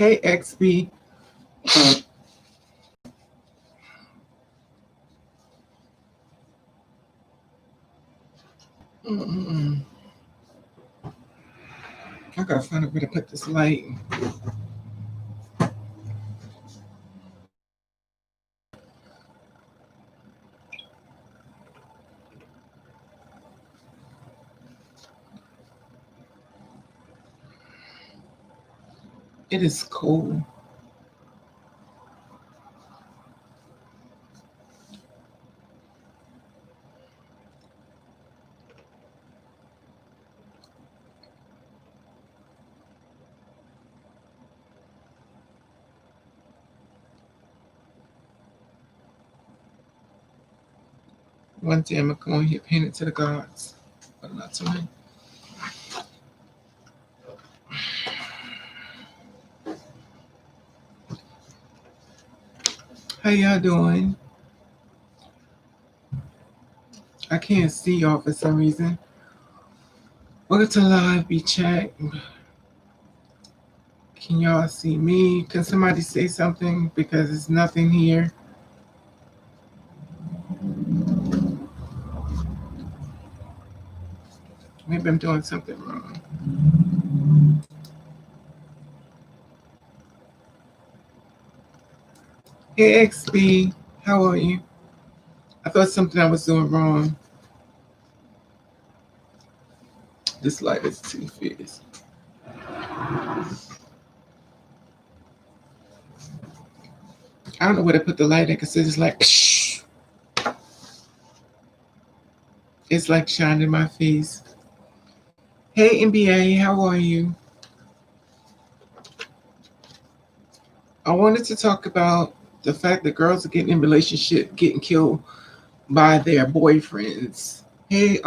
Hey, XB. Mm-mm. I gotta find a way to put this light. It is cold. One day I'm gonna go in here paint it to the gods, but not tonight. How y'all doing? I can't see y'all for some reason. Welcome to live be chat. Can y'all see me? Can somebody say something because there's nothing here? Maybe I'm doing something wrong. Hey XB, how are you? I thought something I was doing wrong. This light is too fierce. I don't know where to put the light at because it's like, psh, it's like shining in my face. Hey NBA, how are you? I wanted to talk about the fact that girls are getting in relationship, getting killed by their boyfriends. Hey,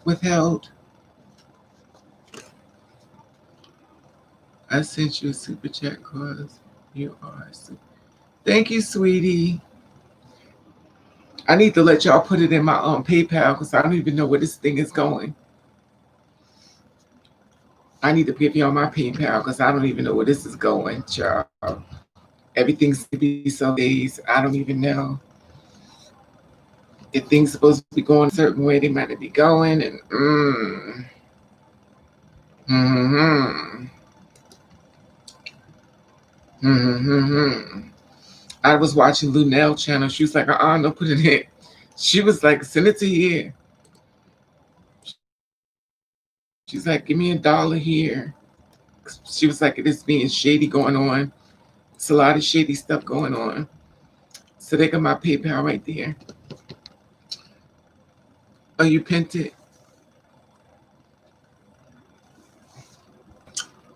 withheld. I sent you a super chat cause you are super. Thank you, sweetie. I need to let y'all put it in my PayPal because I don't even know where this thing is going. I need to give y'all my PayPal because I don't even know where this is going, child. Everything's to be some days. I don't even know. If things supposed to be going a certain way, they might not be going. And I was watching Lunel channel. She was like, don't put it in. She was like, send it to here. She's like, give me $1 here. She was like, it is being shady going on. It's a lot of shady stuff going on. So they got my PayPal right there. Oh, you pinned it?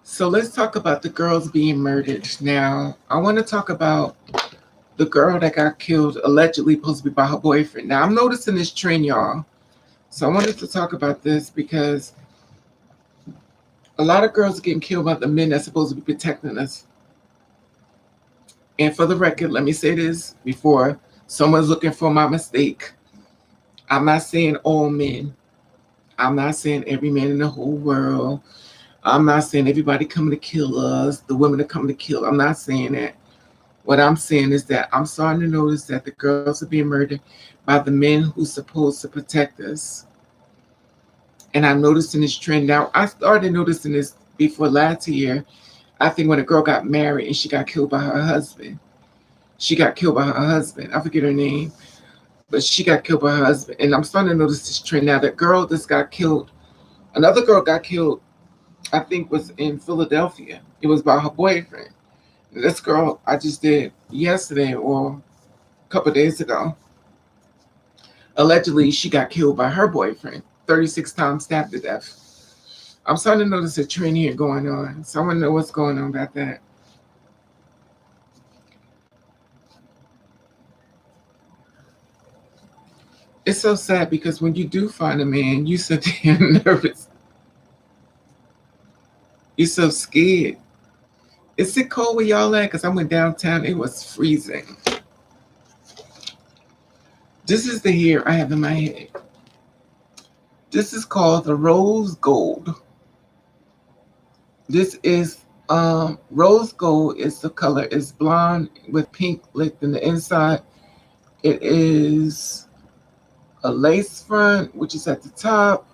So let's talk about the girls being murdered. Now, I want to talk about the girl that got killed, allegedly supposed to be by her boyfriend. Now, I'm noticing this trend, y'all. So I wanted to talk about this because a lot of girls are getting killed by the men that's supposed to be protecting us. And for the record, let me say this before someone's looking for my mistake. I'm not saying all men. I'm not saying every man in the whole world. I'm not saying everybody coming to kill us, the women are coming to kill. I'm not saying that. What I'm saying is that I'm starting to notice that the girls are being murdered by the men who's supposed to protect us. And I'm noticing this trend now. I started noticing this before last year. I think when a girl got married and she got killed by her husband. She got killed by her husband. I forget her name, but she got killed by her husband. And I'm starting to notice this trend now. That girl just got killed. Another girl got killed, I think was in Philadelphia. It was by her boyfriend. This girl I just did yesterday or a couple of days ago. Allegedly, she got killed by her boyfriend, 36 times stabbed to death. I'm starting to notice a trend here going on. So I want to know what's going on about that. It's so sad because when you do find a man, you so damn nervous. You're so scared. Is it cold where y'all at? Because I went downtown, it was freezing. This is the hair I have in my head. This is called the rose gold. This is Rose gold is the color. It's blonde with pink lit in the inside. It is a lace front, which is at the top.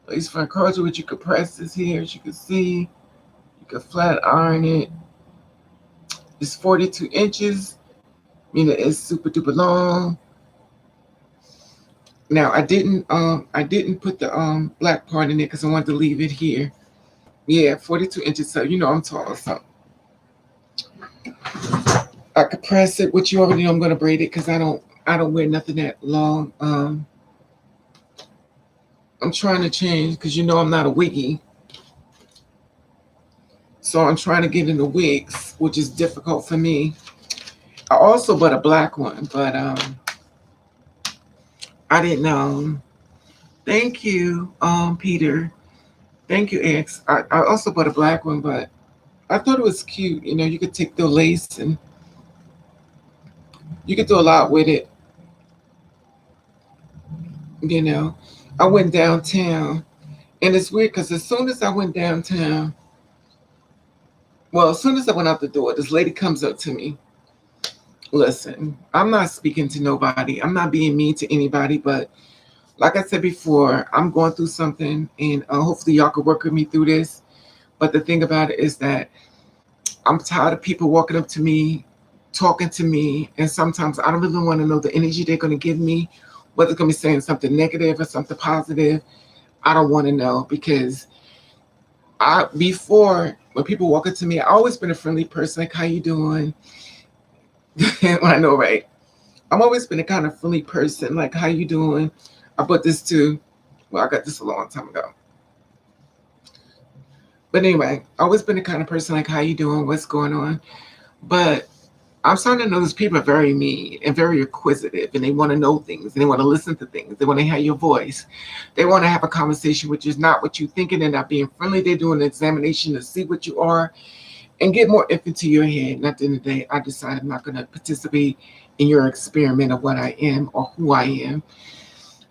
Lace front curl, which you could press this here, as you can see. You could flat iron it. It's 42 inches, meaning it's super duper long. Now I didn't put the black part in it because I wanted to leave it here. Yeah, 42 inches. So you know I'm tall, so I could press it, which you already know I'm gonna braid it because I don't wear nothing that long. I'm trying to change because you know I'm not a wiggy. So I'm trying to get into wigs, which is difficult for me. I also bought a black one, but I didn't know. Thank you, Peter. Thank you, X. I also bought a black one, but I thought it was cute. You know, you could take the lace and you could do a lot with it. You know, I went downtown, and it's weird because as soon as I went downtown, well, as soon as I went out the door, this lady comes up to me. Listen, I'm not speaking to nobody. I'm not being mean to anybody, but like I said before, I'm going through something, and hopefully y'all could work with me through this. But the thing about it is that I'm tired of people walking up to me, talking to me, and sometimes I don't really want to know the energy they're going to give me, whether it's going to be saying something negative or something positive. I don't want to know because before when people walk up to me, I always been a friendly person, like how you doing? I know, right? I'm always been a kind of friendly person, like how you doing? I bought this too. Well, I got this a long time ago. But anyway, always been the kind of person like how you doing? What's going on? But I'm starting to notice people are very mean and very acquisitive, and they want to know things, and they want to listen to things. They want to hear your voice. They want to have a conversation, which is not what you're thinking. They're not being friendly. They're doing an examination to see what you are and get more info to your head. And at the end of the day, I decided I'm not going to participate in your experiment of what I am or who I am.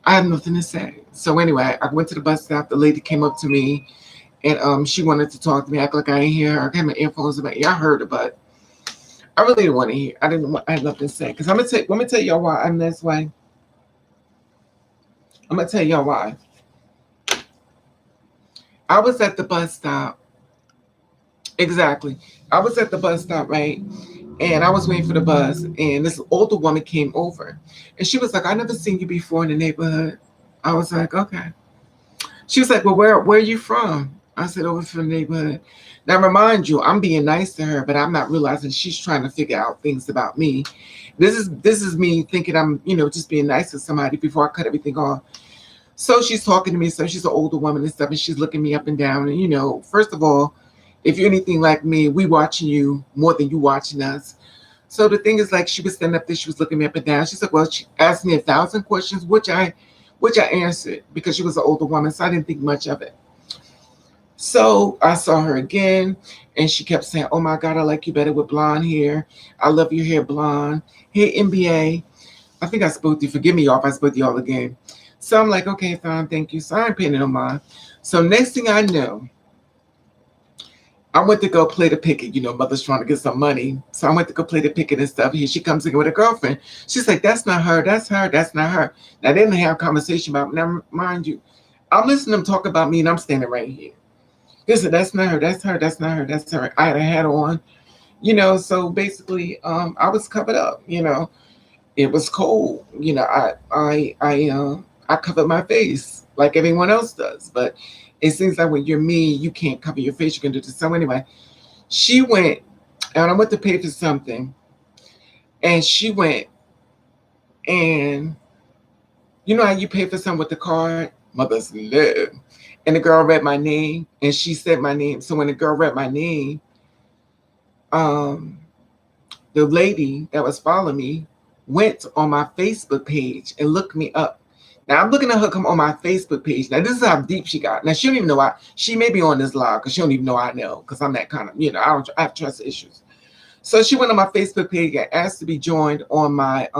I have nothing to say. So anyway, I went to the bus stop. The lady came up to me, and she wanted to talk to me, act like I didn't hear her. I had my earphones in my ear. I heard her, but I really didn't want to hear. I didn't. I had nothing to say because I'm gonna tell. Let me tell y'all why I'm this way. I'm gonna tell y'all why. I was at the bus stop. Exactly. I was at the bus stop, right? And I was waiting for the bus, and this older woman came over, and she was like, "I never seen you before in the neighborhood." I was like, "Okay." She was like, "Well, where are you from?" I said, "Over from the neighborhood." Now, remind you, I'm being nice to her, but I'm not realizing she's trying to figure out things about me. This is me thinking I'm, just being nice to somebody before I cut everything off. So she's talking to me. So she's an older woman and stuff, and she's looking me up and down. And first of all, if you're anything like me, we watching you more than you watching us. So the thing is, like, she was standing up there, she was looking me up and down. She said, "Well," she asked me 1,000 questions, which I answered because she was an older woman, so I didn't think much of it. So I saw her again, and she kept saying, "Oh my God, I like you better with blonde hair. I love your hair blonde. Hey, NBA." I think I spoke to you. Forgive me, y'all, if I spoke to y'all again. So I'm like, "Okay, fine, thank you." So I ain't paying no mind. So next thing I know, I went to go play the picket. Mother's trying to get some money. So I went to go play the picket and stuff. Here she comes in with a girlfriend. She's like, "That's not her. That's her. That's not her." Now, they didn't have a conversation about me. Now, mind you, I'm listening to them talk about me, and I'm standing right here. They said, "That's not her. That's her. That's not her. That's her." I had a hat on. So basically, I was covered up. It was cold. I covered my face like everyone else does. But it seems like when you're me, you can't cover your face. You can do this. So anyway, she went, and I went to pay for something, and she went, and you know how you pay for something with the card, mother's love. And the girl read my name, and she said my name. So when the girl read my name, um, the lady that was following me went on my Facebook page and looked me up. Now I'm looking at her come on my Facebook page. Now this is how deep she got. Now she don't even know she may be on this live because she don't even know I know because I'm that kind of I have trust issues. So she went on my Facebook page and asked to be joined on my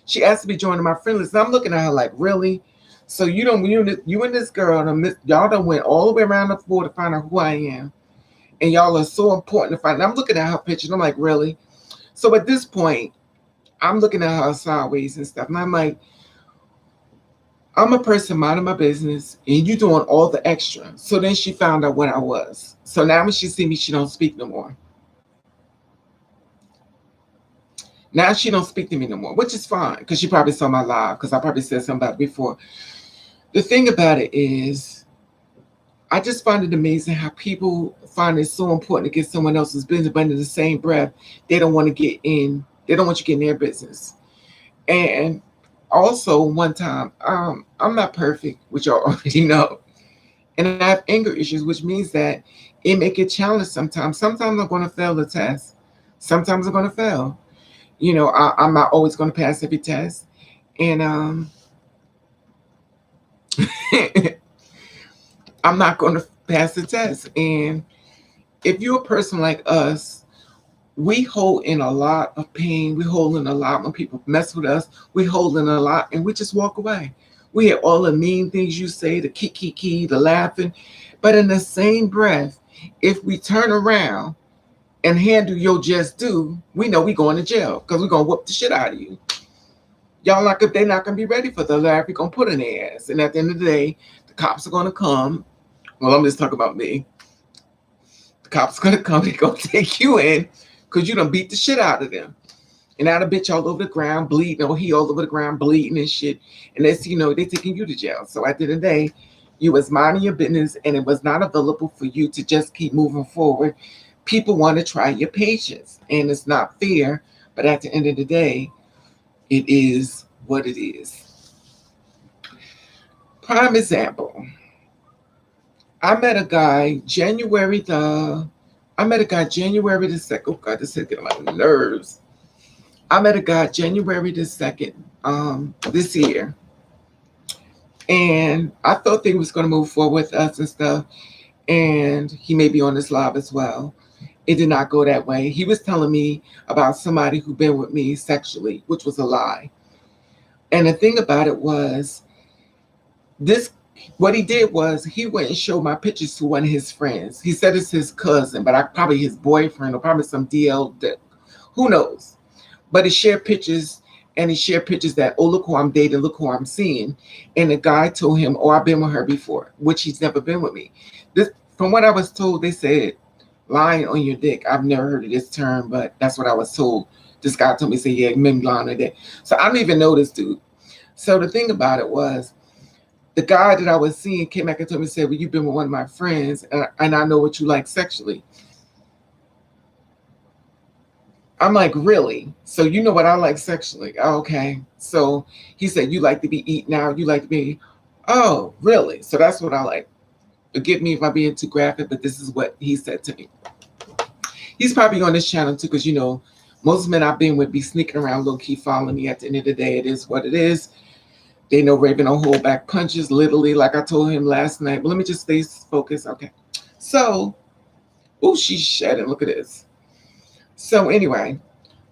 she asked to be joined on my friend list. And I'm looking at her like, really? So you and this girl, y'all done went all the way around the floor to find out who I am. And y'all are so important to find. And I'm looking at her picture and I'm like, really? So at this point, I'm looking at her sideways and stuff. And I'm like, I'm a person minding my business and you doing all the extra. So then she found out what I was. So now when she see me, she don't speak no more. Now she don't speak to me no more, which is fine because she probably saw my live because I probably said something about it before. The thing about it is, I just find it amazing how people find it so important to get someone else's business, but in the same breath, they don't want to get in. They don't want you to get in their business. And also, one time, I'm not perfect, which y'all already know, and I have anger issues, which means that it make it challenge sometimes. Sometimes I'm going to fail the test. Sometimes I'm going to fail. I'm not always going to pass every test, and I'm not going to pass the test. And if you're a person like us, we hold in a lot of pain. We hold in a lot when people mess with us. We hold in a lot, and we just walk away. We hear all the mean things you say, the kiki, the laughing, but in the same breath, if we turn around and handle your just due, we know we going to jail because we're gonna whoop the shit out of you. Y'all not they're not gonna be ready for the laugh you're gonna put in their ass. And at the end of the day, the cops are gonna come. Well, I'm just talking about me. The cops are gonna come, they're gonna take you in because you done beat the shit out of them. And now the bitch all over the ground bleeding, or he all over the ground bleeding and shit. And that's, they taking you to jail. So at the end of the day, you was minding your business and it was not available for you to just keep moving forward. People want to try your patience and it's not fair. But at the end of the day, it is what it is. Prime example. I met a guy January the 2nd. Oh God, this is getting on my nerves. I met a guy January the 2nd, this year. And I thought they was going to move forward with us and stuff. And he may be on this live as well. It did not go that way. He was telling me about somebody who been with me sexually, which was a lie. And the thing about it was, this what he did was he went and showed my pictures to one of his friends. He said it's his cousin, but probably his boyfriend or probably some DL. Who knows? But he shared pictures, and he shared pictures that, oh, look who I'm dating, look who I'm seeing. And the guy told him, oh, I've been with her before, which he's never been with me. This, from what I was told, they said, lying on your dick. I've never heard of this term, but that's what I was told. This guy told me, say, yeah, men lying on that. So I don't even know this dude. So the thing about it was, the guy that I was seeing came back and told me, said, well, you've been with one of my friends, and I know what you like sexually. I'm like, really? So you know what I like sexually? Oh, okay. So he said, you like to be eaten out. You like to be, oh, really? So that's what I like. Forgive me if I'm being too graphic, but this is what he said to me. He's probably on this channel too, because, most men I've been with be sneaking around low-key following me. At the end of the day, it is what it is. They know Raven don't hold back punches, literally, like I told him last night. But let me just stay focused. Okay. So, oh, she's shedding. Look at this. So anyway,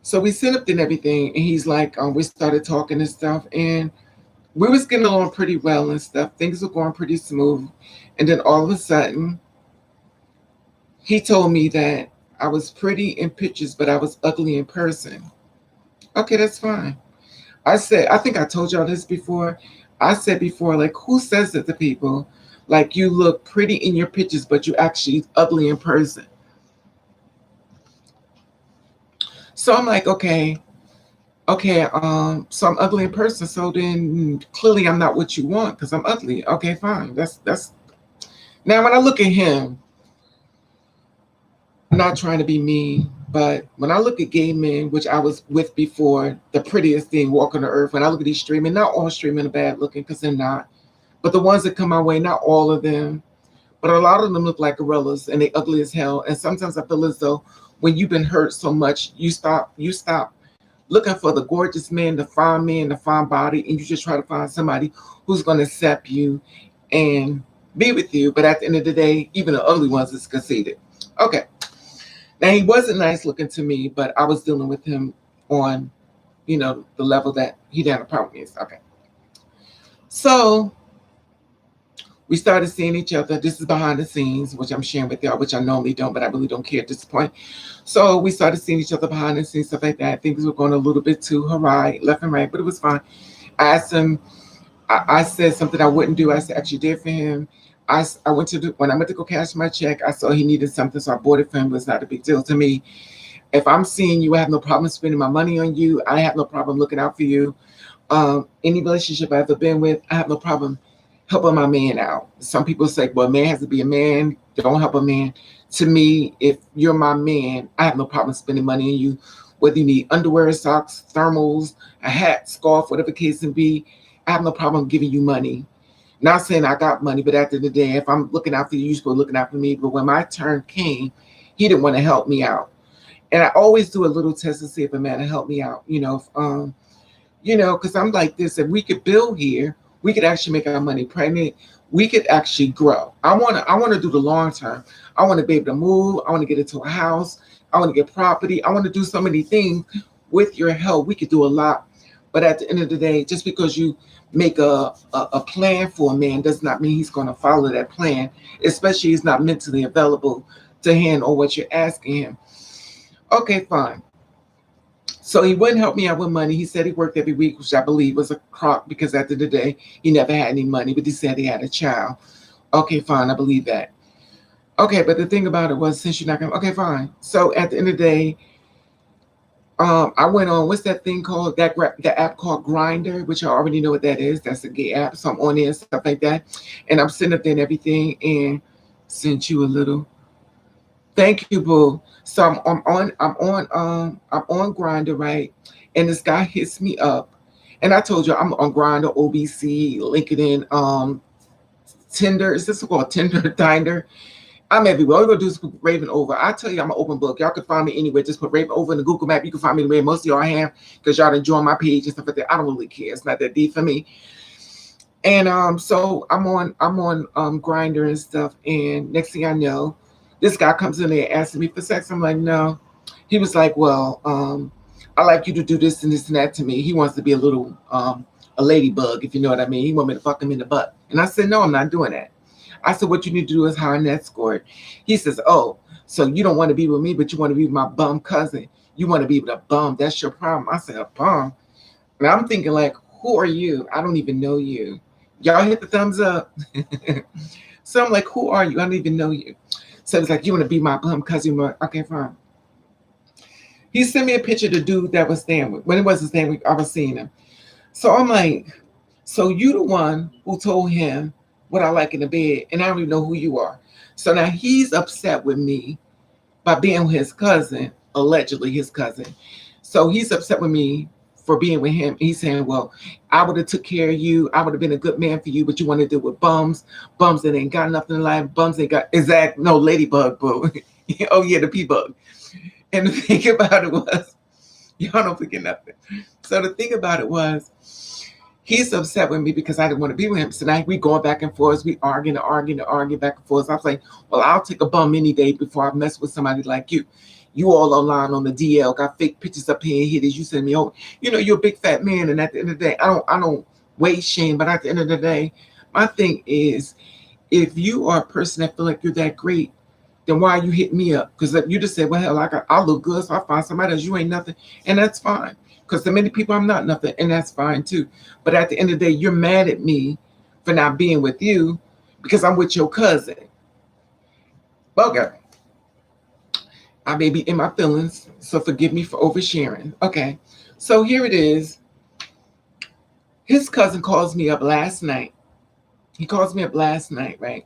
so we set up and everything, and he's like, we started talking and stuff, and we was getting along pretty well and stuff. Things were going pretty smooth. And then all of a sudden, he told me that I was pretty in pictures, but I was ugly in person. Okay, that's fine. I said, I think I told y'all this before. I said before, like, who says it to people? Like, you look pretty in your pictures, but you actually ugly in person. So I'm like, okay, so I'm ugly in person. So then clearly I'm not what you want because I'm ugly. Okay, fine. That's. Now when I look at him, I'm not trying to be mean, but when I look at gay men, which I was with before, the prettiest thing walking the earth. When I look at these straight men, not all straight men are bad looking because they're not, but the ones that come my way, not all of them, but a lot of them look like gorillas and they ugly as hell. And sometimes I feel as though when you've been hurt so much, you stop looking for the gorgeous man, the fine body, and you just try to find somebody who's going to accept you and be with you. But at the end of the day, even the ugly ones is conceited. Okay. Now, he wasn't nice looking to me, but I was dealing with him on, the level that he didn't have a problem with me. Okay. So We started seeing each other. This is behind the scenes, which I'm sharing with y'all, which I normally don't, but I really don't care at this point. So we started seeing each other behind the scenes, stuff like that. Things were going a little bit too awry, left and right, but it was fine. I asked him, I said something I wouldn't do. I said, actually did for him. I went to when I went to go cash my check, I saw he needed something, so I bought it for him. It was not a big deal to me. If I'm seeing you, I have no problem spending my money on you. I have no problem looking out for you. Any relationship I've ever been with, I have no problem helping my man out. Some people say, well, a man has to be a man. Don't help a man. To me, if you're my man, I have no problem spending money on you. Whether you need underwear, socks, thermals, a hat, scarf, whatever the case may be, I have no problem giving you money. Not saying I got money, but at the end of the day, if I'm looking out for you, you're supposed to looking out for me. But when my turn came, he didn't want to help me out. And I always do a little test to see if a man will help me out, because I'm like this. If we could build here, we could actually make our money pregnant. We could actually grow. I want to do the long term. I want to be able to move. I want to get into a house. I want to get property. I want to do so many things. With your help, we could do a lot. But at the end of the day, just because you make a plan for a man does not mean he's going to follow that plan, especially he's not mentally available to handle what you're asking him. Okay, fine. So he wouldn't help me out with money. He said he worked every week, which I believe was a crock because at the end of the day, he never had any money, but he said he had a child. Okay, fine. I believe that. Okay, but the thing about it was, since you're not going to, okay, fine. So at the end of the day, I went on, what's that thing called? The app called Grinder, which I already know what that is. That's a gay app. So I'm on there and stuff like that. And I'm sitting up there and everything and sent you a little. Thank you, boo. So I'm on Grinder, right? And this guy hits me up. And I told you I'm on Grinder, OBC, LinkedIn, Tinder. Is this called Tinder, Tinder? I'm everywhere. All you gonna do is put Raven Over. I tell you, I'm an open book. Y'all can find me anywhere. Just put Raven Over in the Google map. You can find me anywhere. Most of y'all have because y'all done join my page and stuff like that. I don't really care. It's not that deep for me. And so I'm on Grinder and stuff. And next thing I know, this guy comes in there asking me for sex. I'm like, no. He was like, well, I like you to do this and this and that to me. He wants to be a little a ladybug, if you know what I mean. He want me to fuck him in the butt. And I said, no, I'm not doing that. I said, what you need to do is hire an escort. He says, oh, so you don't want to be with me, but you want to be with my bum cousin. You want to be with a bum. That's your problem. I said, a bum? And I'm thinking like, who are you? I don't even know you. Y'all hit the thumbs up. So I'm like, who are you? I don't even know you. So it's like, you want to be my bum cousin? Okay, fine. He sent me a picture of the dude that was staying with. When it wasn't staying with, I was seeing him. So I'm like, so you the one who told him what I like in the bed, and I don't even know who you are. So now he's upset with me by being with his cousin, allegedly his cousin. So he's upset with me for being with him. He's saying, well, I would have took care of you. I would have been a good man for you, but you want to deal with bums that ain't got nothing in life. Bums ain't got, exact, no, ladybug, boo. Oh yeah, the P-bug. And the thing about it was, y'all don't forget nothing. So the thing about it was, he's upset with me because I didn't want to be with him. So now we going back and forth. We arguing back and forth. So I was like, well, I'll take a bum any day before I mess with somebody like you. You all online on the DL, got fake pictures up here and here that you send me over. You know, you're a big fat man. And at the end of the day, I don't weigh shame. But at the end of the day, my thing is, if you are a person that feel like you're that great, then why you hit me up? Because you just said, well, hell, I look good, so I find somebody else. You ain't nothing. And that's fine. Because to many people, I'm not nothing. And that's fine, too. But at the end of the day, you're mad at me for not being with you because I'm with your cousin. Okay. I may be in my feelings, so forgive me for oversharing. Okay. So here it is. His cousin calls me up last night. He calls me up last night, right?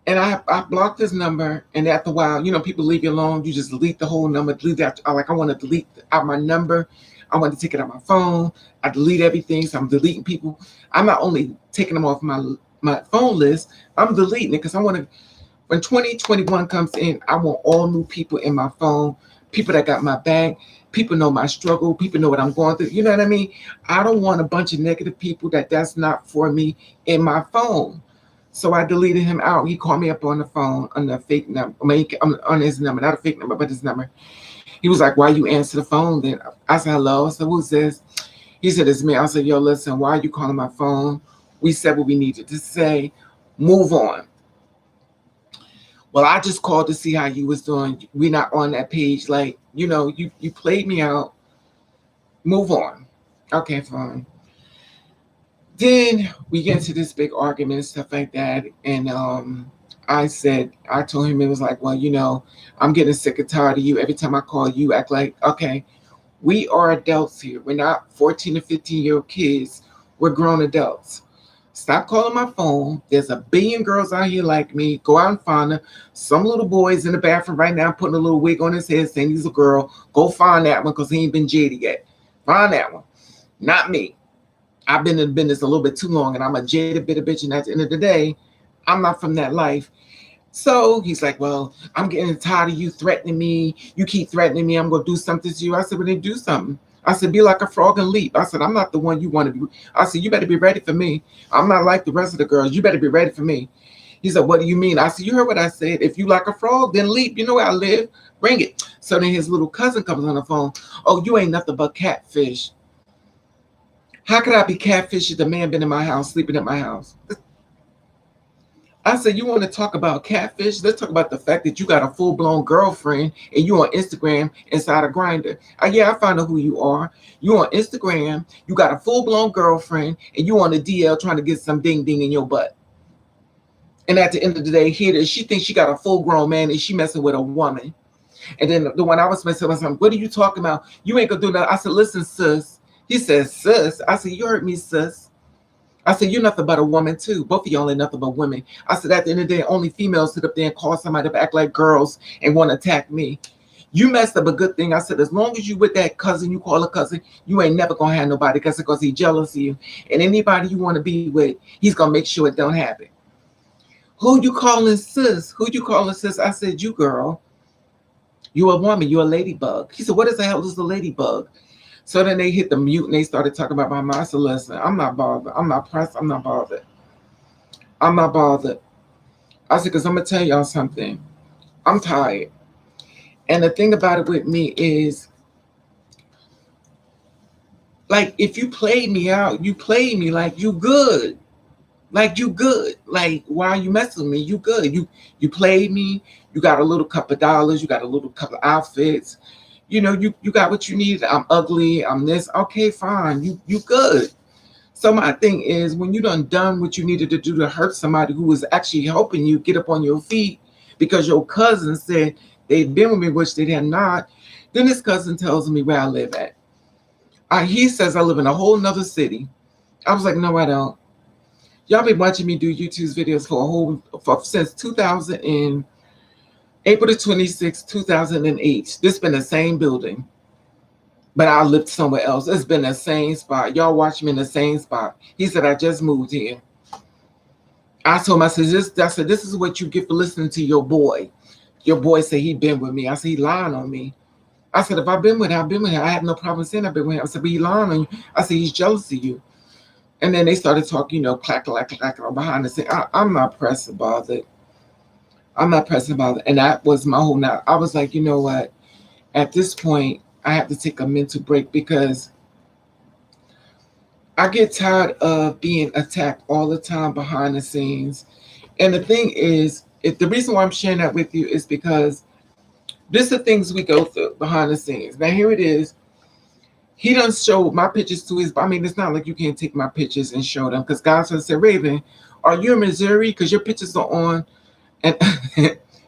And I blocked his number, and after a while, you know, people leave you alone. You just delete the whole number. Delete that. I want to delete out my number. I want to take it out my phone. I delete everything, so I'm deleting people. I'm not only taking them off my phone list, I'm deleting it because I want to. When 2021 comes in, I want all new people in my phone, people that got my back, people know my struggle, people know what I'm going through. You know what I mean? I don't want a bunch of negative people that's not for me in my phone. So I deleted him out. He called me up on the phone on the fake number. I mean, on his number, not a fake number, but his number. He was like, why you answer the phone then? I said, hello. I said, who's this? He said, it's me. I said, yo, listen, why are you calling my phone? We said what we needed to say. Move on. Well, I just called to see how you was doing. We not on that page. Like, you played me out. Move on. Okay, fine. Then we get into this big argument and stuff like that. And I told him, it was like, well, I'm getting sick and tired of you. Every time I call you, act like, okay, we are adults here. We're not 14 to 15-year-old kids. We're grown adults. Stop calling my phone. There's a billion girls out here like me. Go out and find her. Some little boy's in the bathroom right now putting a little wig on his head saying he's a girl. Go find that one because he ain't been jaded yet. Find that one. Not me. I've been in business a little bit too long and I'm a jaded bitter bitch. And at the end of the day, I'm not from that life. So he's like, well, I'm getting tired of you threatening me. You keep threatening me. I'm going to do something to you. I said, well, then do something. I said, be like a frog and leap. I said, I'm not the one you want to be. I said, you better be ready for me. I'm not like the rest of the girls. You better be ready for me. He said, what do you mean? I said, you heard what I said. If you like a frog, then leap. You know where I live. Bring it. So then his little cousin comes on the phone. Oh, you ain't nothing but catfish. How could I be catfish if the man been in my house, sleeping at my house? I said, you want to talk about catfish? Let's talk about the fact that you got a full-blown girlfriend and you on Instagram inside a Grindr. Yeah, I found out who you are. You on Instagram, you got a full-blown girlfriend, and you on the DL trying to get some ding-ding in your butt. And at the end of the day, here it is. She thinks she got a full-grown man and she messing with a woman. And then the one I was messing with, I said, what are you talking about? You ain't going to do that. I said, listen, sis. He said, sis. I said, you heard me, sis. I said, you're nothing but a woman too. Both of y'all ain't nothing but women. I said, at the end of the day, only females sit up there and call somebody to act like girls and want to attack me. You messed up a good thing. I said, as long as you with that cousin, you call a cousin, you ain't never going to have nobody because he's jealous of you. And anybody you want to be with, he's going to make sure it don't happen. Who you calling sis? Who you calling sis? I said, you girl. You a woman. You a ladybug. He said, what the hell is a ladybug? So then they hit the mute and they started talking about my mom. I said, listen, I'm not bothered. I'm not pressed. I'm not bothered. I'm not bothered. I said, because I'm going to tell y'all something. I'm tired. And the thing about it with me is, like, if you played me out, you played me like you good. Like you good. Like, why are you messing with me? You good. You played me. You got a little couple of dollars. You got a little couple of outfits. You got what you need. I'm ugly. I'm this. Okay, fine. You good. So my thing is, when you done what you needed to do to hurt somebody who was actually helping you get up on your feet because your cousin said they'd been with me, which they had not, then this cousin tells me where I live at. He says I live in a whole nother city. I was like, no, I don't. Y'all been watching me do YouTube's videos since 2000 and April the 26th, 2008. This been the same building, but I lived somewhere else. It's been the same spot. Y'all watch me in the same spot. He said, I just moved here. I told him, I said, this is what you get for listening to your boy. Your boy said he been with me. I said, he lying on me. I said, if I've been with him, I've been with him. I have no problem saying I've been with him. I said, but he lying on you. I said, he's jealous of you. And then they started talking, clack behind the scene. I'm not pressed about it. I'm not pressed about it. And that was my whole night. I was like, you know what? At this point, I have to take a mental break because I get tired of being attacked all the time behind the scenes. And the thing is, the reason why I'm sharing that with you is because this are things we go through behind the scenes. Now, here it is. He done showed my pictures to it's not like you can't take my pictures and show them because God said, Raven, are you in Missouri? Because your pictures are on, and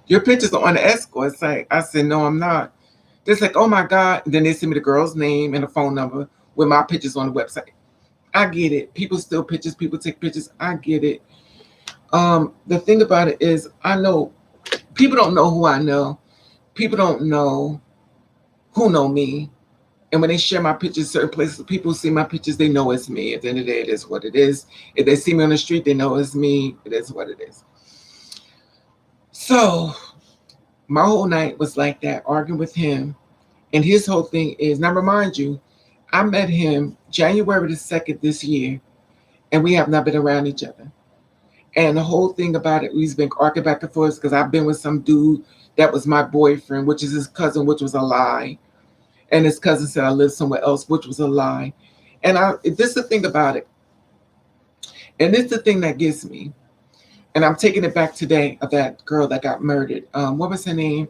your pictures are on the escort site. I said, no, I'm not. They're like, oh my God. And then they send me the girl's name and a phone number with my pictures on the website. I get it. People steal pictures. People take pictures. I get it. The thing about it is, I know people don't know who I know. People don't know who know me. And when they share my pictures, certain places, people see my pictures, they know it's me. At the end of the day, it is what it is. If they see me on the street, they know it's me. It is what it is. So my whole night was like that, arguing with him. And his whole thing is, now remind you, I met him January the 2nd this year, and we have not been around each other. And the whole thing about it, we've been arguing back and forth because I've been with some dude that was my boyfriend, which is his cousin, which was a lie. And his cousin said I lived somewhere else, which was a lie. And this is the thing about it. And this is the thing that gets me. And I'm taking it back today of that girl that got murdered. What was her name?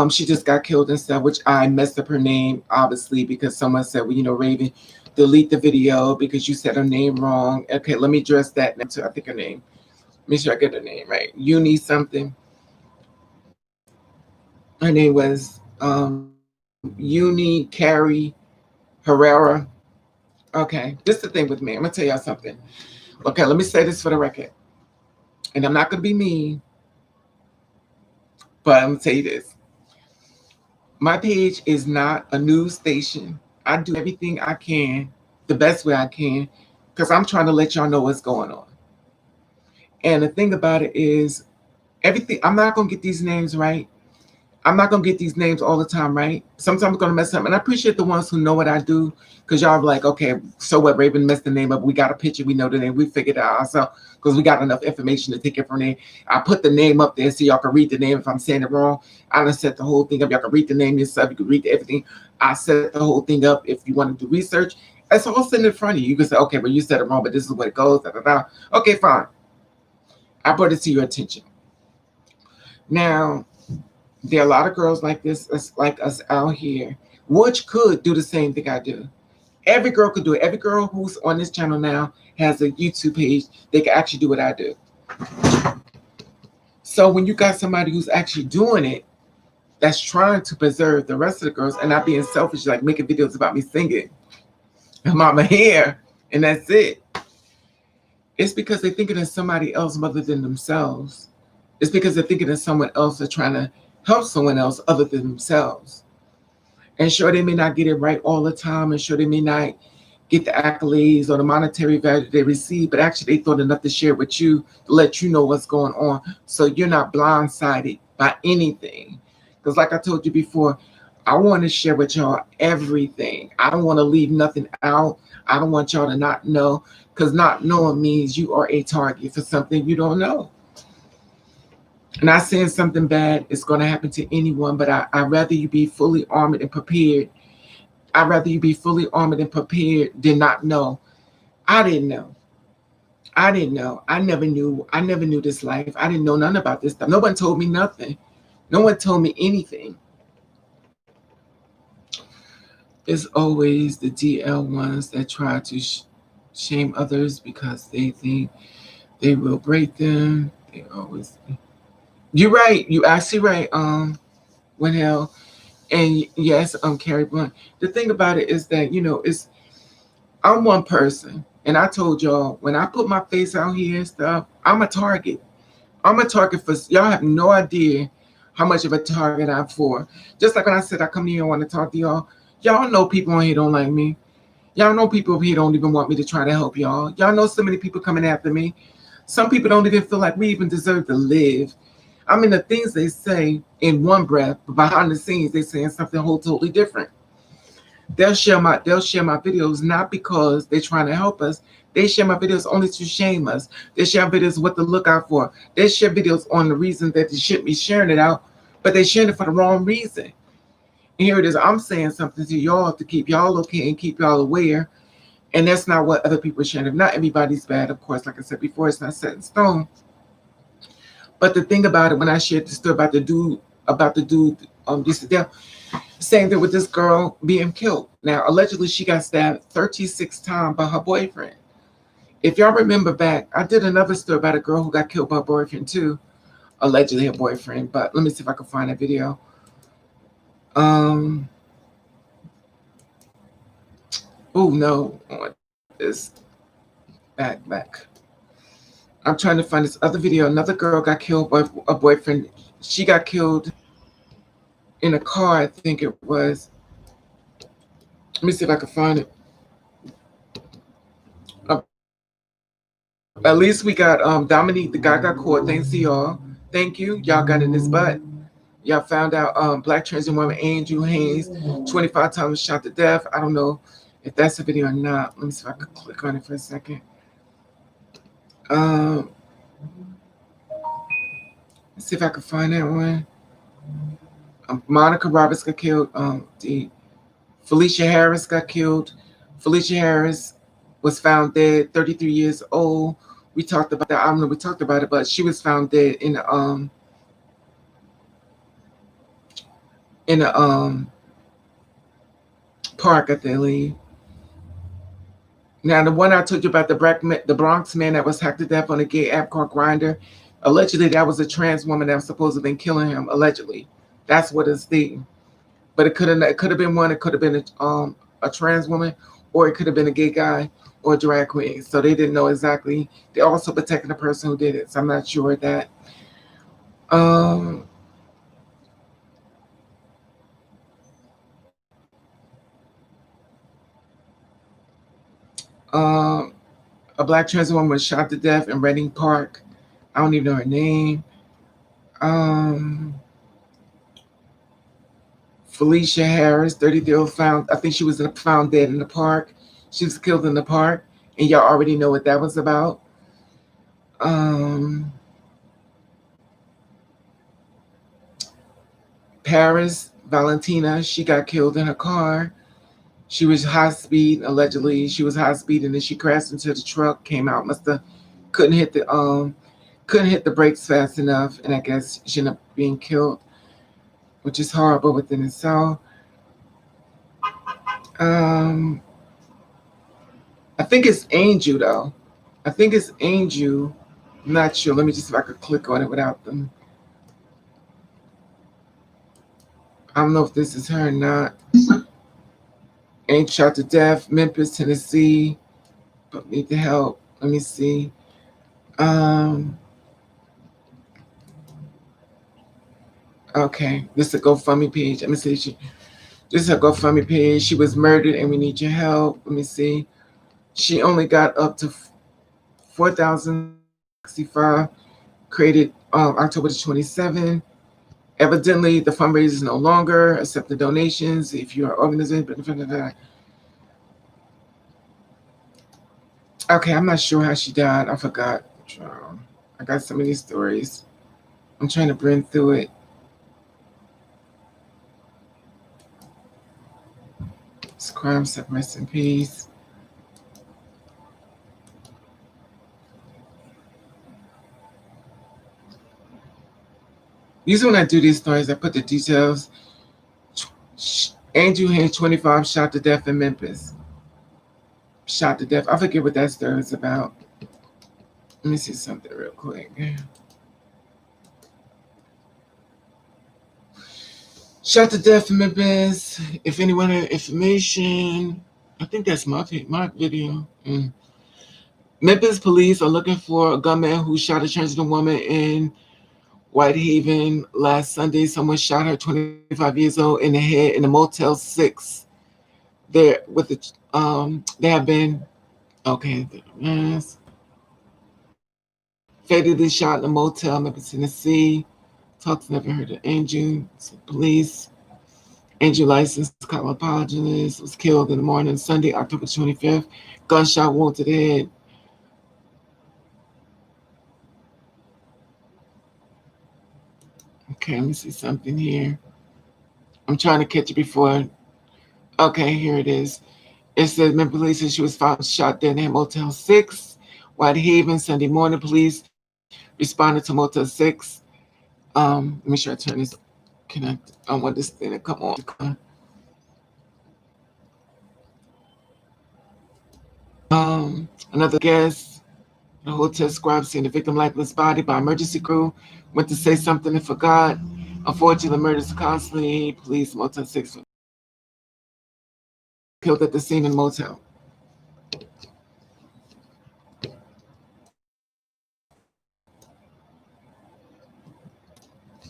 She just got killed and stuff, which I messed up her name, obviously, because someone said, well, Raven, delete the video because you said her name wrong. Okay, let me address that now too. I think her name. Make sure I get her name right. Uni something. Her name was Uni Carrie Herrera. Okay, this is the thing with me. I'm gonna tell y'all something. Okay, let me say this for the record. And I'm not gonna be mean, but I'm gonna tell you this. My page is not a news station. I do everything I can, the best way I can, because I'm trying to let y'all know what's going on. And the thing about it is, everything, I'm not gonna get these names right. I'm not gonna get these names all the time right. Sometimes I'm gonna mess up, and I appreciate the ones who know what I do, because y'all are like, okay, so what? Raven messed the name up. We got a picture. We know the name. We figured it out ourselves because we got enough information to take it from there. I put the name up there so y'all can read the name. If I'm saying it wrong, I done set the whole thing up. Y'all can read the name yourself. You can read everything. I set the whole thing up. If you want to do research, it's all sitting in front of you. You can say, okay, well, you said it wrong, but this is what it goes. Da, da, da. Okay, fine. I brought it to your attention. Now, there are a lot of girls like this, like us out here, which could do the same thing I do. Every girl could do it. Every girl who's on this channel now has a YouTube page. They can actually do what I do. So when you got somebody who's actually doing it, that's trying to preserve the rest of the girls and not being selfish, like making videos about me singing, about my hair, and that's it. It's because they're thinking of somebody else other than themselves. It's because they're thinking of someone else. They're trying to help someone else other than themselves. And sure, they may not get it right all the time, and sure, they may not get the accolades or the monetary value they receive, but actually they thought enough to share with you to let you know what's going on, so you're not blindsided by anything. Because like I told you before, I want to share with y'all everything. I don't want to leave nothing out. I don't want y'all to not know, because not knowing means you are a target for something you don't know. Not saying something bad is going to happen to anyone, but I'd rather you be fully armored and prepared. I'd rather you be fully armored and prepared than not know. I didn't know. I didn't know. I never knew. I never knew this life. I didn't know nothing about this stuff. No one told me nothing. No one told me anything. It's always the DL ones that try to shame others because they think they will break them. They always. You're right. You actually right. When hell, and yes, Carrie Blunt. The thing about it is that it's I'm one person, and I told y'all when I put my face out here and stuff, I'm a target. I'm a target for y'all. Have no idea how much of a target I'm for. Just like when I said I come here and want to talk to y'all. Y'all know people on here don't like me. Y'all know people here don't even want me to try to help y'all. Y'all know so many people coming after me. Some people don't even feel like we even deserve to live. I mean, the things they say in one breath, but behind the scenes, they're saying something whole totally different. They'll share my videos not because they're trying to help us. They share my videos only to shame us. They share videos what to look out for. They share videos on the reason that they shouldn't be sharing it out, but they're sharing it for the wrong reason. And here it is. I'm saying something to y'all to keep y'all okay and keep y'all aware. And that's not what other people are sharing. Not everybody's bad, of course. Like I said before, it's not set in stone. But the thing about it, when I shared the story about the dude, this same thing with this girl being killed. Now, allegedly, she got stabbed 36 times by her boyfriend. If y'all remember back, I did another story about a girl who got killed by her boyfriend too, allegedly her boyfriend. But let me see if I can find that video. Oh no, this back. I'm trying to find this other video. Another girl got killed by a boyfriend. She got killed in a car, I think it was. Let me see if I can find it. At least we got Dominique, the guy got caught. Thanks to y'all. Thank you. Y'all got in his butt. Y'all found out black transgender woman Andrew Haynes 25 times shot to death. I don't know if that's a video or not. Let me see if I can click on it for a second. Let's see if I can find that one. Monica Roberts got killed. Felicia Harris got killed. Felicia Harris was found dead, 33 years old, We talked about that. I don't know. We talked about it, but she was found dead in a park at the leave. Now, the one I told you about, the Bronx man that was hacked to death on a gay app called Grinder, allegedly that was a trans woman that was supposed to have been killing him. Allegedly, that's what it's the. But it could have been one. It could have been a trans woman, or it could have been a gay guy or a drag queen. So they didn't know exactly. They also protecting the person who did it. So I'm not sure that. Um, um, a black trans woman was shot to death in Reading Park. I don't even know her name. Um, Felicia Harris, 30-year-old, found. I think she was found dead in the park. She was killed in the park, and y'all already know what that was about. Um, Paris Valentina, she got killed in her car. She was high speed, allegedly. She was high speed, and then she crashed into the truck. Came out, must have couldn't hit the couldn't hit the brakes fast enough, and I guess she ended up being killed, which is horrible within itself. Um, I think it's Angel though. I think it's Angel. I'm not sure. Let me just see if I could click on it without them. I don't know if this is her or not. Angel shot to death, Memphis, Tennessee. But need the help. Let me see. Um, okay, this is a GoFundMe page. Let me see. This is a GoFundMe page. She was murdered, and we need your help. Let me see. She only got up to 4,065. Created October the 27th. Evidently, the fundraiser is no longer accepting donations. If you are organizing, okay, I'm not sure how she died. I forgot. I got so many stories. I'm trying to bring through it. It's crime, rest in peace. Usually when I do these stories, I put the details. Andrew Haynes, 25, shot to death in Memphis. Shot to death. I forget what that story is about. Let me see something real quick. Shot to death in Memphis. If anyone had information, I think that's my video. Memphis police are looking for a gunman who shot a transgender woman in Whitehaven last Sunday. Someone shot her, 25 years old, in the head in a Motel 6. There with they have been fatally shot in a motel, Memphis, Tennessee. Talks never heard of Angel. Police. Angel licensed cosmetologist was killed in the morning, Sunday, October 25th. Gunshot wound to the head. Okay, let me see something here. I'm trying to catch it before. Okay, here it is. It says Memphis police said she was found shot dead in Motel 6. Whitehaven, Sunday morning, police responded to Motel 6. Let me sure I turn this. I want this thing to come on. Another guest, the hotel scribe seen the victim lifeless body by emergency crew. Went to say something and forgot. Unfortunately, the murders constantly. Police, Motel 6 killed at the scene in motel.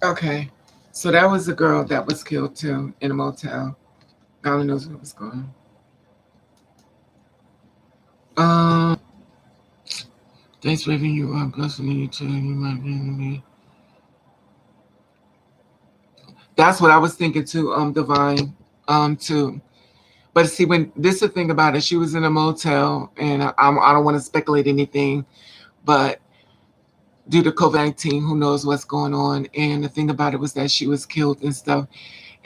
Okay, so that was the girl that was killed too in a motel. God only knows what was going on. Thanks for having you up. Blessing you too. You might be me. That's what I was thinking too, Divine, too. But see, when this is the thing about it, she was in a motel, and I don't want to speculate anything, but due to COVID-19, who knows what's going on? And the thing about it was that she was killed and stuff.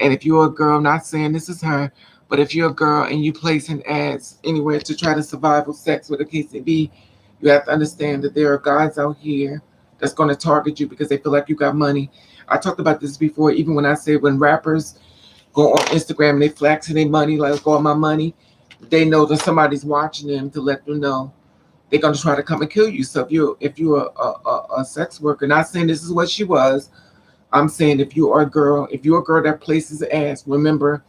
And if you're a girl, not saying this is her, but if you're a girl and you placing ads anywhere to try to survive with sex, with a case may be, You have to understand that there are guys out here that's going to target you because they feel like you got money. I talked about this before, even when I said when rappers go on Instagram and they flexing their money, like go on my money, they know that somebody's watching them to let them know they're gonna try to come and kill you. So if you're a sex worker, not saying this is what she was, I'm saying if you're a girl that places ass, remember,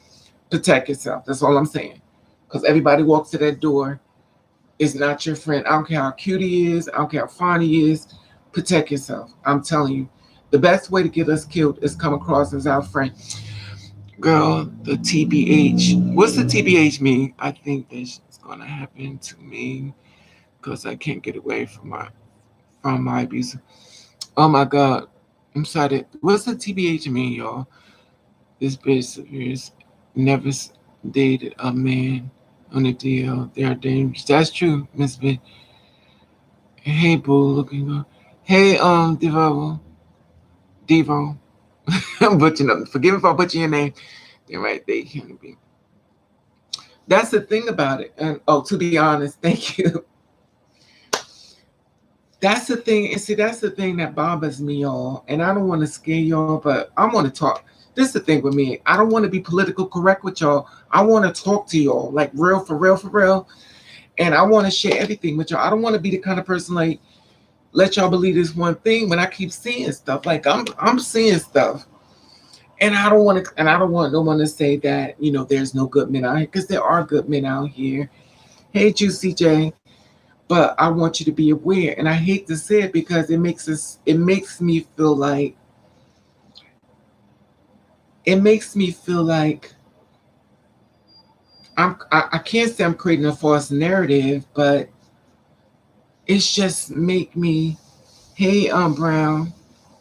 protect yourself. That's all I'm saying. Because everybody walks to that door is not your friend. I don't care how cute he is, I don't care how fine he is. Protect yourself. I'm telling you. The best way to get us killed is come across as our friend. Girl, the TBH. What's the TBH mean? I think this is gonna happen to me because I can't get away from my abuse. Oh my god. I'm sorry. What's the TBH mean, y'all? This bitch is never dated a man on a deal. They are dangerous. That's true, Miss B. Hey, boo, looking good. Hey, Devo. Devo. I'm butchering up. Forgive me if I butcher your name. They're right. They human being. That's the thing about it. And oh, to be honest, thank you. That's the thing. And see, that's the thing that bothers me, y'all. And I don't want to scare y'all, but I want to talk. This is the thing with me. I don't want to be political correct with y'all. I want to talk to y'all, like real, for real, for real. And I want to share everything with y'all. I don't want to be the kind of person like let y'all believe this one thing when I keep seeing stuff. Like I'm seeing stuff. And I don't want to, and I don't want no one to say that, there's no good men out here, because there are good men out here. Hey, Juicy J. But I want you to be aware. And I hate to say it because it makes me feel like I can't say I'm creating a false narrative, but it's just make me, hey, Brown,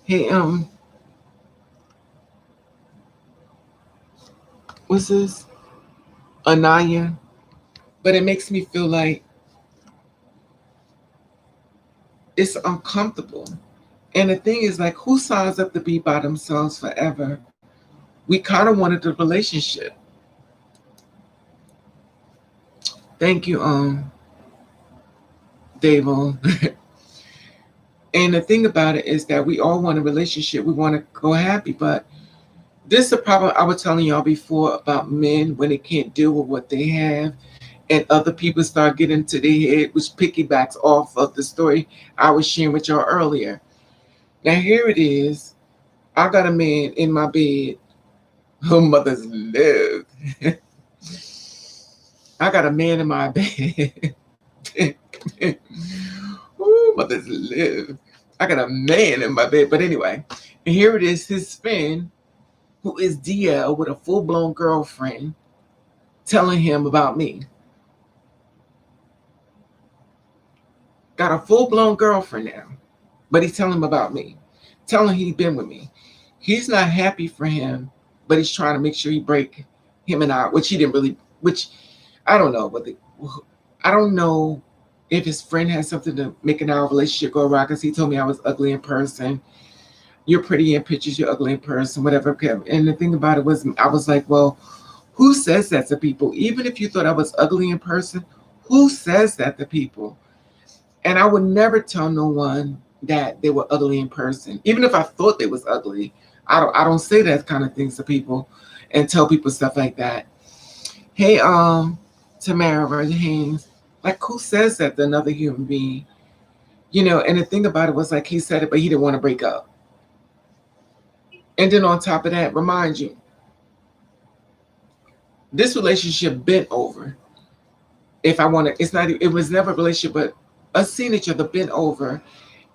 hey, what's this? Anaya. But it makes me feel like it's uncomfortable. And the thing is, like, who signs up to be by themselves forever? We kind of wanted the relationship. Thank you, Dave. And the thing about it is that we all want a relationship. We want to go happy, but this is a problem I was telling y'all before about men when they can't deal with what they have, and other people start getting to their head, which piggybacks off of the story I was sharing with y'all earlier. Now here it is. I got a man in my bed. Her mother's love. I got a man in my bed. Ooh, mother's love. I got a man in my bed. But anyway, and here it is, his friend, who is DL with a full blown girlfriend, telling him about me. Got a full blown girlfriend now, but he's telling him about me, telling he's been with me. He's not happy for him, but he's trying to make sure he break him and I, which he didn't really, which I don't know, I don't know if his friend has something to make our relationship go wrong, because he told me I was ugly in person. You're pretty in pictures, you're ugly in person, whatever. And the thing about it was, I was like, well, who says that to people? Even if you thought I was ugly in person, who says that to people? And I would never tell no one that they were ugly in person, even if I thought they was ugly. I don't say that kind of things to people and tell people stuff like that. Hey, Tamara, raise your hands. Like, who says that to another human being? And the thing about it was, like, he said it, but he didn't want to break up. And then on top of that, remind you, this relationship bent over. If I want to, it was never a relationship, but us seeing each other bent over.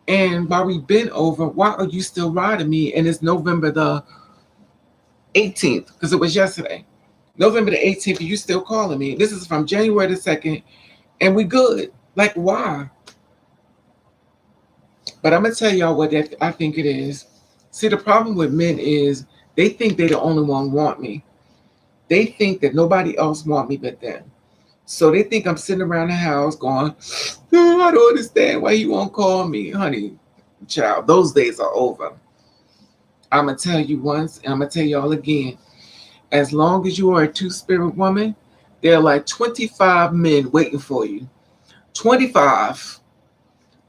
And while we been over, why are you still riding me? And it's November the 18th, because it was yesterday. November the 18th, you still calling me. This is from January the 2nd, and we good. Like, why? But I'm going to tell y'all what I think it is. See, the problem with men is they think they're the only one want me. They think that nobody else want me but them. So they think I'm sitting around the house going, oh, I don't understand why you won't call me. Honey, child, those days are over. I'm going to tell you once, and I'm going to tell y'all again. As long as you are a two-spirit woman, there are like 25 men waiting for you. 25.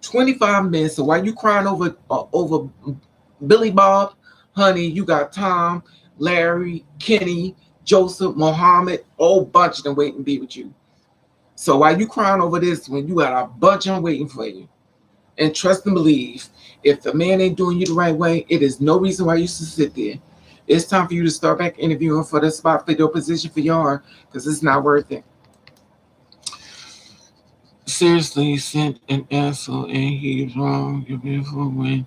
25 men. So while you crying over Billy Bob, honey, you got Tom, Larry, Kenny, Joseph, Muhammad, whole bunch of them waiting to be with you. So while you crying over this one, you got a bunch of them waiting for you. And trust and believe, if the man ain't doing you the right way, it is no reason why you should sit there. It's time for you to start back interviewing for the spot for your position for your, because it's not worth it. Seriously, sent an asshole and he's wrong. You're beautiful when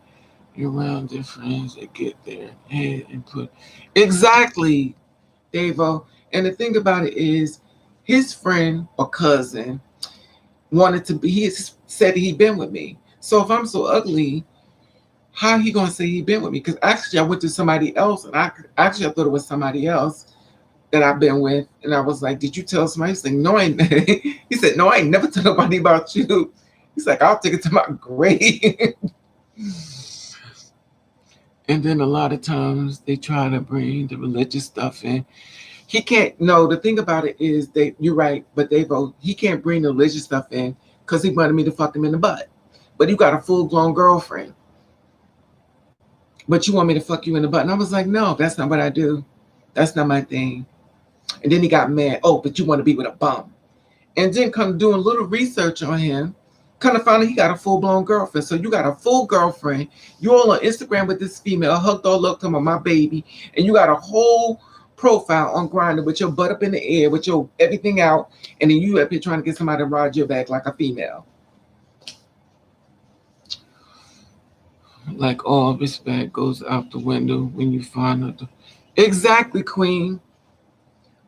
you're around their friends that get their head and put. Exactly, Davo. And the thing about it is, his friend or cousin wanted to be, he said he'd been with me. So if I'm so ugly, how he gonna say he been with me? Because actually I went to somebody else, and I thought it was somebody else that I've been with, and I was like, "Did you tell somebody?" He's like, "No, I ain't." He said, "No, I ain't never told nobody about you." He's like, "I'll take it to my grave." And then a lot of times they try to bring the religious stuff in. He can't. No, the thing about it is, you're right, but he can't bring the religious stuff in because he wanted me to fuck him in the butt. But you got a full grown girlfriend. But you want me to fuck you in the butt? And I was like, no, that's not what I do. That's not my thing. And then he got mad. Oh, but you want to be with a bum. And then come doing a little research on him, kind of found out he got a full-blown girlfriend. So you got a full girlfriend. You all on Instagram with this female, hugged all up to my baby. And you got a whole profile on Grindr with your butt up in the air, with your everything out. And then you up here trying to get somebody to ride your back like a female. Like all respect goes out the window when you find out. Exactly, Queen.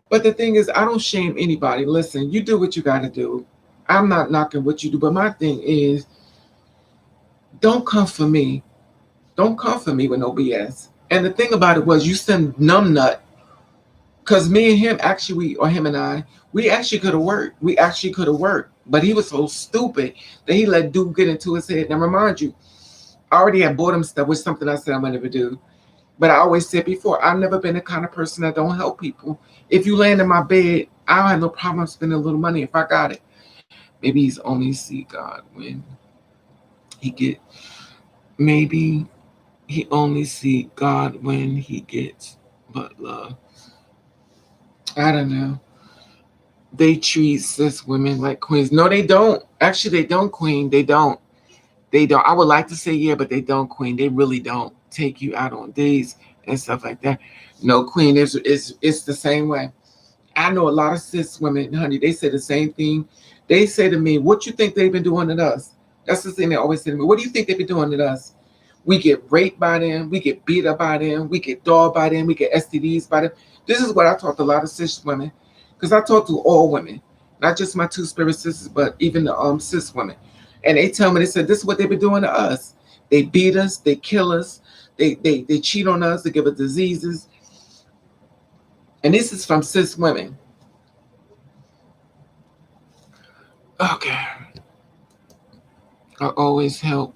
But the thing is, I don't shame anybody. Listen, you do what you got to do. I'm not knocking what you do, but my thing is, don't come for me. Don't come for me with no BS. And the thing about it was, you send numbnut, because me and him actually, or him and I, we actually could have worked. We actually could have worked. But he was so stupid that he let dude get into his head. Now, remind you, I already had bought him stuff, which is something I said I'm going to never do. But I always said before, I've never been the kind of person that don't help people. If you land in my bed, I don't have no problem spending a little money if I got it. Maybe he's only see God when he get. Maybe he only see God when he gets but love. I don't know. They treat cis women like queens. No, they don't. Actually, they don't, Queen. They don't. They don't. I would like to say yeah, but they don't, Queen. They really don't take you out on dates and stuff like that. No, Queen, it's the same way. I know a lot of cis women, honey, they say the same thing. They say to me, what you think they've been doing to us? That's the thing they always say to me. What do you think they've been doing to us? We get raped by them. We get beat up by them. We get dogged by them. We get STDs by them. This is what I talk to a lot of cis women, because I talk to all women, not just my two-spirit sisters, but even the cis women. And they tell me, they said, this is what they've been doing to us. They beat us. They kill us. They cheat on us. They give us diseases. And this is from cis women. Okay. I always help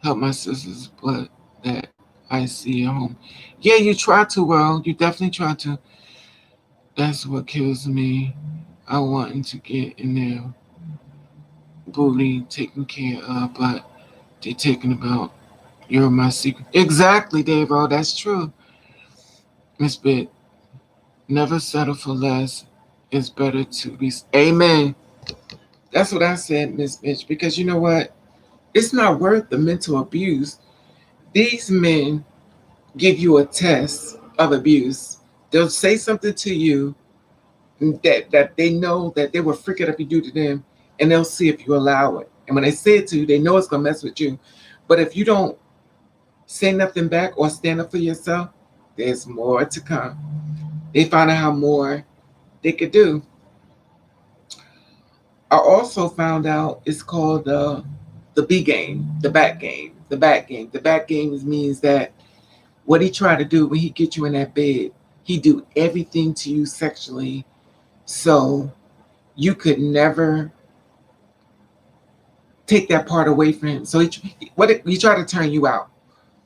my sisters, but that I see at home. Yeah, you try to, well, you definitely try to. That's what kills me. I want to get in there booty taken care of, but they taking about you're my secret. Exactly, Dave. Oh, that's true. Miss Bit, never settle for less. It's better to be. Amen. That's what I said, Miss Bitch, because you know what? It's not worth the mental abuse. These men give you a test of abuse. They'll say something to you that they know that they will freak it up you do to them, and they'll see if you allow it. And when they say it to you, they know it's gonna mess with you. But if you don't say nothing back or stand up for yourself, there's more to come. They find out how more they could do. I also found out it's called the B game, the back game, the back game. The back game means that what he tried to do when he get you in that bed, he do everything to you sexually, so you could never take that part away from him. So he tried to turn you out.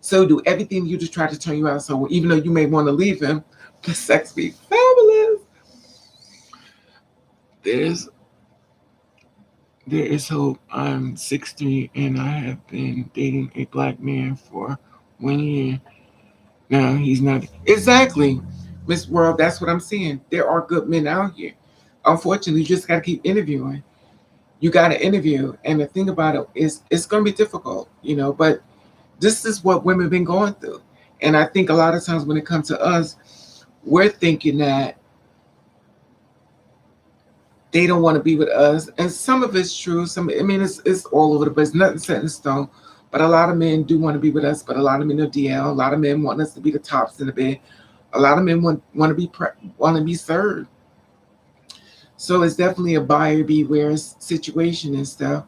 So do everything you just try to turn you out. So even though you may want to leave him, the sex be fabulous. There is hope. I'm 63 and I have been dating a black man for 1 year. Now he's not exactly Miss World. That's what I'm saying. There are good men out here. Unfortunately, you just got to keep interviewing. You got to interview, and the thing about it is, it's going to be difficult, But this is what women have been going through, and I think a lot of times when it comes to us, we're thinking that they don't want to be with us, and some of it's true. It's all over the place. Nothing set in stone. But a lot of men do want to be with us. But a lot of men are DL. A lot of men want us to be the tops in the bed. A lot of men want to want to be served. So it's definitely a buyer beware situation and stuff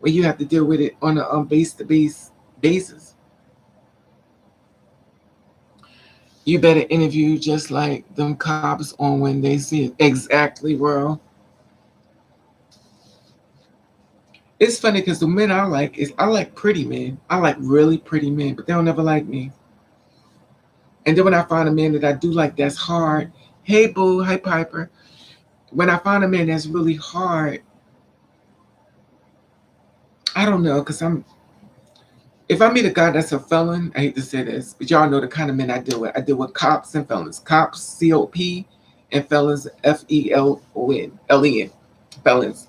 where you have to deal with it on a base to base basis. You better interview just like them cops on when they see it. Exactly, world. It's funny because the men I like pretty men. I like really pretty men, but they don't ever like me. And then when I find a man that I do like that's hard, hey boo, hey Piper. When I find a man that's really hard, I don't know, because if I meet a guy that's a felon, I hate to say this, but y'all know the kind of men I deal with. I deal with cops and felons. Cops, COP, and felons, FELON, felons.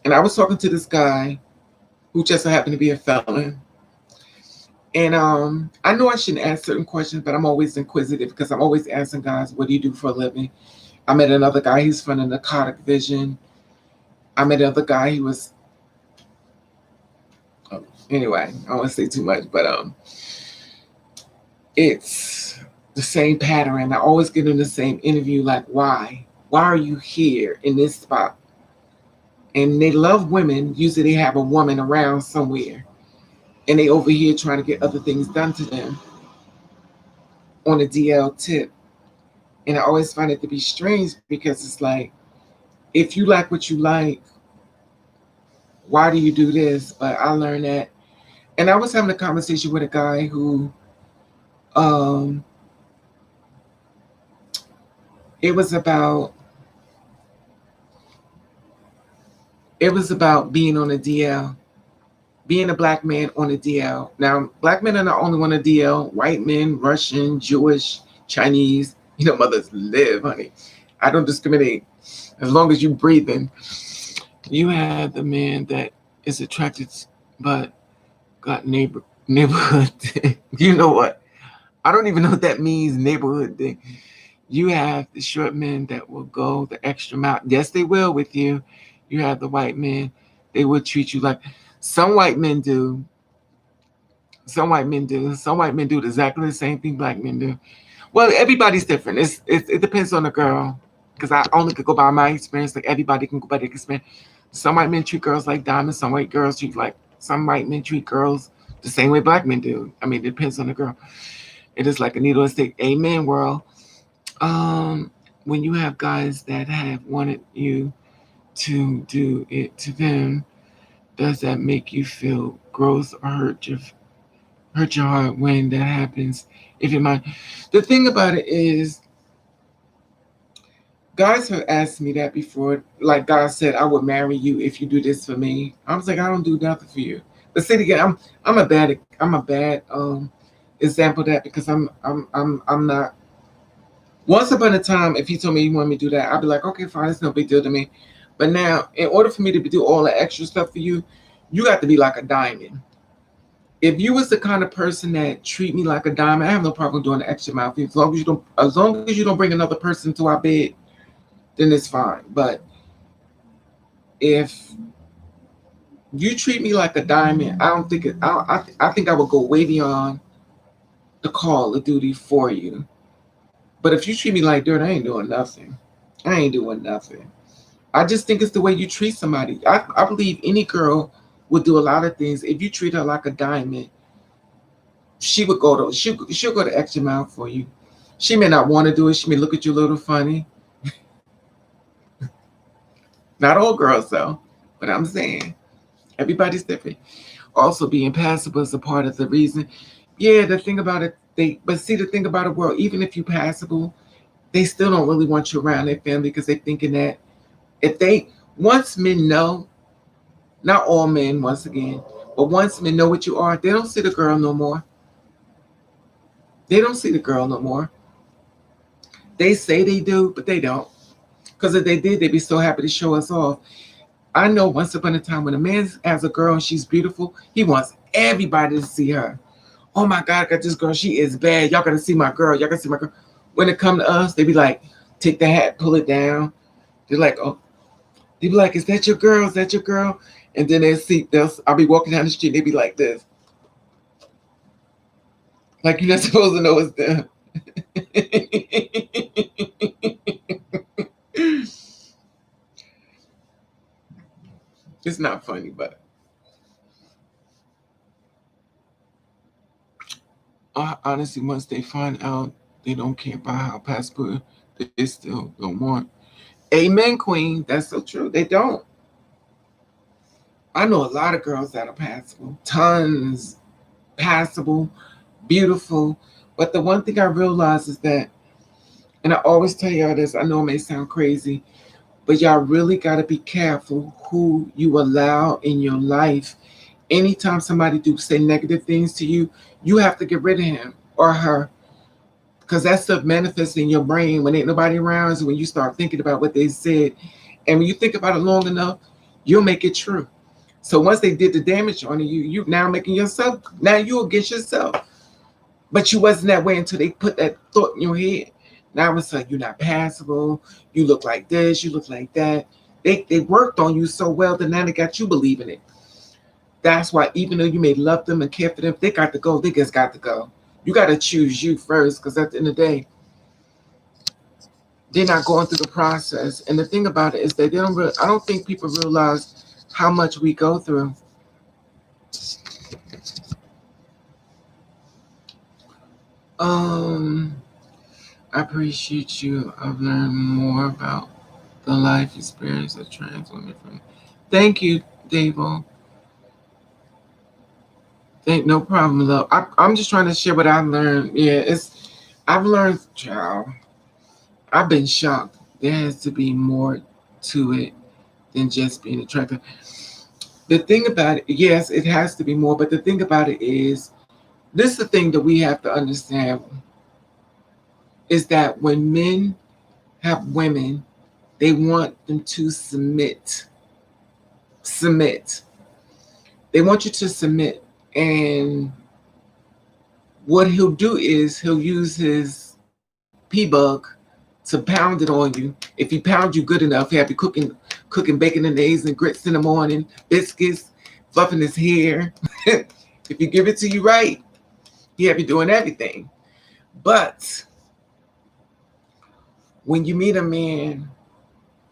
And I was talking to this guy who just so happened to be a felon. And I know I shouldn't ask certain questions, but I'm always inquisitive because I'm always asking guys, what do you do for a living? I met another guy, he's from the narcotic vision. I met another guy, he was, anyway, I don't want to say too much, but it's the same pattern. I always get in the same interview, like, why? Why are you here in this spot? And they love women. Usually they have a woman around somewhere. And they over here trying to get other things done to them on a DL tip. And I always find it to be strange because it's like, if you like what you like, why do you do this? But I learned that. And I was having a conversation with a guy who, um, it was about being on a DL, being a black man on a DL. Now, black men are not only on a DL, white men, Russian, Jewish, Chinese, mothers live, honey. I don't discriminate. As long as you breathing. You have the man that is attracted but got neighborhood thing. You know what? I don't even know what that means, neighborhood thing. You have the short men that will go the extra mile. Yes, they will with you. You have the white men. They will treat you like some white men do. Some white men do. Some white men do exactly the same thing black men do. Well, everybody's different. It depends on the girl. Because I only could go by my experience. Like everybody can go by their experience. Some white men treat girls like diamonds. Some white men treat girls the same way black men do. I mean, it depends on the girl. It is like a needle and stick. Amen, world. When you have guys that have wanted you to do it to them, does that make you feel gross or hurt your heart when that happens? If you mind, the thing about it is, guys have asked me that before. Like God said, I would marry you if you do this for me. I was like, I don't do nothing for you. But say it again, I'm a bad example of that because I'm not. Once upon a time, if you told me you want me to do that, I'd be like, okay, fine, it's no big deal to me. But now, in order for me to do all the extra stuff for you, you got to be like a diamond. If you was the kind of person that treat me like a diamond, I have no problem doing the extra mile for you. As long as you don't bring another person to our bed, then it's fine. But if you treat me like a diamond, I don't think it. I think I would go way beyond the call of duty for you. But if you treat me like dirt, I ain't doing nothing. I ain't doing nothing. I just think it's the way you treat somebody. I believe any girl would do a lot of things. If you treat her like a diamond, she'll go the extra mile for you. She may not want to do it. She may look at you a little funny. Not all girls though, but I'm saying everybody's different. Also, being passable is a part of the reason. Yeah, the thing about it, the thing about it, world, even if you passable, they still don't really want you around their family because they're thinking that if they Once men know, not all men, once again, but once men know what you are, they don't see the girl no more. They don't see the girl no more. They say they do, but they don't. Because if they did, they'd be so happy to show us off. I know once upon a time when a man has a girl and she's beautiful, he wants everybody to see her. Oh my God, I got this girl. She is bad. Y'all gotta see my girl. Y'all gotta see my girl. When it come to us, they be like, take the hat, pull it down. They're like, oh, they be like, is that your girl? Is that your girl? And then I'll be walking down the street. They be like this, like you're not supposed to know it's them. It's not funny, but honestly, once they find out they don't care about how passport, they still don't want. Amen, Queen. That's so true. They don't. I know a lot of girls that are passable, tons passable, beautiful. But the one thing I realize is that, and I always tell y'all this, I know it may sound crazy, but y'all really got to be careful who you allow in your life. Anytime somebody do say negative things to you, you have to get rid of him or her, because that stuff manifests in your brain when ain't nobody around. So when you start thinking about what they said, and when you think about it long enough, you'll make it true. So once they did the damage on you, you now making yourself, now you against yourself. But you wasn't that way until they put that thought in your head. Now it's like you're not passable. You look like this. You look like that. They worked on you so well that now they got you believing it. That's why even though you may love them and care for them, they got to go. They just got to go. You got to choose you first, because at the end of the day, they're not going through the process. And the thing about it is that they don't really, I don't think people realize how much we go through. Um, I appreciate you. I've learned more about the life experience of trans women from. Thank you, Davo. Thank no problem, love. I'm just trying to share what I've learned. Yeah, I've learned, child. I've been shocked. There has to be more to it than just being attractive. The thing about it, yes, it has to be more, but the thing about it is, this is the thing that we have to understand, is that when men have women, they want them to submit. Submit. They want you to submit. And what he'll do is he'll use his P-bug to pound it on you. If he pounds you good enough, he'll have you cooking bacon and eggs and grits in the morning, biscuits, fluffing his hair. If you give it to you right, he'll have you doing everything. But when you meet a man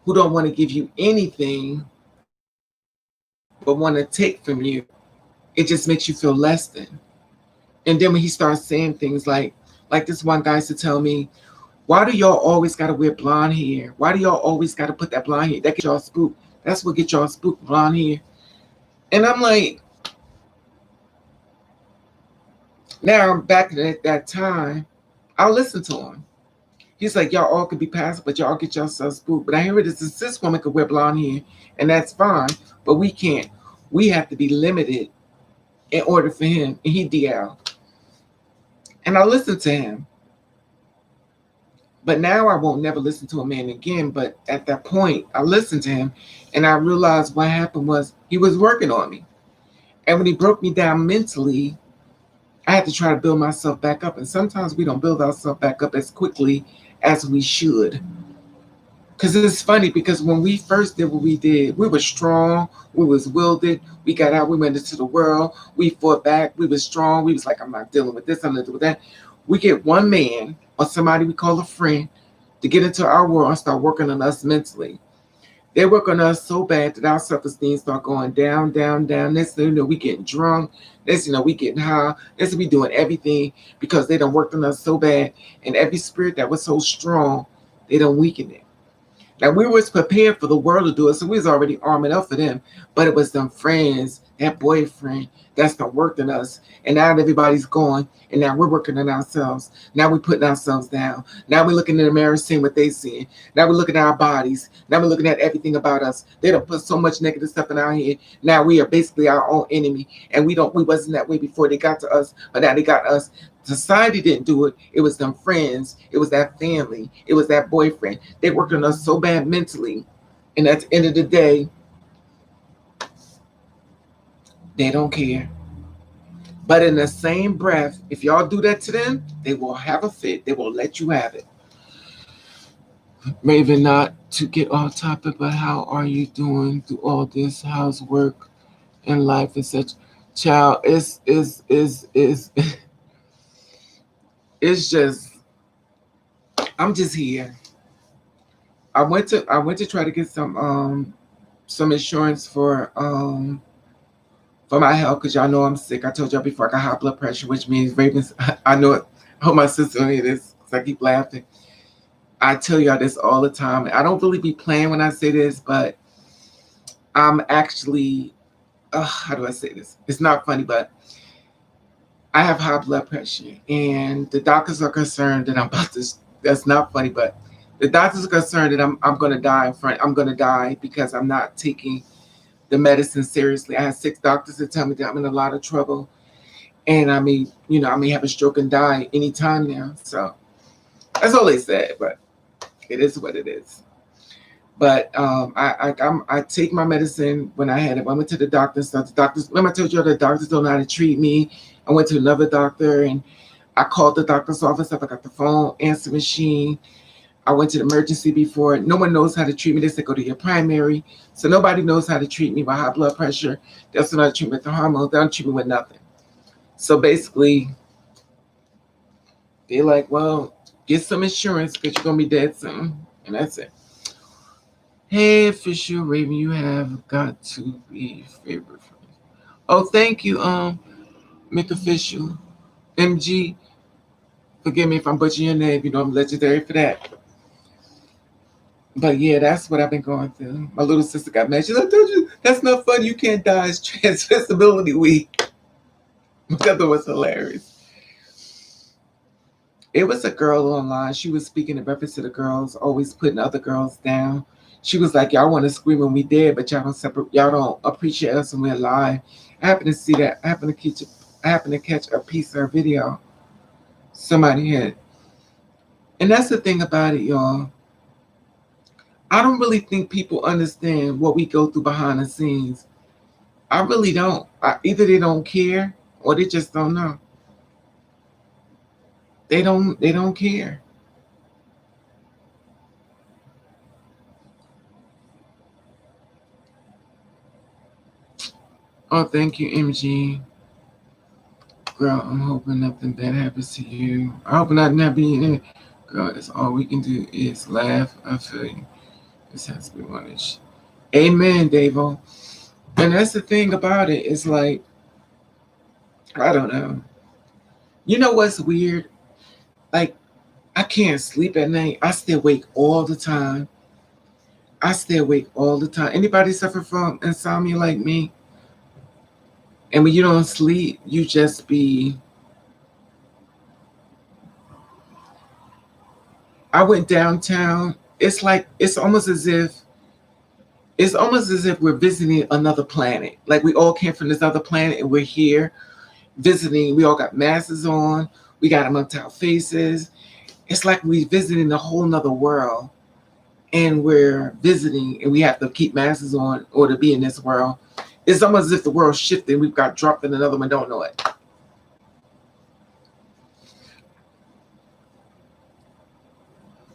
who don't want to give you anything but want to take from you, it just makes you feel less than. And then when he starts saying things like this one guy used to tell me, why do y'all always gotta wear blonde hair? Why do y'all always gotta put that blonde hair? That gets y'all spooked. That's what gets y'all spooked, blonde hair. And I'm like, now back at that time, I'll listen to him. He's like, y'all all could be passive, but y'all get yourself spooked. But I hear it is a cis woman could wear blonde hair, and that's fine. But we can't. We have to be limited in order for him. And he DL. And I listened to him. But now I won't never listen to a man again. But at that point, I listened to him, and I realized what happened was he was working on me. And when he broke me down mentally, I had to try to build myself back up. And sometimes we don't build ourselves back up as quickly as we should. Because it's funny, because when we first did what we did, we were strong, we was wielded, we got out, we went into the world, we fought back, we was strong, we was like, I'm not dealing with this, I'm not dealing with that. We get one man or somebody we call a friend to get into our world and start working on us mentally. They work on us so bad that our self-esteem start going down, down, down. Next thing you know, we getting drunk. Next thing you know, we getting high. Next thing we doing everything because they done worked on us so bad. And every spirit that was so strong, they done weaken it. Now we was prepared for the world to do it, so we was already arming up for them. But it was them friends, that boyfriend, that's not working us. And now everybody's gone, and now we're working on ourselves. Now we're putting ourselves down. Now we're looking in the mirror, seeing what they see. Now we're looking at our bodies. Now we're looking at everything about us. They don't put so much negative stuff in our head. Now we are basically our own enemy, and we wasn't that way before they got to us, but now they got us. Society didn't do it. It was them friends. It was that family. It was that boyfriend. They worked on us so bad mentally. And at the end of the day, they don't care. But in the same breath, if y'all do that to them, they will have a fit. They will let you have it. Maybe not to get off topic, but how are you doing through all this housework and life and such? Child, it's it's just I'm just here. I went to try to get some insurance for my health because y'all know I'm sick. I told y'all before I got high blood pressure, which means Ravens. I know it. I hope my sister don't hear this because I keep laughing. I tell y'all this all the time. I don't really be playing when I say this, but I'm actually. How do I say this? It's not funny, but I have high blood pressure, and the doctors are concerned that I'm about to. That's not funny, but the doctors are concerned that I'm going to die in front. I'm going to die because I'm not taking the medicine seriously. I had 6 doctors that tell me that I'm in a lot of trouble, and I may have a stroke and die anytime now. So that's all they said, but it is what it is. But I take my medicine when I had it. I went to the doctor. So the doctors, remember I told you the doctors don't know how to treat me. I went to another doctor and I called the doctor's office up. I got the phone answer machine. I went to the emergency before. No one knows how to treat me. They said go to your primary. So nobody knows how to treat me with high blood pressure. That's not treat me with the hormones. They don't treat me with nothing. So basically, they're like, well, get some insurance because you're gonna be dead soon. And that's it. Hey, official Raven, you have got to be favorite friend. Oh, thank you, Mick Official. MG, forgive me if I'm butchering your name. You know I'm legendary for that. But yeah, that's what I've been going through. My little sister got mad. She's like, I told you, that's not funny. You can't die. It's Transmissibility Week. Which I thought was hilarious. It was a girl online. She was speaking in reference to the girls, always putting other girls down. She was like, y'all want to scream when we dead, but y'all don't appreciate us when we're alive. I happened to see that. I happened to catch a piece of her video. Somebody had. And that's the thing about it, y'all. I don't really think people understand what we go through behind the scenes. I really don't. Either they don't care or they just don't know. They don't care. Oh, thank you, MG. Girl, I'm hoping nothing bad happens to you. I hope nothing happens. Girl, that's all we can do is laugh. I feel you. This has to be one issue. Amen, Davo. And that's the thing about it. It's like, I don't know. You know what's weird? Like, I can't sleep at night. I stay awake all the time. I stay awake all the time. Anybody suffer from insomnia like me? And when you don't sleep, you just be. I went downtown. It's almost as if we're visiting another planet. Like we all came from this other planet and we're here visiting. We all got masks on. We got them on our faces. It's like we're visiting a whole nother world. And we're visiting and we have to keep masks on or to be in this world. It's almost as if the world's shifting. We've got dropped in another one, don't know it.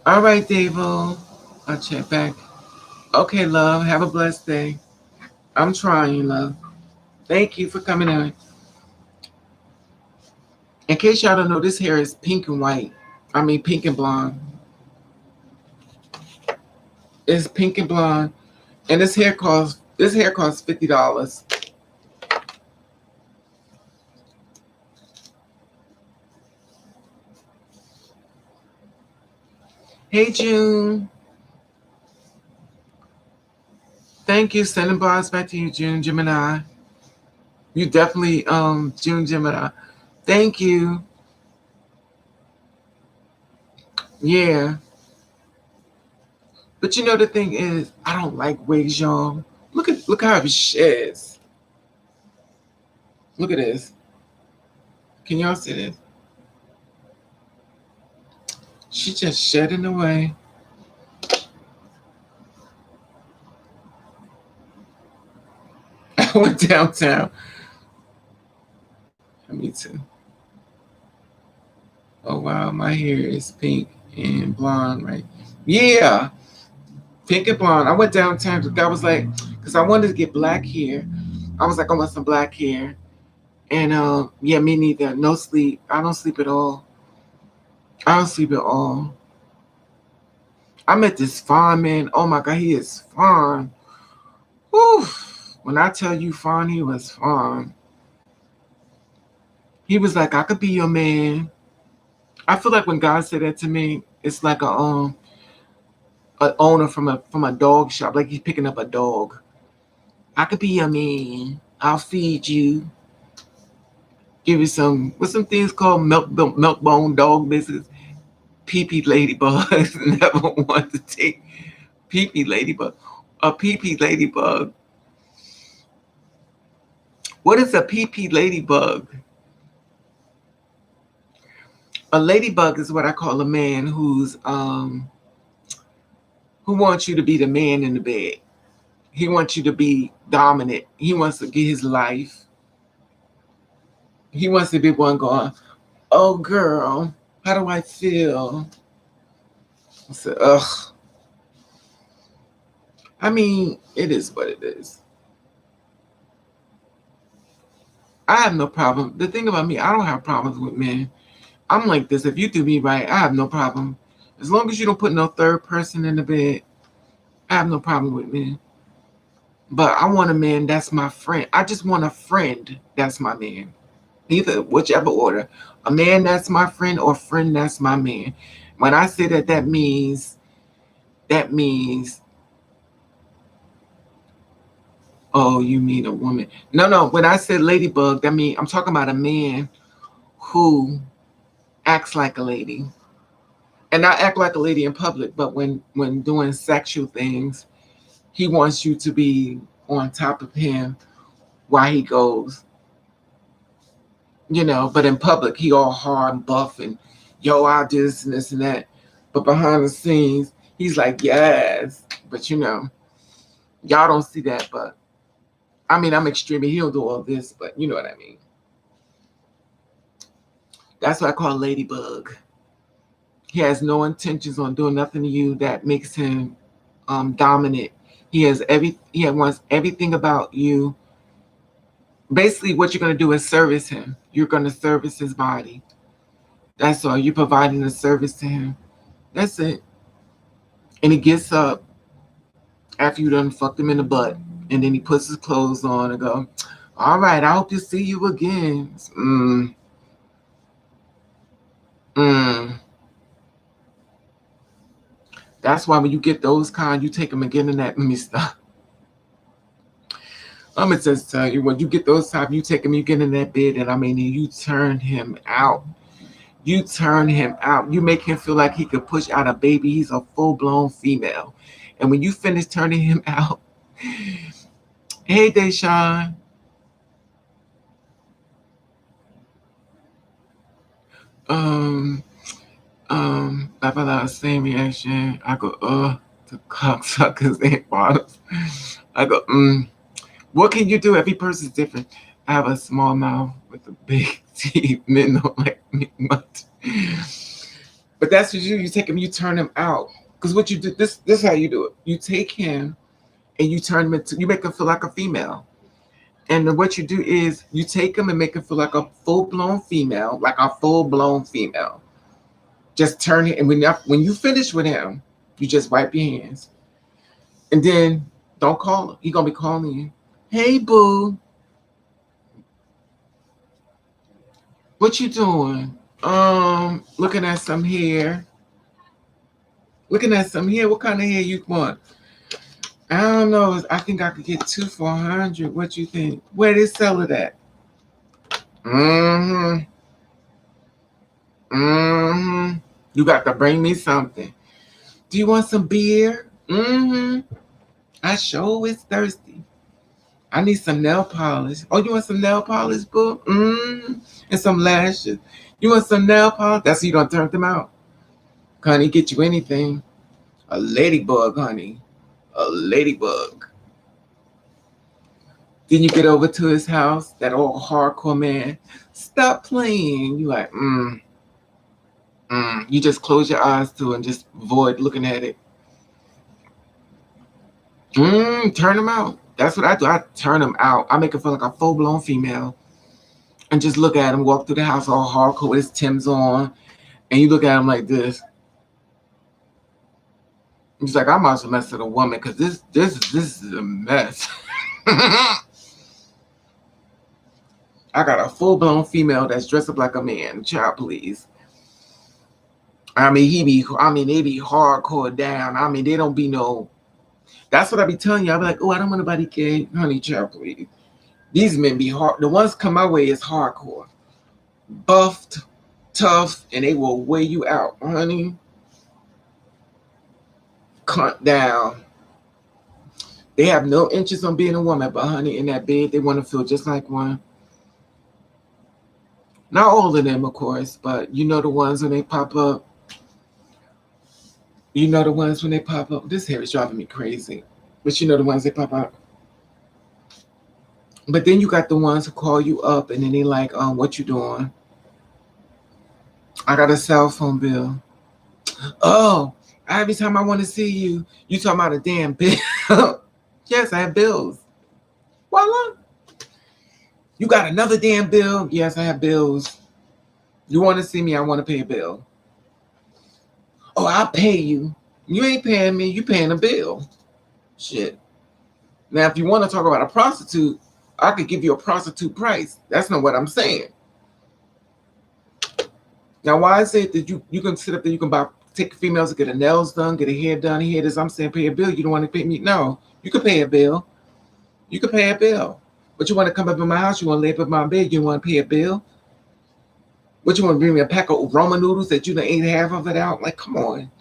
All right, Davo. I'll check back. Okay, love. Have a blessed day. I'm trying, love. Thank you for coming in. In case y'all don't know, this hair is pink and white. I mean, pink and blonde. It's pink and blonde, and this hair costs $50. Hey, June. Thank you. Sending bars back to you, June Gemini. You definitely, June Gemini. Thank you. Yeah. But you know the thing is, I don't like wigs, y'all. Look how it sheds. Look at this. Can y'all see this? She just shedding away. I went downtown. Me too. Oh wow, my hair is pink and blonde, right? Yeah, pink and blonde. I went downtown because I was like, because I wanted to get black hair. I was like, I want some black hair. And yeah, me neither. No sleep. I don't sleep at all. I don't sleep at all. I met this fine man. Oh my god, he is fine. Whew. When I tell you fine, he was fine. He was like, I could be your man. I feel like when God said that to me, it's like a owner from a dog shop, like he's picking up a dog. I could be your man. I'll feed you. Give you some things called milk bone dog biscuits. Pee pee ladybugs. Never want to take pee pee ladybug. A pee pee ladybug. What is a pee pee ladybug? A ladybug is what I call a man who wants you to be the man in the bed. He wants you to be dominant. He wants to get his life. He wants to be one going, oh girl, how do I feel? I said, ugh. I mean, it is what it is. I have no problem. The thing about me, I don't have problems with men. I'm like this. If you do me right, I have no problem. As long as you don't put no third person in the bed, I have no problem with men. But I want a man that's my friend. I just want a friend that's my man. Either whichever order. A man that's my friend or a friend that's my man. When I say that, that means oh, you mean a woman. No. When I said ladybug, that means I'm talking about a man who acts like a lady. And not act like a lady in public, but when doing sexual things, he wants you to be on top of him while he goes. But in public he all hard and buff and yo, I do this and this and that. But behind the scenes, he's like, yes. But y'all don't see that, but I mean I'm extreme. He'll do all this, but you know what I mean. That's what I call ladybug. He has no intentions on doing nothing to you that makes him dominant. He wants everything about you. Basically, what you're gonna do is service him. You're gonna service his body. That's all. You're providing a service to him. That's it. And he gets up after you done fucked him in the butt, and then he puts his clothes on and go, all right, I hope to see you again. That's why when you get those kind, you take them again in that. Let me stop. I'm gonna just tell you, when you get those type, you take him, you get in that bed, and I mean, you turn him out. You turn him out. You make him feel like he could push out a baby. He's a full-blown female. And when you finish turning him out, hey, Deshaun. I've allowed the same reaction. I go, to cocksuckers and bottles. I go, What can you do? Every person's different. I have a small mouth with a big teeth. Men don't like me much. But that's what you take him, you turn him out. Because what you do, this is how you do it. You take him and you turn him into, you make him feel like a female. And then what you do is you take him and make him feel like a full-blown female, Just turn it, and when you finish with him, you just wipe your hands. And then don't call him. He's gonna be calling you. Hey, boo. What you doing? Looking at some hair. What kind of hair you want? I don't know. I think I could get two for 100. What you think? Where they sell it at? Mm-hmm. Mm-hmm. You got to bring me something. Do you want some beer? Mm-hmm. I sure is thirsty. I need some nail polish. Oh, you want some nail polish, boo? Mm-hmm. And some lashes. You want some nail polish? That's how you don't turn them out. Honey, get you anything. A ladybug, honey. A ladybug. Then you get over to his house, that old hardcore man. Stop playing. You like, You just close your eyes to it and just avoid looking at it. Turn him out. That's what I do. I turn him out. I make him feel like a full blown female and just look at him walk through the house all hardcore with his Tim's on. And you look at him like this. He's like, I might as well mess with a woman because this is a mess. I got a full blown female that's dressed up like a man. Child, please. They be hardcore down. They don't be no. That's what I be telling you. I be like, oh, I don't want nobody gay. Honey, child, please. These men be hard. The ones come my way is hardcore. Buffed, tough, and they will weigh you out, honey. Cut down. They have no interest on being a woman, but honey, in that bed, they want to feel just like one. Not all of them, of course, but you know the ones when they pop up. You know the ones when they pop up. This hair is driving me crazy. But you know the ones that pop up. But then you got the ones who call you up and then they like, what you doing? I got a cell phone bill. Oh, every time I want to see you, you talking about a damn bill. Yes, I have bills. Voila. You got another damn bill? Yes, I have bills. You want to see me? I want to pay a bill. Oh, I'll pay you. You ain't paying me. You paying a bill. Shit. Now, if you want to talk about a prostitute, I could give you a prostitute price. That's not what I'm saying. Now, why is it that you can sit up there, you can take females to get her nails done, get her hair done, here it is, I'm saying pay a bill. You don't want to pay me? No, you can pay a bill. You can pay a bill. But you want to come up in my house, you want to lay up in my bed, you want to pay a bill? What, you want to bring me a pack of ramen noodles that you done ate half of it out? Like, come on.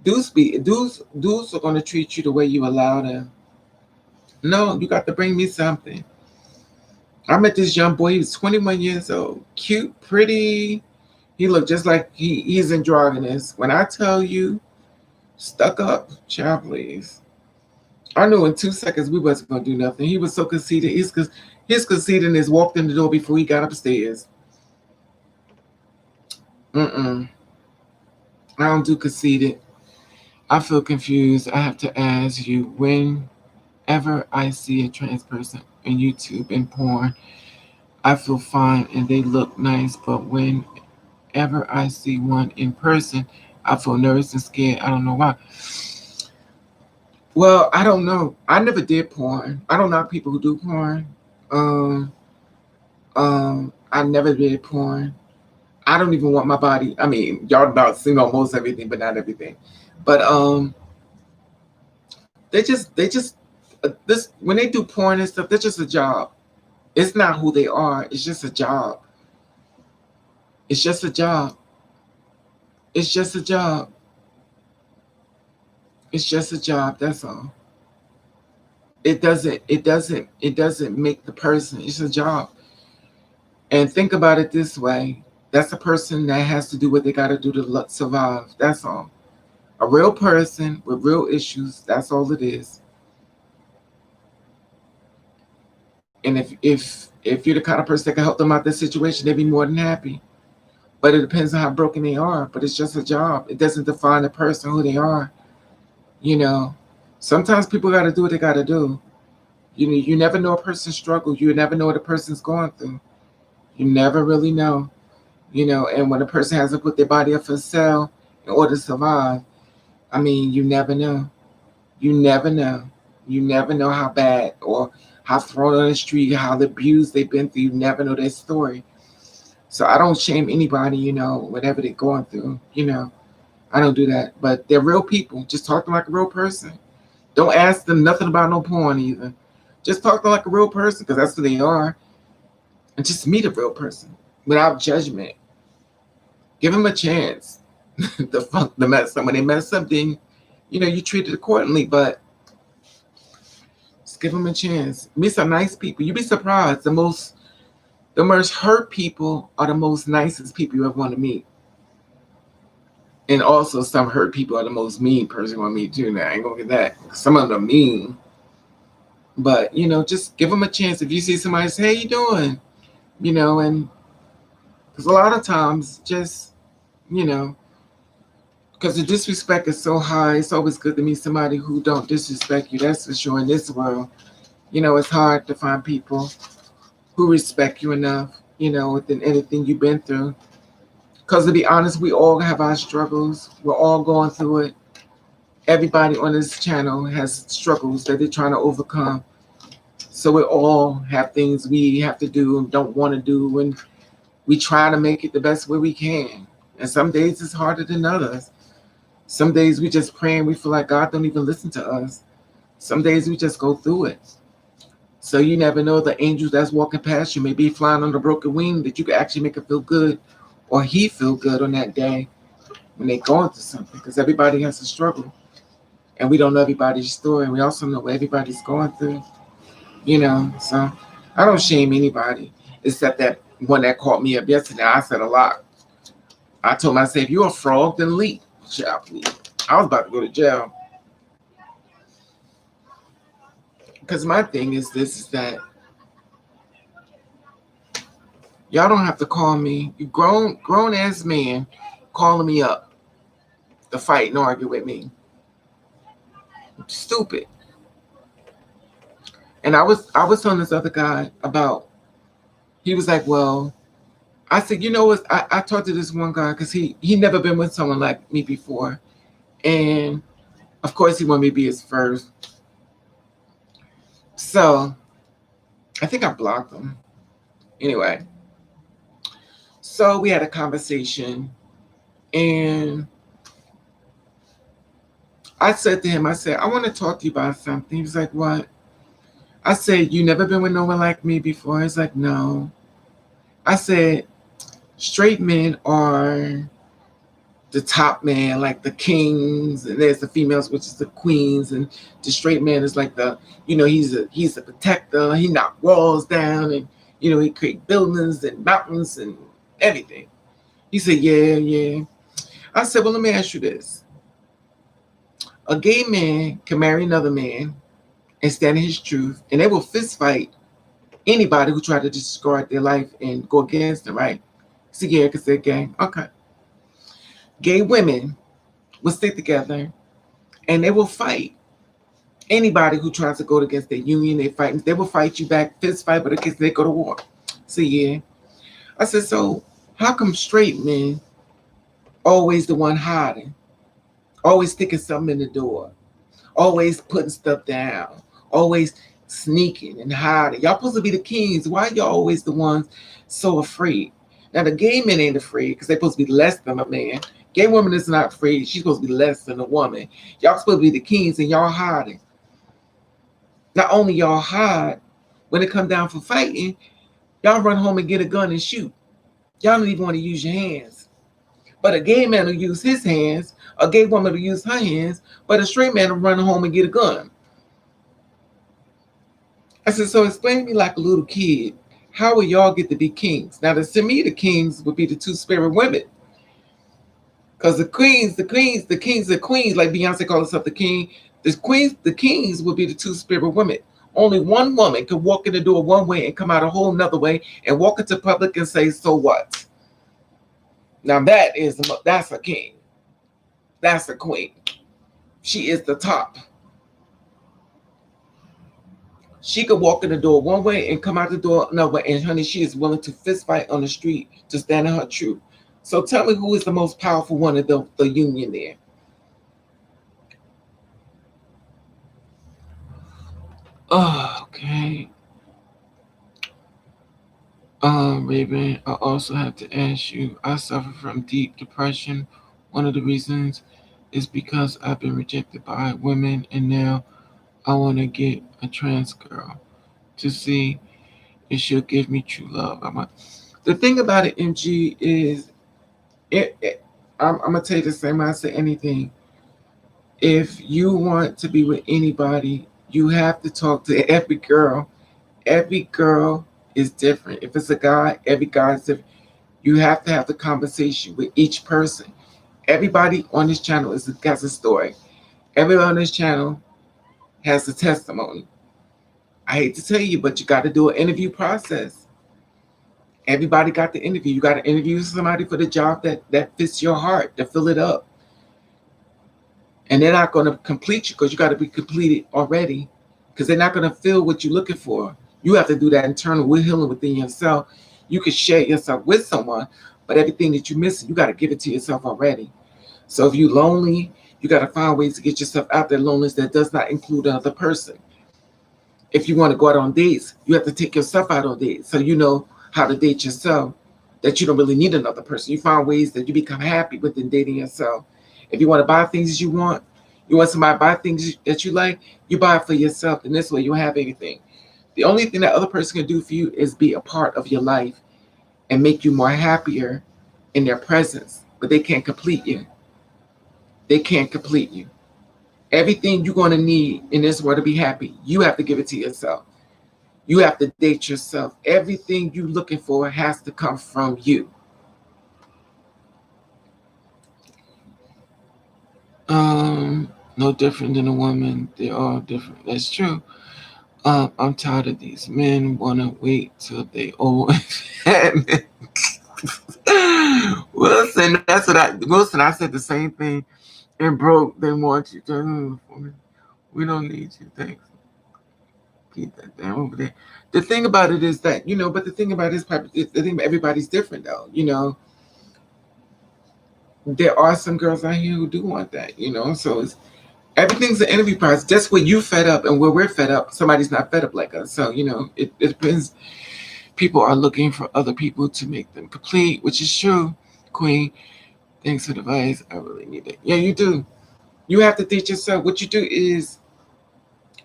Dudes are going to treat you the way you allow them. No, you got to bring me something. I met this young boy, he was 21 years old. Cute, pretty. He looked just like he's androgynous. When I tell you, stuck up, child, please. I knew in 2 seconds we wasn't gonna do nothing. He was so conceited. His conceitedness walked in the door before he got upstairs. I don't do conceited. I feel confused. I have to ask you, whenever I see a trans person in YouTube and porn, I feel fine and they look nice, but whenever I see one in person, I feel nervous and scared. I don't know why. Well, I don't know. I never did porn. I don't know people who do porn. I never did porn. I don't even want my body. Y'all about seen almost everything, but not everything. But they just this when they do porn and stuff, they're just a job. It's not who they are. It's just a job. It's just a job. It's just a job. It's just a job. That's all. It doesn't make the person. It's a job. And think about it this way. That's a person that has to do what they got to do to survive. That's all. A real person with real issues. That's all it is. And if you're the kind of person that can help them out this situation, they'd be more than happy. But it depends on how broken they are. But it's just a job. It doesn't define the person who they are. You know, sometimes people got to do what they got to do. You never know a person's struggle. You never know what a person's going through. You never really know. And when a person has to put their body up for sale in order to survive, you never know. You never know. You never know how bad or how thrown on the street, how abused they've been through. You never know their story. So I don't shame anybody, whatever they're going through. I don't do that. But they're real people. Just talk to them like a real person. Don't ask them nothing about no porn either. Just talk to them like a real person, because that's who they are, and just meet a real person without judgment. Give them a chance. The mess. When they mess up, then you treat it accordingly. But just give them a chance. Meet some nice people. You'd be surprised. The most hurt people are the most nicest people you ever want to meet. And also, some hurt people are the most mean person you want to meet too. Now I ain't gonna get that. Some of them are mean, but just give them a chance. If you see somebody say, "Hey, you doing?" And because a lot of times, just you know, because the disrespect is so high, it's always good to meet somebody who don't disrespect you. That's for sure. In this world, it's hard to find people who respect you enough. Within anything you've been through. Because to be honest, we all have our struggles. We're all going through it. Everybody on this channel has struggles that they're trying to overcome. So we all have things we have to do and don't want to do, and we try to make it the best way we can. And some days it's harder than others. Some days we just pray and we feel like God don't even listen to us. Some days we just go through it. So you never know, the angels that's walking past you may be flying on a broken wing that you could actually make it feel good, or he feel good on that day when they're going through something. Because everybody has a struggle, and we don't know everybody's story. We also know what everybody's going through. So I don't shame anybody, except that one that caught me up yesterday. I said a lot. I told myself, if you're a frog, then leap. Child, leap. I was about to go to jail. Because my thing is this, is that y'all don't have to call me. You grown ass man calling me up to fight and argue with me. Stupid. And I was telling this other guy about, he was like, well, I said, what? I talked to this one guy because he never been with someone like me before. And of course he wanted me to be his first. So I think I blocked him. Anyway. So we had a conversation, and I said to him, I said, I want to talk to you about something. He was like, what? I said, you never been with no one like me before? He's like, no. I said, straight men are the top man, like the kings, and there's the females, which is the queens, and the straight man is like the, he's a protector. He knocked walls down, and he create buildings and mountains and everything. He said, yeah. I said, well, let me ask you this. A gay man can marry another man and stand in his truth, and they will fist fight anybody who try to destroy their life and go against them, right? So yeah, because they're gay. Okay. Gay women will stick together and they will fight anybody who tries to go against their union. They will fight you back, fist fight, but in case they go to war. So yeah. I said, so how come straight men always the one hiding? Always sticking something in the door. Always putting stuff down. Always sneaking and hiding. Y'all supposed to be the kings. Why y'all always the ones so afraid? Now the gay men ain't afraid because they're supposed to be less than a man. Gay woman is not afraid. She's supposed to be less than a woman. Y'all supposed to be the kings and y'all hiding. Not only y'all hide, when it come down for fighting, y'all run home and get a gun and shoot. Y'all don't even want to use your hands. But a gay man will use his hands. A gay woman will use her hands. But a straight man will run home and get a gun. I said, so explain to me like a little kid, how will y'all get to be kings? Now, to me, the kings would be the two spirit women. Because the kings, like Beyonce calls herself the king. The kings would be the two spirit women. Only one woman could walk in the door one way and come out a whole nother way and walk into public and say, so what? Now that's a king. That's a queen. She is the top. She could walk in the door one way and come out the door another way. And honey, she is willing to fist fight on the street to stand in her truth. So tell me, who is the most powerful one of the union there? Oh, okay. Raven, I also have to ask you, I suffer from deep depression. One of the reasons is because I've been rejected by women, and now I want to get a trans girl to see if she'll give me true love. The thing about it, MG, is I'm gonna tell you the same way I say anything. If you want to be with anybody, you have to talk to every girl. Every girl is different. If it's a guy, every guy is different. You have to have the conversation with each person. Everybody on this channel has a story. Everyone on this channel has a testimony. I hate to tell you, but you got to do an interview process. Everybody got the interview. You got to interview somebody for the job that fits your heart, to fill it up. And they're not going to complete you because you got to be completed already, because they're not going to feel what you're looking for. You have to do that internal healing within yourself. You can share yourself with someone, but everything that you're missing, you got to give it to yourself already. So if you're lonely, you got to find ways to get yourself out there. Loneliness that does not include another person. If you want to go out on dates, you have to take yourself out on dates so you know how to date yourself, that you don't really need another person. You find ways that you become happy within dating yourself. If you want to buy things you want somebody to buy things that you like, you buy it for yourself, and this way you won't have anything. The only thing that other person can do for you is be a part of your life and make you more happier in their presence, but they can't complete you. They can't complete you. Everything you're going to need in this world to be happy, you have to give it to yourself. You have to date yourself. Everything you're looking for has to come from you. No different than a woman. They're all different. That's true. I'm tired of these men want to wait till they old. Wilson, Wilson, I said the same thing. And broke, they want you to. We don't need you. Thanks. Keep that down over there. The thing about it is that, but the thing about it is, the thing about everybody's different though. There are some girls out here who do want that, so everything's an interview process. Just where you fed up and where we're fed up, somebody's not fed up like us. So, it depends. People are looking for other people to make them complete, which is true. Queen, thanks for the advice. I really need it. Yeah, you do. You have to teach yourself. What you do is,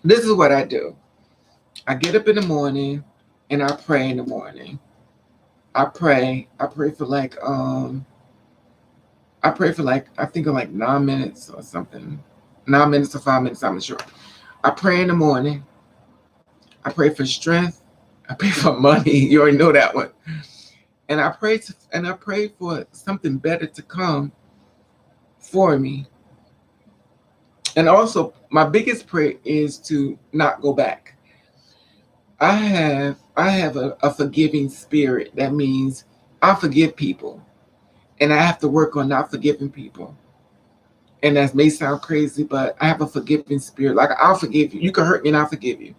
this is what I do. I get up in the morning and I pray in the morning. I pray for I think of like 9 minutes or something. 9 minutes or 5 minutes, I'm not sure. I pray in the morning. I pray for strength. I pray for money. You already know that one. And I pray for something better to come for me. And also, my biggest prayer is to not go back. I have a forgiving spirit. That means I forgive people, and I have to work on not forgiving people. And that may sound crazy, but I have a forgiving spirit. Like, I'll forgive you. You can hurt me, and I'll forgive you.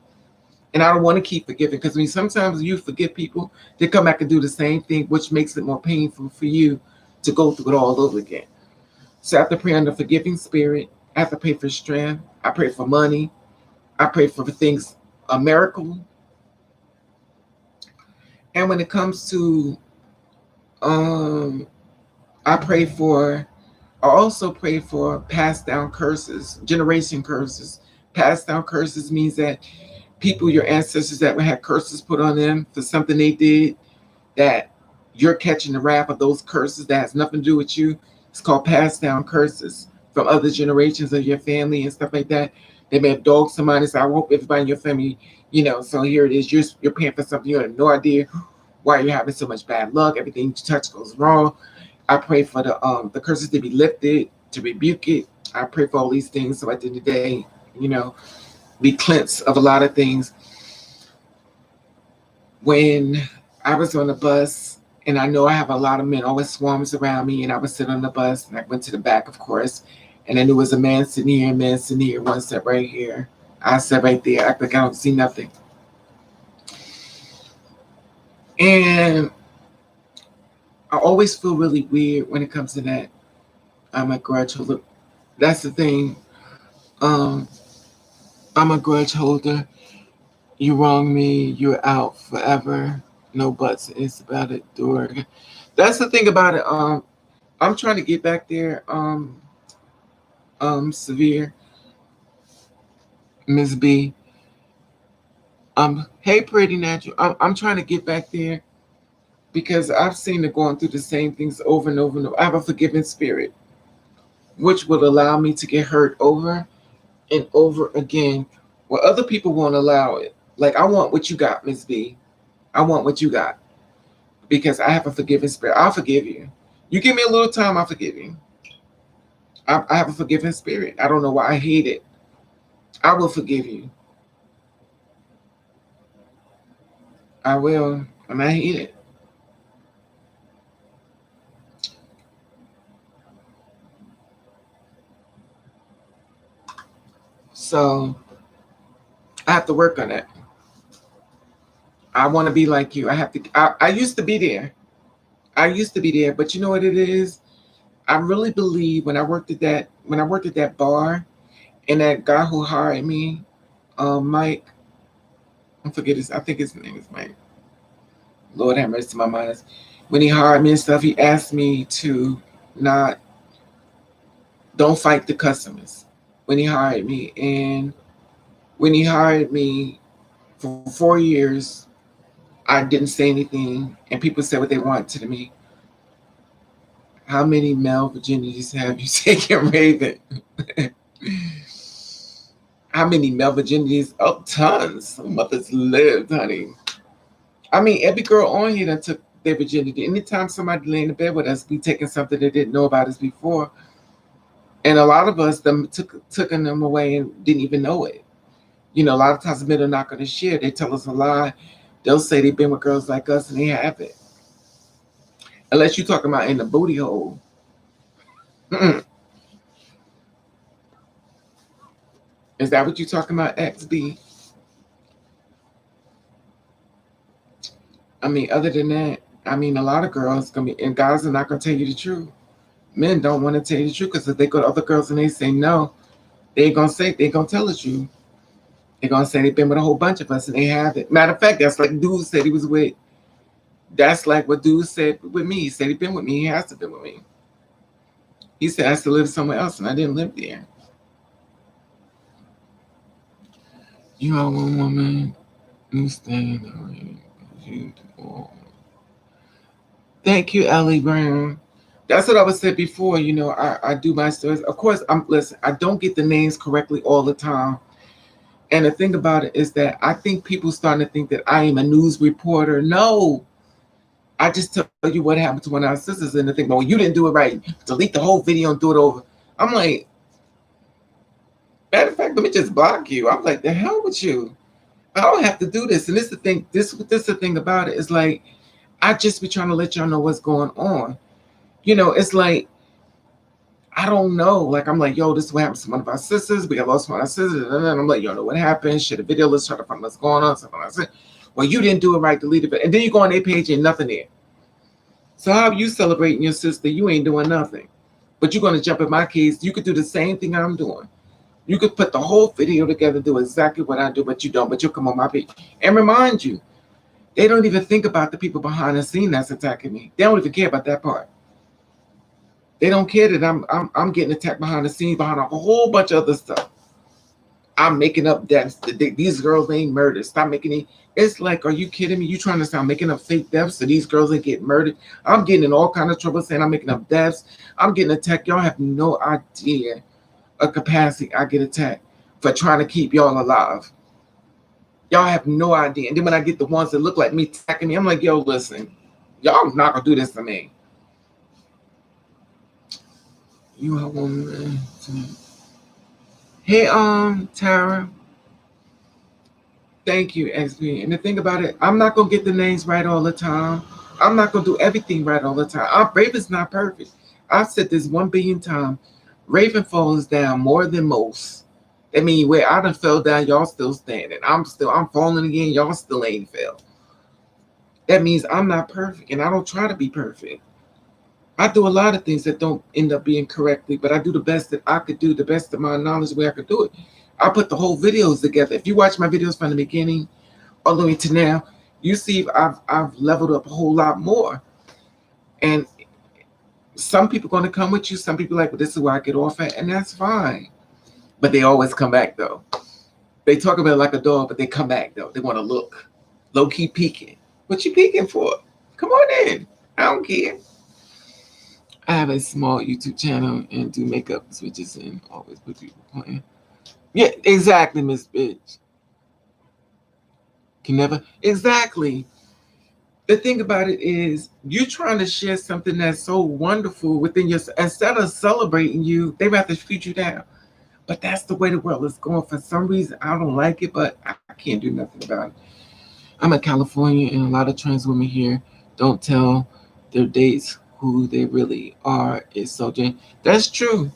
And I don't want to keep forgiving, because sometimes you forgive people, they come back and do the same thing, which makes it more painful for you to go through it all over again. So I have to pray on the forgiving spirit. I have to pray for strength. I pray for money. I pray for things, a miracle. And when it comes to, I also pray for passed down curses, generation curses. Passed down curses means that people, your ancestors that had curses put on them for something they did, that you're catching the wrath of those curses that has nothing to do with you. It's called passed down curses from other generations of your family and stuff like that. They may have dogged somebody. So I hope everybody in your family, so here it is. You're paying for something. You have no idea why you're having so much bad luck. Everything you touch goes wrong. I pray for the curses to be lifted, to rebuke it. I pray for all these things. So at the end of the day, be cleansed of a lot of things. When I was on the bus, and I know I have a lot of men always swarms around me, and I would sit on the bus, and I went to the back, of course, and then there was a man sitting here, one sat right here. I sat right there, act like I don't see nothing. And I always feel really weird when it comes to that. I'm a grudge holder. That's the thing. I'm a grudge holder. You wrong me, you're out forever. No buts. It's about it. Door. That's the thing about it. I'm trying to get back there. Severe. Miss B. Hey, pretty natural. I'm trying to get back there because I've seen it going through the same things over and over and over. I have a forgiving spirit, which will allow me to get hurt over and over again, where other people won't allow it. Like I want what you got, Miss B. I want what you got because I have a forgiving spirit. I'll forgive you. You give me a little time, I'll forgive you. I have a forgiving spirit. I don't know why I hate it. I will forgive you. I will, and I hate it. So I have to work on it. I want to be like you. I have to. I used to be there. I used to be there, but you know what it is? I really believe when I worked at that bar and that guy who hired me, Mike, I forget his. I think his name is Mike. Lord have mercy, my mind. When he hired me and stuff, he asked me to not don't fight the customers. When he hired me, and when he hired me for 4 years, I didn't say anything, and people said what they wanted to me. How many male virginities have you taken, Raven? How many male virginities? Oh, tons. Mothers lived, honey. I mean, every girl on here that took their virginity. Anytime somebody lay in the bed with us, we taking something they didn't know about us before. And a lot of us them took them away and didn't even know it. You know, a lot of times men are not going to share. They tell us a lie. They'll say they've been with girls like us and they haven't. Unless you're talking about in the booty hole. Is that what you're talking about, XB? I mean, other than that, I mean, a lot of girls gonna be, and guys are not gonna tell you the truth. Men don't want to tell you the truth because if they go to other girls and they say no, they gonna tell the truth. They're gonna say they've been with a whole bunch of us and they haven't. Matter of fact, that's like dude said he was with. That's like what dude said with me. He said he been with me. He has to been with me. He said I used to live somewhere else and I didn't live there. You are one woman. You stand. Thank you, Ellie Brown. That's what I was said before. You know, I do my stories. Of course, listen. I don't get the names correctly all the time. And the thing about it is that I think people starting to think that I am a news reporter. No, I just tell you what happened to one of our sisters, and they think, well, you didn't do it right. Delete the whole video and do it over. I'm like, matter of fact, let me just block you. I'm like, the hell with you. I don't have to do this. And this is the thing. This is the thing about it. It's like I just be trying to let y'all know what's going on. You know, it's like I don't know. Like I'm like, yo, this is what happened to one of our sisters. We got lost one of our sisters. And I'm like, yo, know what happened? Share the video. Let's try to find what's going on. Something like that. Well, you didn't do it right. Delete it. And then you go on their page and nothing there. So how are you celebrating your sister? You ain't doing nothing. But you're going to jump in my case. You could do the same thing I'm doing. You could put the whole video together, do exactly what I do, but you don't. But you'll come on my page and remind you. They don't even think about the people behind the scene that's attacking me. They don't even care about that part. They don't care that I'm getting attacked behind the scenes, behind a whole bunch of other stuff. I'm making up deaths. These girls ain't murdered. Stop making it. It's like, are you kidding me? You trying to start making up fake deaths so these girls ain't getting murdered? I'm getting in all kind of trouble saying I'm making up deaths. I'm getting attacked. Y'all have no idea a capacity I get attacked for trying to keep y'all alive. Y'all have no idea. And then when I get the ones that look like me attacking me, I'm like, yo, listen, y'all not gonna do this to me. You are woman. Hey, Tara. Thank you, XP. And the thing about it, I'm not gonna get the names right all the time. I'm not gonna do everything right all the time. Raven's not perfect. I've said this 1 billion times. Raven falls down more than most. I mean, where I done fell down, y'all still standing. I'm falling again, y'all still ain't fell. That means I'm not perfect, and I don't try to be perfect. I do a lot of things that don't end up being correctly, but I do the best that I could do, the best of my knowledge where I could do it. I put the whole videos together. If you watch my videos from the beginning all the way to now, you see I've leveled up a whole lot more. And some people going to come with you. Some people like, well, this is where I get off at, and that's fine. But they always come back though. They talk about it like a dog, but they come back though. They want to look. Low key peeking. What you peeking for? Come on in. I don't care. I have a small YouTube channel and do makeup switches and always put people playing. Yeah, exactly, Miss Bitch. Can never exactly. The thing about it is you're trying to share something that's so wonderful within your instead of celebrating you, they rather shoot you down. But that's the way the world is going. For some reason, I don't like it, but I can't do nothing about it. I'm in California, and a lot of trans women here don't tell their dates who they really are. It's so that's true.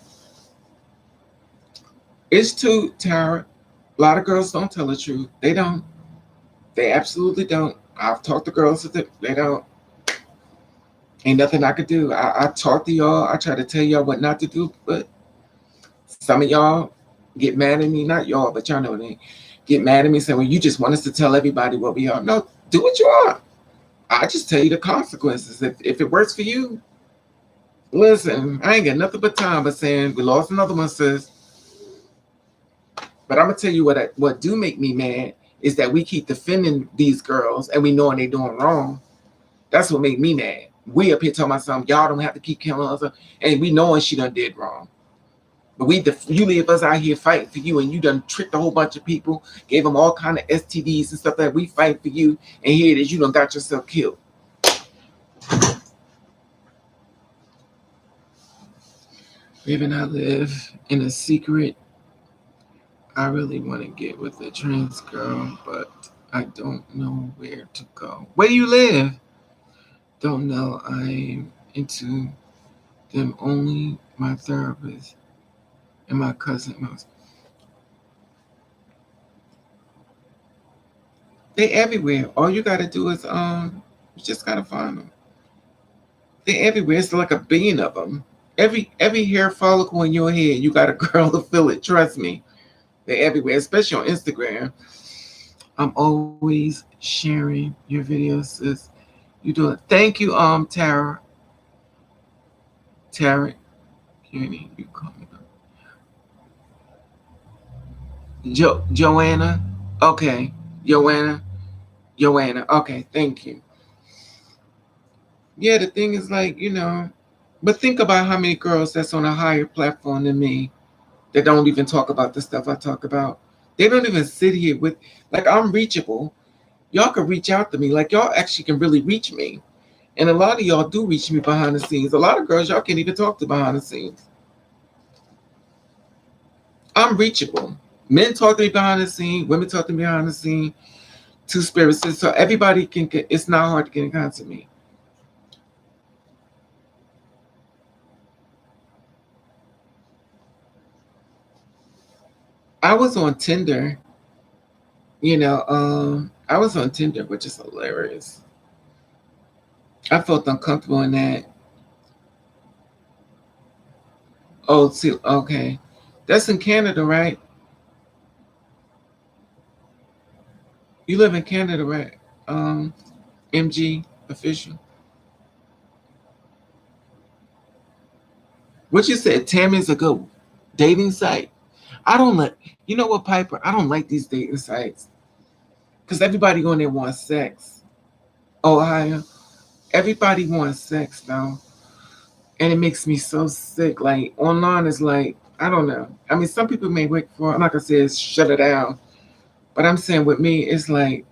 It's true, Tara. A lot of girls don't tell the truth. They don't. They absolutely don't. I've talked to girls that they don't. Ain't nothing I could do. I talk to y'all. I try to tell y'all what not to do, but some of y'all get mad at me. Not y'all, but y'all know they get mad at me saying, well, you just want us to tell everybody what we are. No, do what you are. I just tell you the consequences. If it works for you, listen, I ain't got nothing but time but saying we lost another one, sis. But I'm gonna tell you what do make me mad is that we keep defending these girls and we knowing they doing wrong. That's what make me mad. We up here talking about something, y'all don't have to keep killing us, and we knowing she done did wrong. But you leave us out here fighting for you, and you done tricked a whole bunch of people, gave them all kind of STDs and stuff that we fight for you, and here it is, you done got yourself killed. Even I live in a secret. I really want to get with a trans girl, but I don't know where to go. Where do you live? Don't know. I'm into them only. My therapist and my cousin. They everywhere. All you gotta do is you just gotta find them. They everywhere. It's like a billion of them. Every hair follicle in your head, you got a girl to feel it. Trust me. They're everywhere, especially on Instagram. I'm always sharing your videos, sis. You do it. Thank you, Tara. Tara, you call me. Joanna. Okay, Joanna. Joanna. Okay, thank you. Yeah, the thing is like, but think about how many girls that's on a higher platform than me that don't even talk about the stuff I talk about. They don't even sit here with, like, I'm reachable. Y'all can reach out to me. Like, y'all actually can really reach me. And a lot of y'all do reach me behind the scenes. A lot of girls y'all can't even talk to behind the scenes. I'm reachable. Men talk to me behind the scene. Women talk to me behind the scene. Two spirits. So everybody can get, it's not hard to get in contact with me. I was on Tinder, I was on Tinder, which is hilarious. I felt uncomfortable in that. Oh, see, okay. That's in Canada, right? You live in Canada, right? Um, MG official. What you said, Tammy's a good dating site. I don't like, you know what, Piper? I don't like these dating sites because everybody going there wants sex. Ohio, everybody wants sex now, and it makes me so sick. Like online is like, I don't know. I mean, some people may wait for. I'm not gonna say it's shut it down, but I'm saying with me, it's like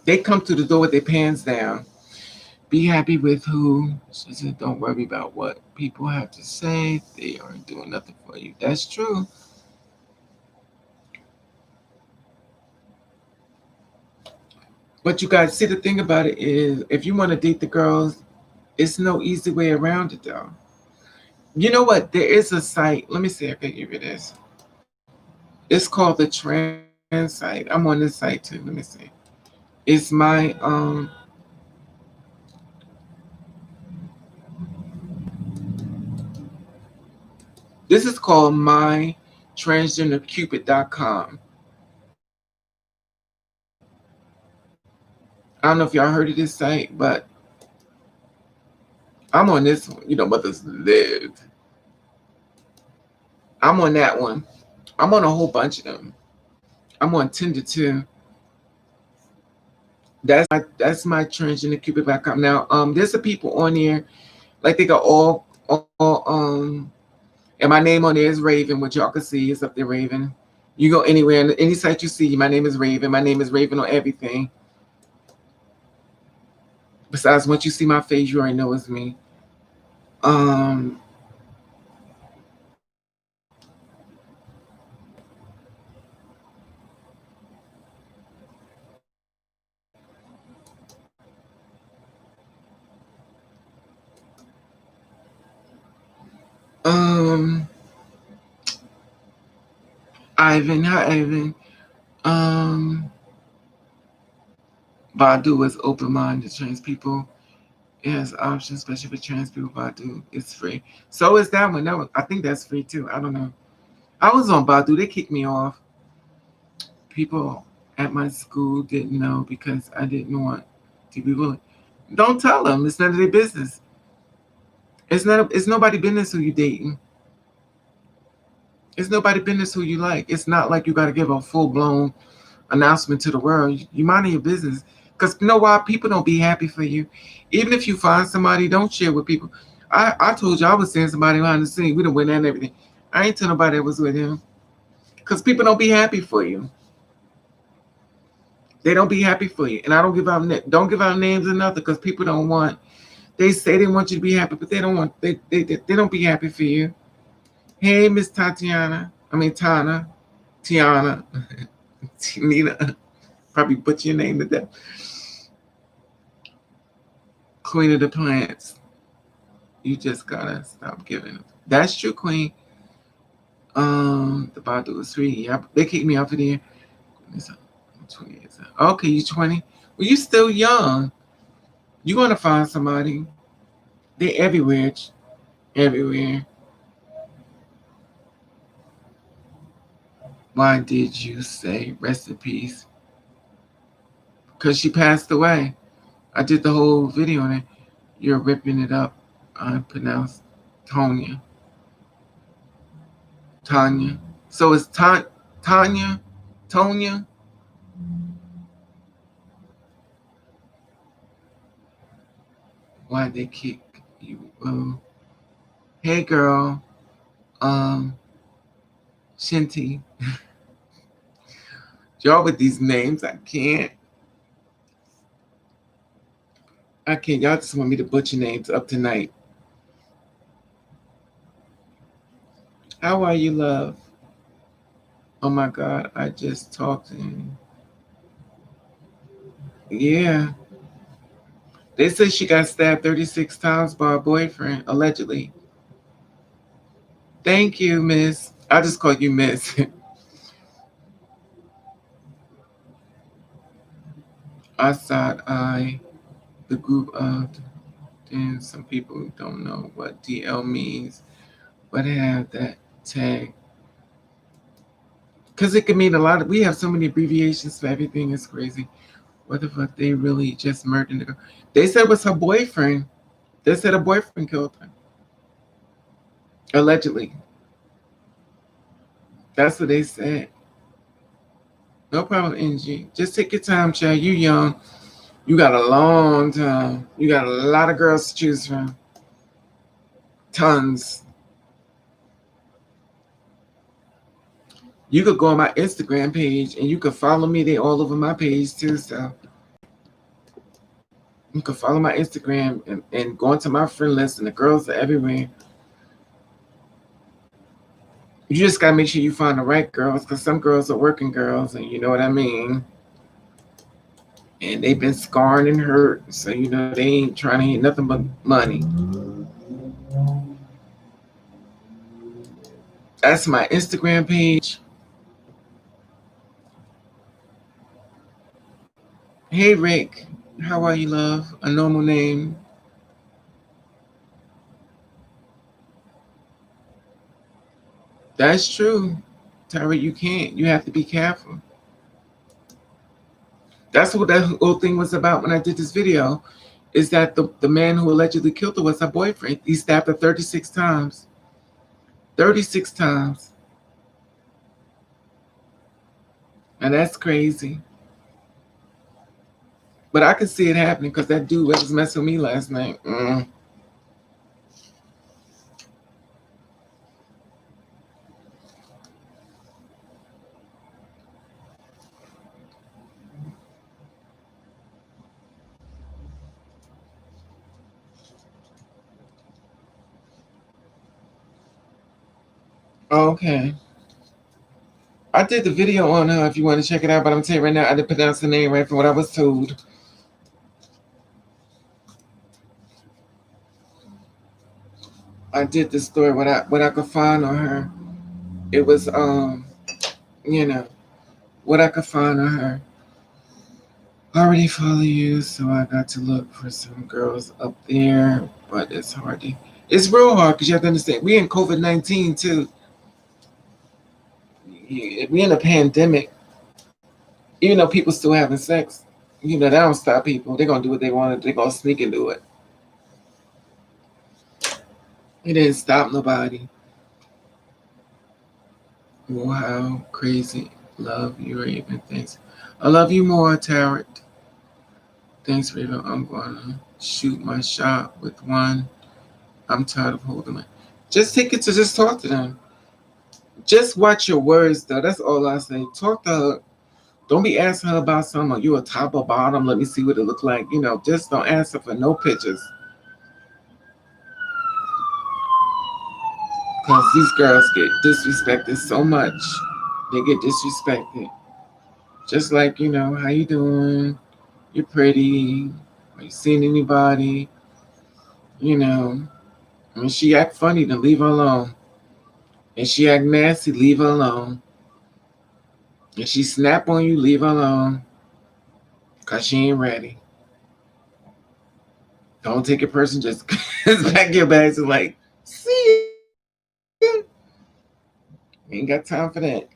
they come to the door with their pants down. Be happy with who. She said, don't worry about what people have to say. They aren't doing nothing for you. That's true. But you guys see, the thing about it is, if you want to date the girls, it's no easy way around it, though. You know what? There is a site. Let me see if I can give you this. It's called the Trans site. I'm on this site too. Let me see. It's my This is called mytransgendercupid.com. I don't know if y'all heard of this site, but I'm on this one. You know, mothers live. I'm on that one. I'm on a whole bunch of them. I'm on Tinder too. That's my trench in the Cupid back up now. There's some people on there like they got all and my name on there is Raven, which y'all can see is up there Raven. You go anywhere and any site you see, my name is Raven. My name is Raven on everything. Besides, once you see my face, you already know it's me. Um, um, Ivan, hi Ivan. Um, Badu is open minded trans people. It has options, especially for trans people. Badu is free. So is that one. I think that's free too. I don't know. I was on Badu. They kicked me off. People at my school didn't know because I didn't want to be bullied. Don't tell them. It's none of their business. It's not. It's nobody business who you dating. It's nobody business who you like. It's not like you got to give a full blown announcement to the world. You mind your business. Because you know why? People don't be happy for you. Even if you find somebody, don't share with people. I told you I was seeing somebody behind the scene. We done went and everything. I ain't tell nobody that was with him. Because people don't be happy for you. They don't be happy for you. And I don't give out names or nothing because people don't want. They say they want you to be happy, but they don't want. They don't be happy for you. Hey, Miss Tatiana. I mean Tana. Tiana. Nina. Probably butcher your name to death. Queen of the plants. You just gotta stop giving them. That's true, Queen. The Badu is 3. Yeah, they kicked me out of there. I'm 20 years old. Okay, you 20. Well, you still young. You gonna find somebody. They everywhere. Everywhere. Why did you say rest in peace? Because she passed away. I did the whole video on it. You're ripping it up. I pronounced Tonya. Tanya. So it's Tanya? Tonya? Why they kick you? Hey girl. Um, Shinty. Y'all with these names, I can't. I can't. Y'all just want me to butcher names up tonight. How are you, love? Oh my God, I just talked to him. Yeah. They said she got stabbed 36 times by her boyfriend, allegedly. Thank you, Miss. I just call you Miss. I thought the group of, then some people don't know what DL means, but have that tag. Because it can mean a lot. We have so many abbreviations for everything. It's crazy. What the fuck? They really just murdered the girl. They said it was her boyfriend. They said her boyfriend killed her. Allegedly. That's what they said. No problem, NG. Just take your time, child. You young. You got a long time. You got a lot of girls to choose from. Tons. You could go on my Instagram page and you could follow me. They all over my page too. So you can follow my Instagram and go into my friend list, and the girls are everywhere. You just gotta make sure you find the right girls, because some girls are working girls, and you know what I mean. And they've been scarred and hurt, so you know they ain't trying to hit nothing but money. That's my Instagram page. Hey Rick, how are you, love? A normal name. That's true. Tara, you can't. You have to be careful. That's what that whole thing was about when I did this video. Is that the man who allegedly killed her was her boyfriend. He stabbed her 36 times. 36 times. And that's crazy. But I could see it happening because that dude that was messing with me last night. Okay. I did the video on her if you want to check it out, but I'm telling you right now, I didn't pronounce the name right from what I was told. I did the story what I could find on her. It was you know, what I could find on her. I already follow you, so I got to look for some girls up there, but it's hard to. It's real hard because you have to understand we in COVID-19 too. We in a pandemic. Even though people still having sex, that don't stop people. They're gonna do what they want. They're gonna sneak and do it. It didn't stop nobody. Wow, crazy. Love you, Raven. Thanks. I love you more, Tarot. Thanks, Raven. I'm gonna shoot my shot with one. I'm tired of holding it. Just take it to just talk to them. Just watch your words, though. That's all I say. Talk to her. Don't be asking her about something. Are you a top or bottom? Let me see what it look like. Just don't ask her for no pictures. Because these girls get disrespected so much. They get disrespected. Just like, how you doing? You're pretty. Are you seeing anybody? When she act funny, then leave her alone. And she act nasty, leave her alone. If she snap on you, leave her alone. Because she ain't ready. Don't take a person, just pack your bags and like, see ya. Ain't got time for that.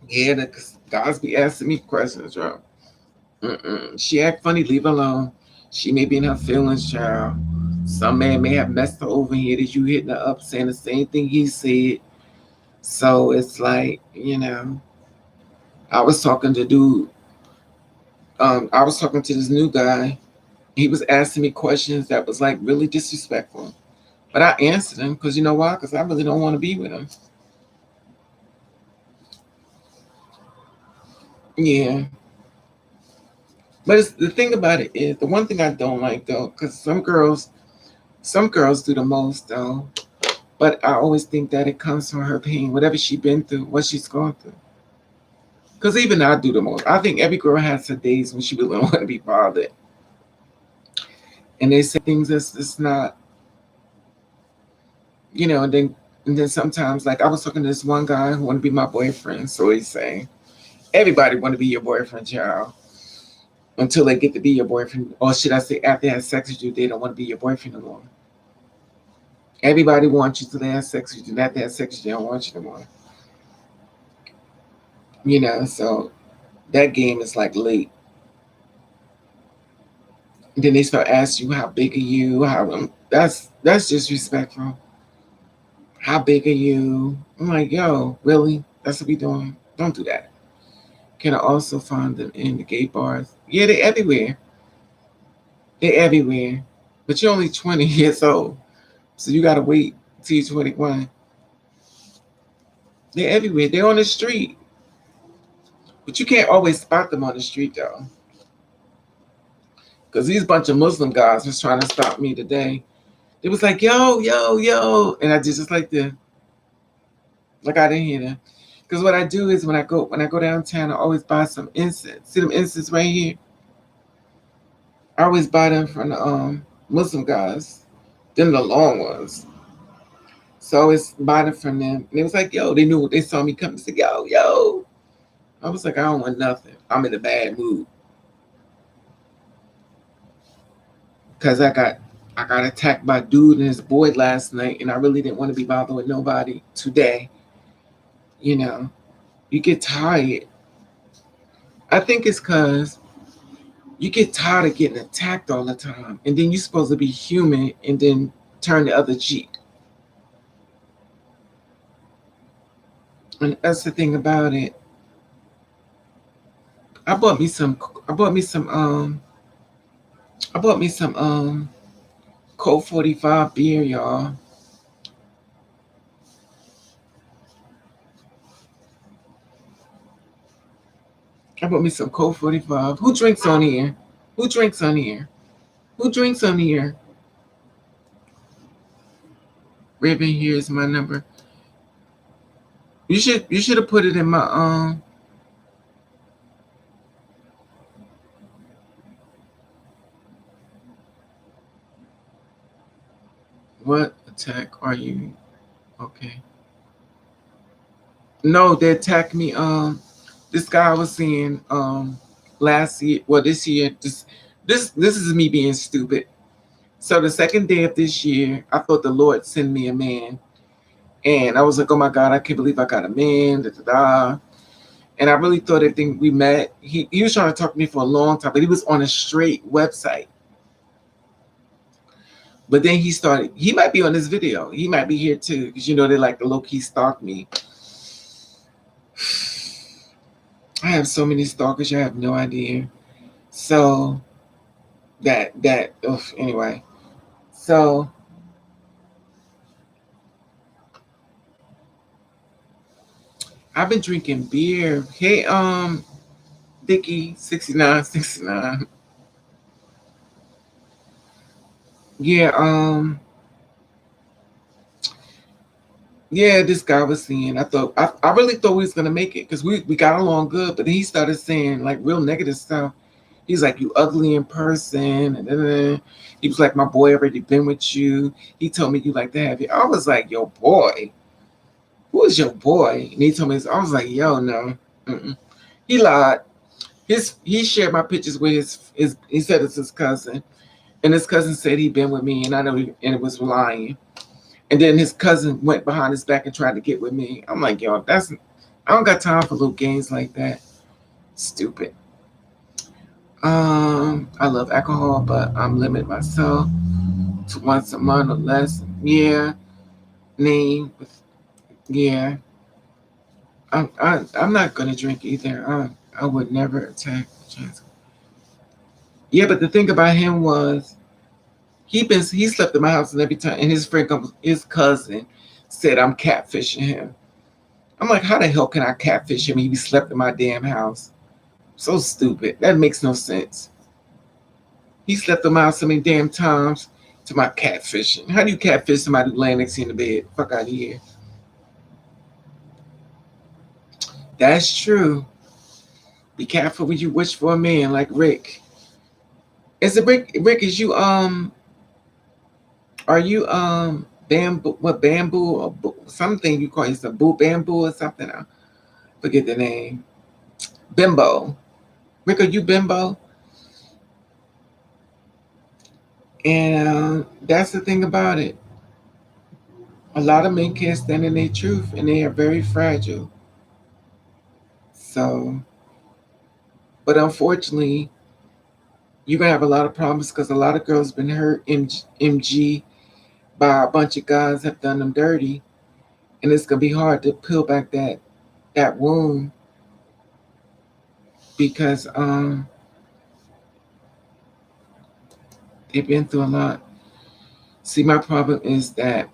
Yeah, the guys be asking me questions, bro. She act funny, leave her alone. She may be in her feelings, child. Some man may have messed her over here that you hitting her up saying the same thing he said. So it's like, I was talking to dude. I was talking to this new guy. He was asking me questions that was like really disrespectful. But I answered him because you know why? Because I really don't want to be with him. Yeah. But the thing about it is, the one thing I don't like though, because some girls do the most though. But I always think that it comes from her pain, whatever she's been through, what she's gone through. Because even I do the most. I think every girl has her days when she really don't want to be bothered. And they say things that's just not, and then sometimes, like I was talking to this one guy who wanted to be my boyfriend. So he's saying, everybody want to be your boyfriend, child. Until they get to be your boyfriend. Or should I say, after they have sex with you, they don't want to be your boyfriend anymore. Everybody wants you till they have sex with you. After they have sex with you, they don't want you anymore. So that game is like late. And then they start asking you how big are you? That's disrespectful. How big are you? I'm like, yo, really? That's what we doing? Don't do that. Can I also find them in the gay bars? Yeah, they're everywhere. They're everywhere. But you're only 20 years old. So you gotta wait till you're 21. They're everywhere. They're on the street. But you can't always spot them on the street though. Because these bunch of Muslim guys was trying to stop me today. It was like, yo, yo, yo. And I just like I didn't hear them. Because what I do is when I go downtown, I always buy some incense. See them incense right here? I always buy them from the Muslim guys. Them the long ones. So I always buy them from them. And it was like, yo, they knew they saw me come. They said, yo, yo. I was like, I don't want nothing. I'm in a bad mood. Because I got attacked by a dude and his boy last night, and I really didn't want to be bothered with nobody today. You get tired. I think it's because you get tired of getting attacked all the time, and then you're supposed to be human and then turn the other cheek. And that's the thing about it. I bought me some. I bought me some. I bought me some. Colt 45 beer, y'all. I bought me some Colt 45. Who drinks on here? Who drinks on here? Who drinks on here? Raven, here's my number. You should have put it in my what attack are you? Okay. No, they attacked me. This guy I was seeing last year. Well, this year. This is me being stupid. So the second day of this year, I thought the Lord sent me a man, and I was like, oh my God, I can't believe I got a man. Da, da, da. And I really thought everything we met. He was trying to talk to me for a long time, but he was on a straight website. But then he started. He might be on this video. He might be here too, because you know they like to low key stalk me. I have so many stalkers, you have no idea. So anyway. So I've been drinking beer. Hey, Dicky 6969. Yeah, yeah, this guy was saying, I really thought we was gonna make it because we got along good, but then he started saying like real negative stuff. He's like, you ugly in person, and then he was like, my boy already been with you. He told me you like to have it. I was like, your boy, who is your boy? And he told me, I was like, yo, no, mm-mm. He lied. He shared my pictures with his. He said it's his cousin, and his cousin said he'd been with me, and I know and it was lying. And then his cousin went behind his back and tried to get with me. I'm like, yo, I don't got time for little games like that. Stupid. I love alcohol, but I'm limiting myself to once a month or less. Yeah, name. Yeah, I'm not gonna drink either. I would never attack. Yeah, but the thing about him was he slept at my house and every time, and his cousin said I'm catfishing him. I'm like, how the hell can I catfish him? He slept in my damn house. So stupid. That makes no sense. He slept in my house so many damn times to my catfishing. How do you catfish somebody who laying next to you in the bed? Fuck out of here. That's true. Be careful when you wish for a man like Rick. Is it Rick, is you are you bamboo, what bamboo or something you call it, a boo bamboo or something? I forget the name. Bimbo. Rick, are you bimbo? And that's the thing about it. A lot of men can't stand in their truth and they are very fragile. So, but unfortunately, you're gonna have a lot of problems because a lot of girls been hurt MG by a bunch of guys have done them dirty, and it's gonna be hard to peel back that wound because they've been through a lot. See, my problem is that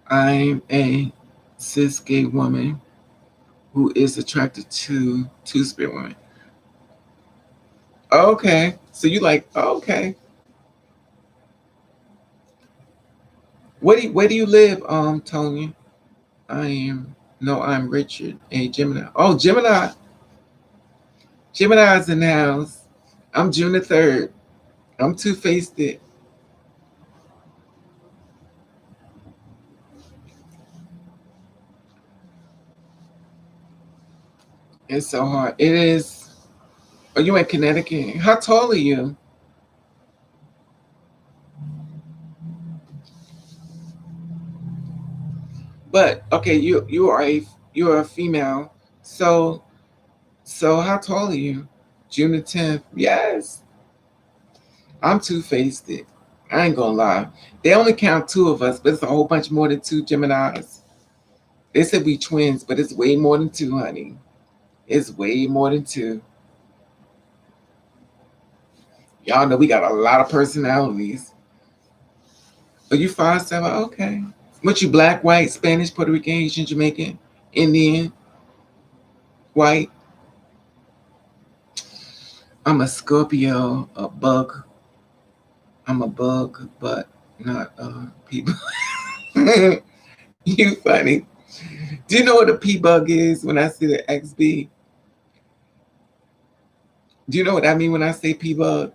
I'm a cis gay woman who is attracted to two-spirit women. Okay, so you like okay. Where do you live, Tony? I am no, I'm Richard, a Gemini. Oh, Gemini. Gemini's in the house. I'm June the 3rd. I'm two-faced it. It's so hard. It is. Are you in Connecticut? How tall are you? But okay, you're a female. So how tall are you? June the 10th. Yes. I'm two-faced it. I ain't gonna lie. They only count two of us, but it's a whole bunch more than two Geminis. They said we twins, but it's way more than two, honey. It's way more than two. Y'all know we got a lot of personalities. Are you 5'7"? Okay. What you black, white, Spanish, Puerto Rican, Asian, Jamaican, Indian, white? I'm a Scorpio, a bug. I'm a bug, but not people. You funny. Do you know what a P bug is when I see the XB? Do you know what I mean when I say P bug?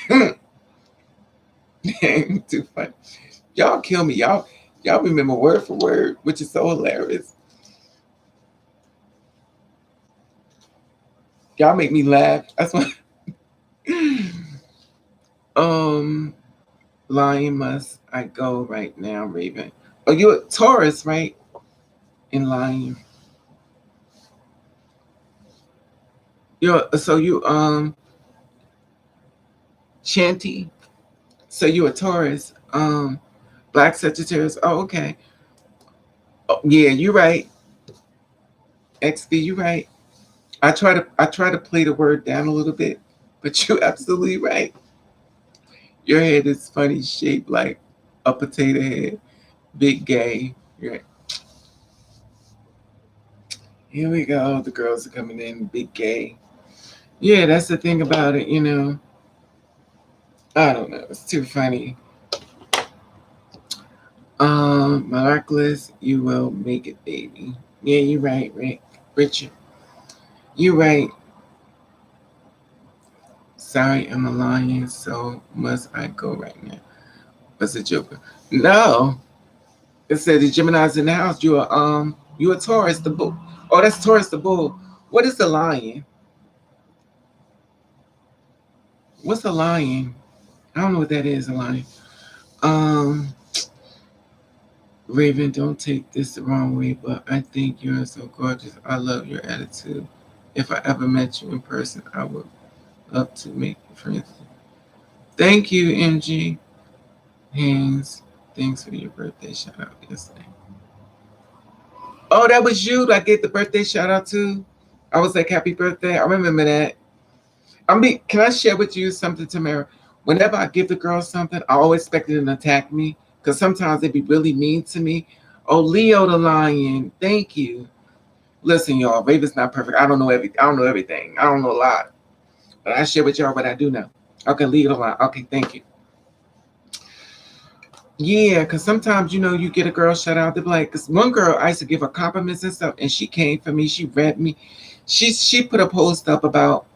Too funny. Y'all kill me. Y'all remember word for word, which is so hilarious. Y'all make me laugh. That's why. um, Lion must I go right now, Raven. Oh, you're a Taurus, right? In Lion. You Shanty. So you a Taurus. Black Sagittarius. Oh, okay. Oh, yeah, you're right. XB, you're right. I try to play the word down a little bit, but you're absolutely right. Your head is funny shaped like a potato head. Big gay. You're right. Here we go. The girls are coming in. Big gay. Yeah, that's the thing about it, you know. I don't know. It's too funny. Miraculous, you will make it, baby. Yeah, you're right, Rick. Richard. You're right. Sorry, I'm a lion, so must I go right now? What's a joker? No. It said the Gemini's in the house. You a Taurus, the bull. Oh, that's Taurus the bull. What is the lion? What's a lion? I don't know what that is, a lion. Um Raven, don't take this the wrong way, but I think you're so gorgeous. I love your attitude. If I ever met you in person, I would love to make friends. Thank you, MG. Haynes. Thanks for your birthday shout out yesterday. Oh, that was you that I gave the birthday shout out to? I was like, happy birthday. I remember that. Can I share with you something, Tamara? Whenever I give the girl something, I always expect them to attack me because sometimes they be really mean to me. Oh, Leo the lion, thank you. Listen, y'all, Raven's not perfect. I don't know everything. I don't know everything. I don't know a lot, but I share with y'all what I do know. Okay, Leo the lion. Okay, thank you. Yeah, because sometimes you get a girl shout out. They be like, because one girl I used to give her compliments and stuff, and she came for me. She read me. She put a post up about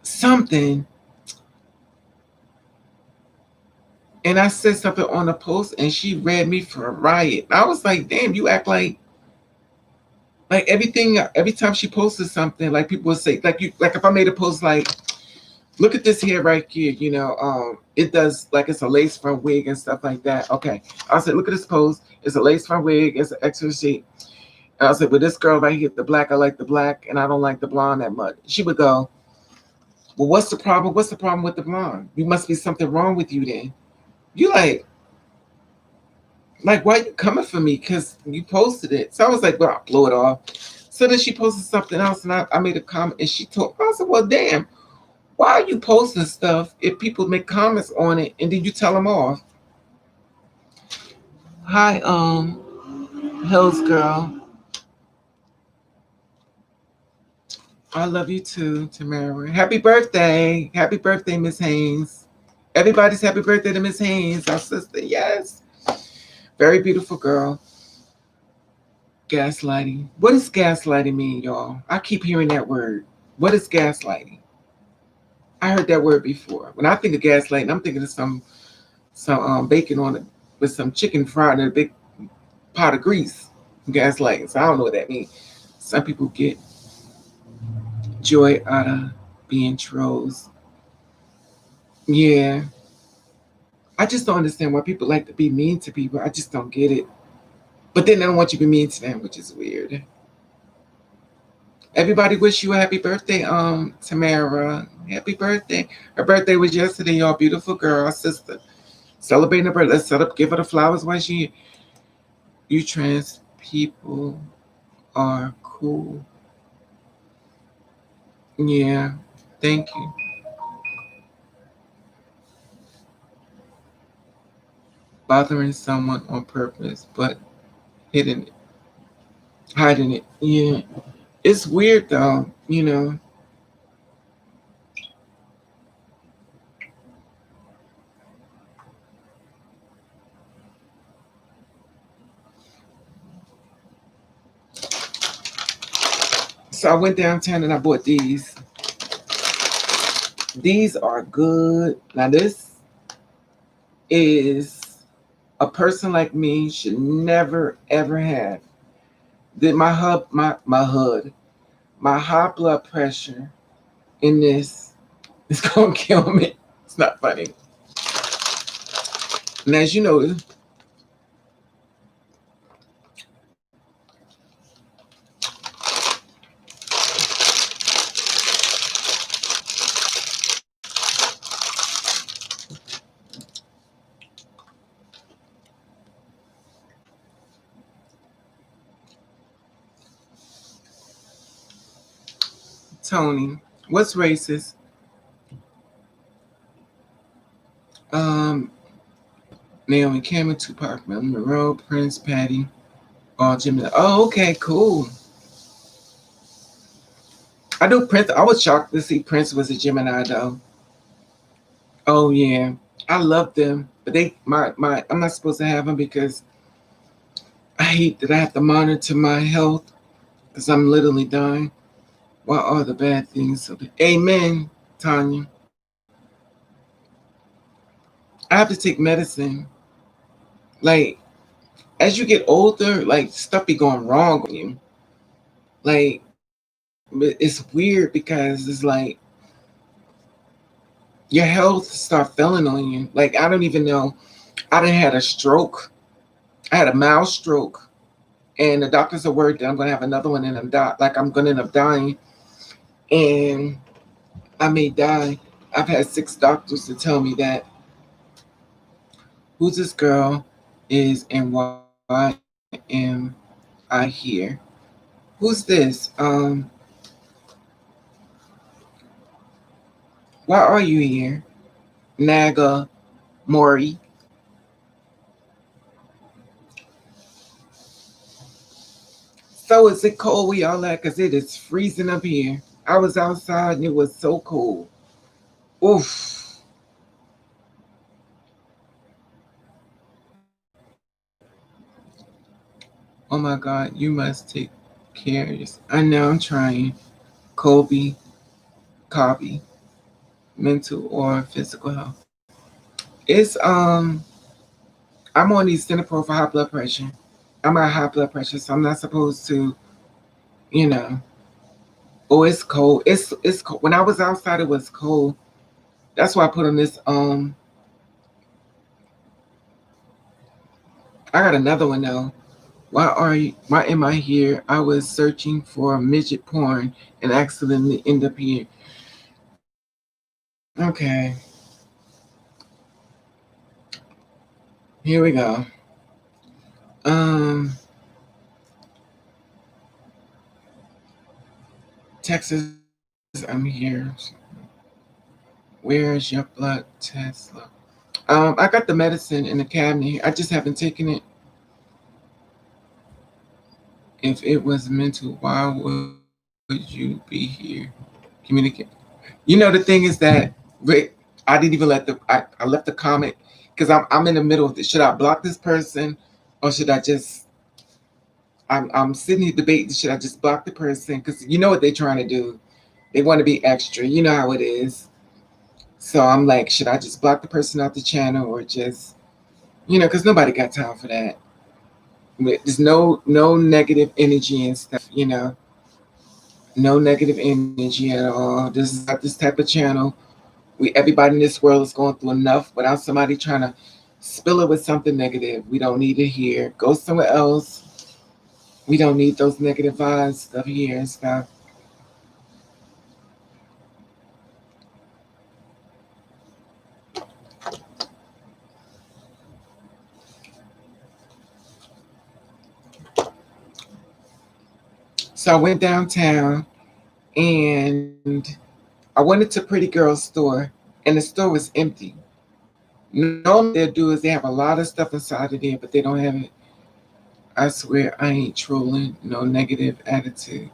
something. And I said something on the post and she read me for a riot. I was like, damn, you act like everything every time she posted something, like people would say, like if I made a post like, look at this hair right here, it does like it's a lace front wig and stuff like that. Okay. I said, look at this post. It's a lace front wig, it's an extra sheet. And I said, but this girl right here, the black, I like the black and I don't like the blonde that much. She would go, well, what's the problem? What's the problem with the blonde? You must be something wrong with you then. You like, why are you coming for me? Because you posted it. So I was like, well, I'll blow it off. So then she posted something else, and I made a comment, and she told me, I said, well, damn, why are you posting stuff if people make comments on it, and then you tell them off? Hi, Hills girl. I love you too, Tamara. Happy birthday. Happy birthday, Miss Haynes. Everybody's happy birthday to Miss Haynes, our sister. Yes. Very beautiful girl. Gaslighting. What does gaslighting mean, y'all? I keep hearing that word. What is gaslighting? I heard that word before. When I think of gaslighting, I'm thinking of some bacon on it with some chicken fried in a big pot of grease. Gaslighting. So I don't know what that means. Some people get joy out of being trolls. Yeah. I just don't understand why people like to be mean to people. I just don't get it. But then they don't want you to be mean to them, which is weird. Everybody wish you a happy birthday, Tamara. Happy birthday. Her birthday was yesterday, y'all. Beautiful girl, sister. Celebrating her birthday. Let's set up, give her the flowers while you transparent. people are cool. Yeah, thank you. Bothering someone on purpose, but hidden it, hiding it. Yeah, it's weird though. So I went downtown and I bought these. These are good. Now this is a person like me should never ever have. Did my high blood pressure in this is gonna kill me. It's not funny. And as you know, Tony, what's racist? Um, Naomi Campbell, Tupac, Marilyn Monroe, Prince, Patty, all Jimmy. Oh, okay, cool. I do Prince. I was shocked to see Prince was a Gemini though. Oh yeah, I love them, but I'm not supposed to have them because I hate that I have to monitor my health because I'm literally dying. What are the bad things? Amen, Tanya. I have to take medicine. Like as you get older, like stuff be going wrong with you. Like it's weird because it's like your health start failing on you. Like I don't even know. I done had a stroke. I had a mild stroke, and the doctors are worried that I'm gonna have another one, and I'm gonna end up dying, and I may die. I've had 6 doctors to tell me that. Who's this girl? Is and why am I here? Who's this? Why are you here? Naga Mori. So is it cold where y'all at? Cause it is freezing up here. I was outside and it was so cold. Oof. Oh my God, you must take care of yourself. I know I'm trying. Kobe, copy, mental or physical health. It's I'm on these Centipro for high blood pressure. I'm at high blood pressure, so I'm not supposed to, you know. Oh, it's cold. It's cold. When I was outside, it was cold. That's why I put on this. I got another one though. Why am I here? I was searching for midget porn and accidentally end up here. Okay, here we go. Um, Texas, I'm here. Where's your blood test? I got the medicine in the cabinet. I just haven't taken it. If it was mental, why would you be here? Communicate. You know, the thing is that Rick, I didn't even I left the comment because I'm in the middle of this. Should I block this person or should I just I'm sitting here debating, should I just block the person? Because you know what they're trying to do. They want to be extra. You know how it is. So I'm like, should I just block the person off the channel or just, because nobody got time for that. There's no negative energy and stuff. No negative energy at all. This is not this type of channel. Everybody in this world is going through enough without somebody trying to spill it with something negative. We don't need it here. Go somewhere else. We don't need those negative vibes stuff here and stuff. So I went downtown and I went into Pretty Girl's store, and the store was empty. Normally, what they'll do is they have a lot of stuff inside of there, but they don't have it. I swear, I ain't trolling. No negative attitude.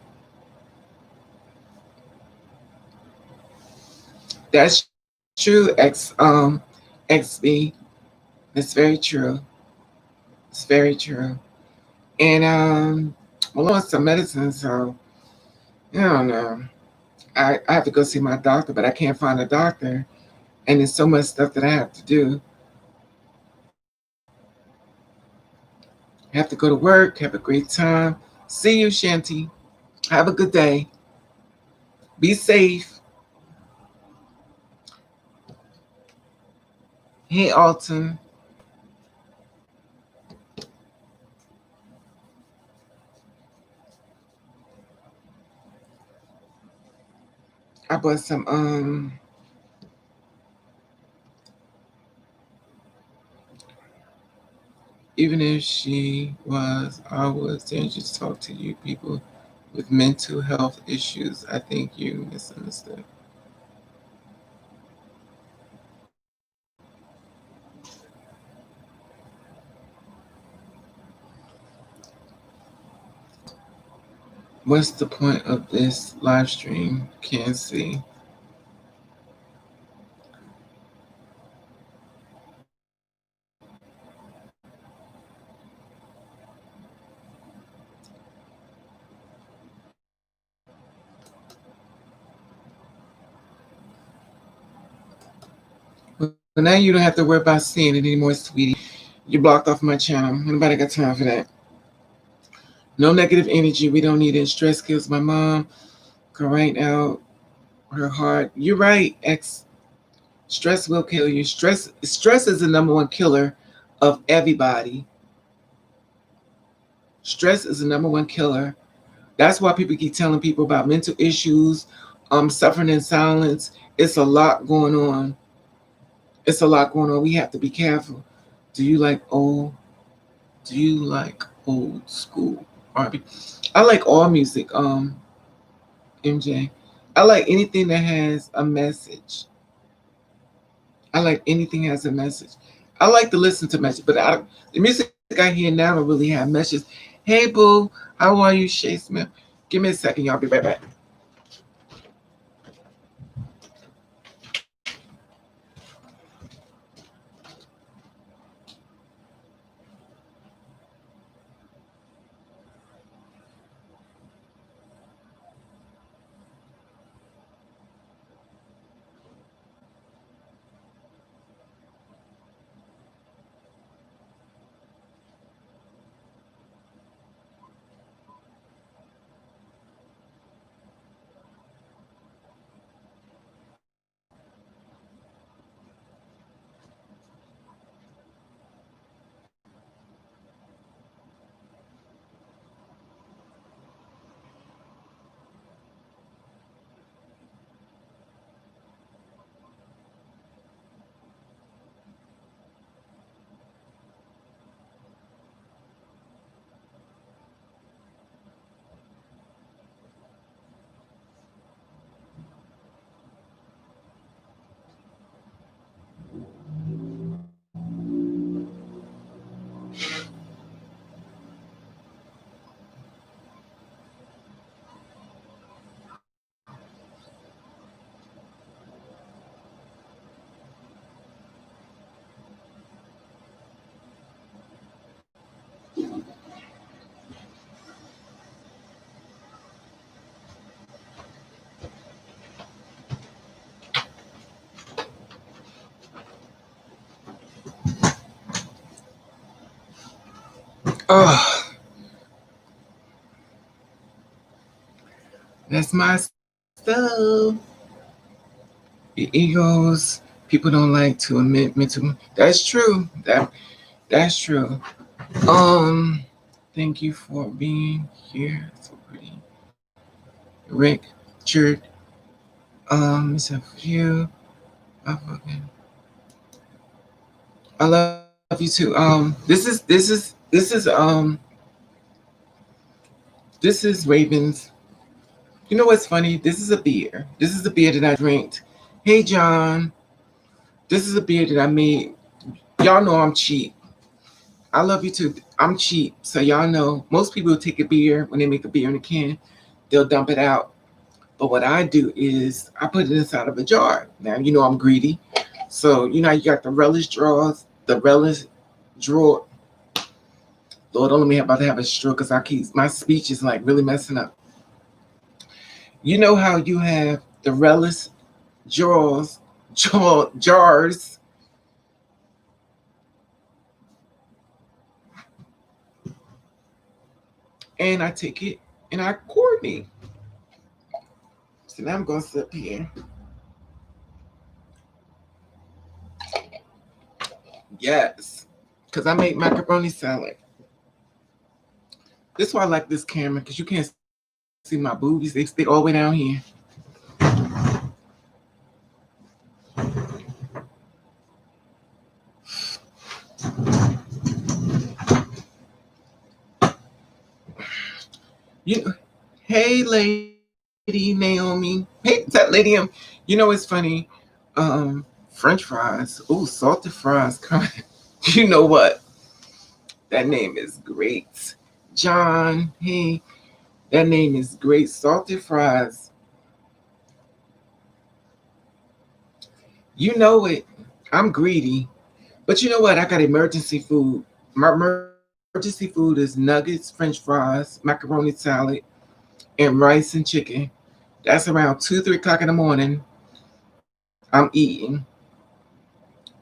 That's true, XB. That's very true. It's very true. And well, I want some medicine, so I don't know. I have to go see my doctor, but I can't find a doctor, and there's so much stuff that I have to do. I have to go to work, have a great time. See you, Shanty. Have a good day. Be safe. Hey, Alton. I bought some even if she was, I was dangerous to talk to you people with mental health issues. I think you misunderstood. What's the point of this live stream? Can't see. Well, now you don't have to worry about seeing it anymore, sweetie. You blocked off my channel. Nobody got time for that. No negative energy. We don't need it. Stress kills my mom. Right out her heart. You're right, X. Stress will kill you. Stress is the number one killer of everybody. Stress is the number one killer. That's why people keep telling people about mental issues, suffering in silence. It's a lot going on. It's a lot going on. We have to be careful. Do you like old? Do you like old school R&B? I like all music. MJ. I like anything that has a message. I like anything that has a message. I like to listen to message, but the music I hear now don't really have messages. Hey boo, how are you, Shay Smith? Give me a second, y'all. Be right back. Oh, that's my stuff. The egos. People don't like to admit mental. That's true. That's true. Um, thank you for being here. So pretty, Rick, Richard. It's a few. I love you too. This is This is Raven's. You know what's funny? This is a beer. This is a beer that I drank. Hey, John. This is a beer that I made. Y'all know I'm cheap. I love you too. I'm cheap. So y'all know most people take a beer when they make a beer in a can, they'll dump it out. But what I do is I put it inside of a jar. Now, you know I'm greedy. So, you know, you got the relish drawers, the relish drawer. Lord, don't let me about to have a stroke because I keep my speech is like really messing up. You know how you have the relish drawers, jars, and I take it and I coordinate. So now I'm going to sit here. Yes, because I make macaroni salad. This is why I like this camera because you can't see my boobies. They stay all the way down here. You, hey, lady Naomi. Hey, that lady. You know it's funny. French fries. Oh, salted fries. You know what? That name is great. John. Hey, that name is great. Salted fries. You know it. I'm greedy. But you know what? I got emergency food. My emergency food is nuggets, French fries, macaroni salad, and rice and chicken. That's around 2, 3 o'clock in the morning. I'm eating.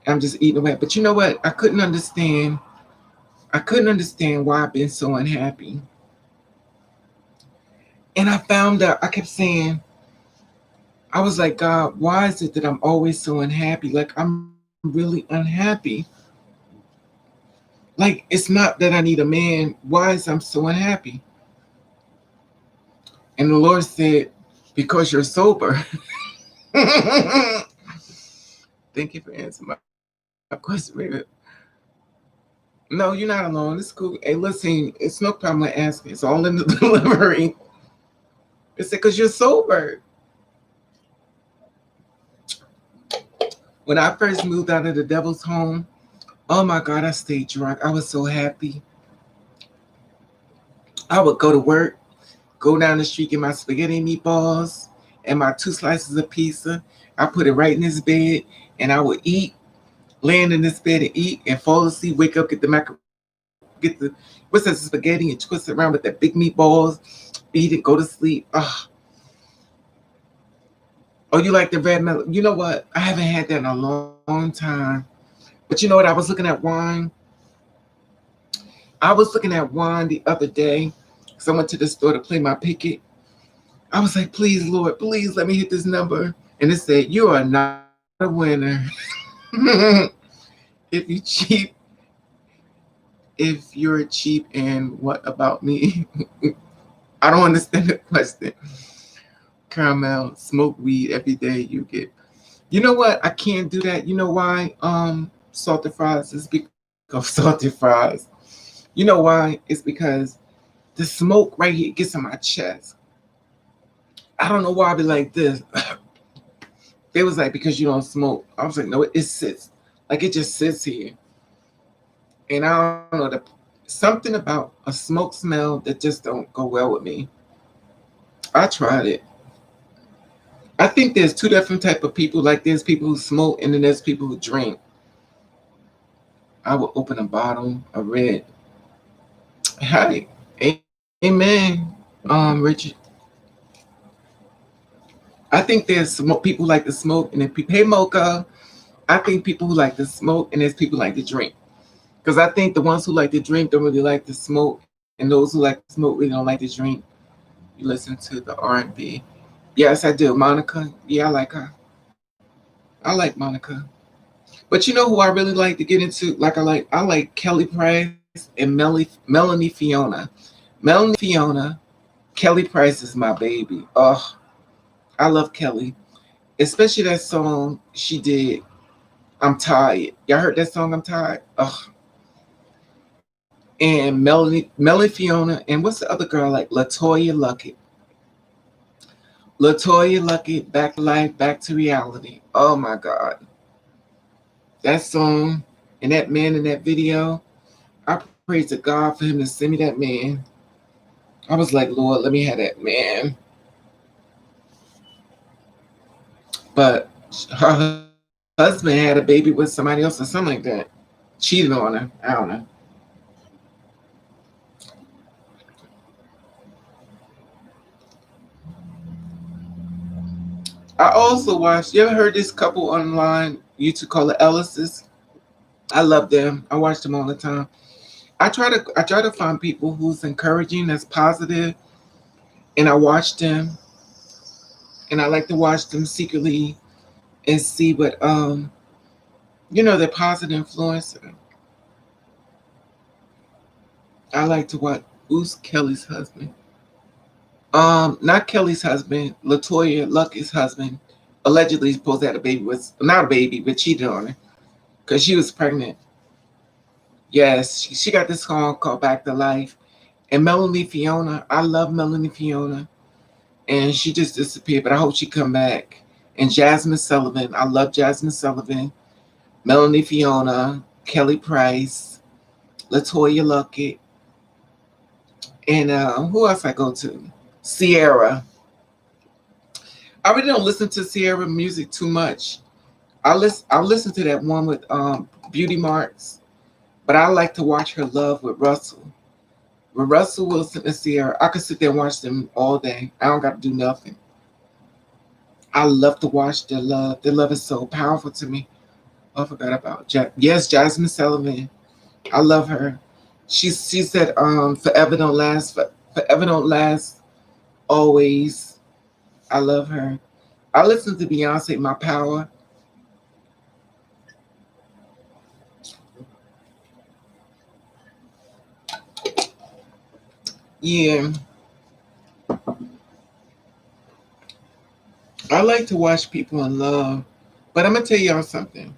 I'm just eating away. But you know what? I couldn't understand. I couldn't understand why I've been so unhappy. And I found out, I kept saying, I was like, God, why is it that I'm always so unhappy? Like, I'm really unhappy. Like, it's not that I need a man. Why is I'm so unhappy? And the Lord said, because you're sober. Thank you for answering my question, Raven. No, you're not alone. It's cool. Hey, listen, it's no problem with asking. It's all in the delivery. It's because you're sober. When I first moved out of the devil's home, oh my God, I stayed drunk. I was so happy. I would go to work, go down the street, get my spaghetti and meatballs and my 2 slices of pizza. I put it right in his bed and I would eat, land in this bed and eat and fall asleep, wake up, get the what's that spaghetti and twist it around with the big meatballs, eat it, go to sleep. Oh, you like the red melon? You know what? I haven't had that in a long time. But you know what? I was looking at wine. I was looking at wine the other day. So I went to the store to play my picket. I was like, please, Lord, please let me hit this number. And it said, you are not a winner. If you cheap, if you're cheap, and what about me? I don't understand the question. Caramel, smoke weed every day you get. You know what? I can't do that. You know why? Salted fries is because salted fries. You know why? It's because the smoke right here gets in my chest. I don't know why I be like this. They was like, because you don't smoke. I was like, no, it sits. Like it just sits here. And I don't know, something about a smoke smell that just don't go well with me. I tried it. I think there's two different type of people. Like there's people who smoke and then there's people who drink. I would open a bottle of red. Hi. Amen. Richard. I think there's people who like to smoke and then people, hey Mocha. I think people who like to smoke and there's people who like to drink. Because I think the ones who like to drink don't really like to smoke, and those who like to smoke really don't like to drink. You listen to the R&B. Yes, I do. Monica. Yeah, I like her. I like Monica. But you know who I really like to get into? I like Kelly Price and Melanie Fiona. Melanie Fiona, Kelly Price is my baby. Oh, I love Kelly. Especially that song she did, I'm Tired. Y'all heard that song, I'm Tired? Oh, and Melanie Fiona, and what's the other girl like? Latoya Luckett. Latoya Luckett, Back to Life, Back to Reality. Oh my God. That song and that man in that video, I praise to God for him to send me that man. I was like, Lord, let me have that man. But her husband had a baby with somebody else or something like that. Cheated on her. I don't know. I also watched. You ever heard this couple online YouTube called the Ellises? I love them. I watch them all the time. I try to find people who's encouraging, that's positive, and I watch them, and I like to watch them secretly and see what their positive influence. I like to watch who's Kelly's husband. Not Kelly's husband, Latoya Lucky's husband. Allegedly supposed to have a baby with not a baby, but cheated on her because she was pregnant. Yes, she got this song called Back to Life. And Melanie Fiona, I love Melanie Fiona. And she just disappeared, but I hope she come back. And Jasmine Sullivan, I love Jasmine Sullivan. Melanie Fiona, Kelly Price, Latoya Luckett, and who else I go to? Sierra. I really don't listen to Sierra music too much. I listen to that one with Beauty Marks, but I like to watch her love with Russell. With Russell Wilson and Sierra, I could sit there and watch them all day. I don't got to do nothing. I love to watch their love. Their love is so powerful to me. Oh, I forgot about yes, Jasmine Sullivan. I love her. She said forever don't last, forever don't last always. I love her. I listen to Beyonce, My Power. Yeah, I like to watch people in love. But I'm gonna tell y'all something.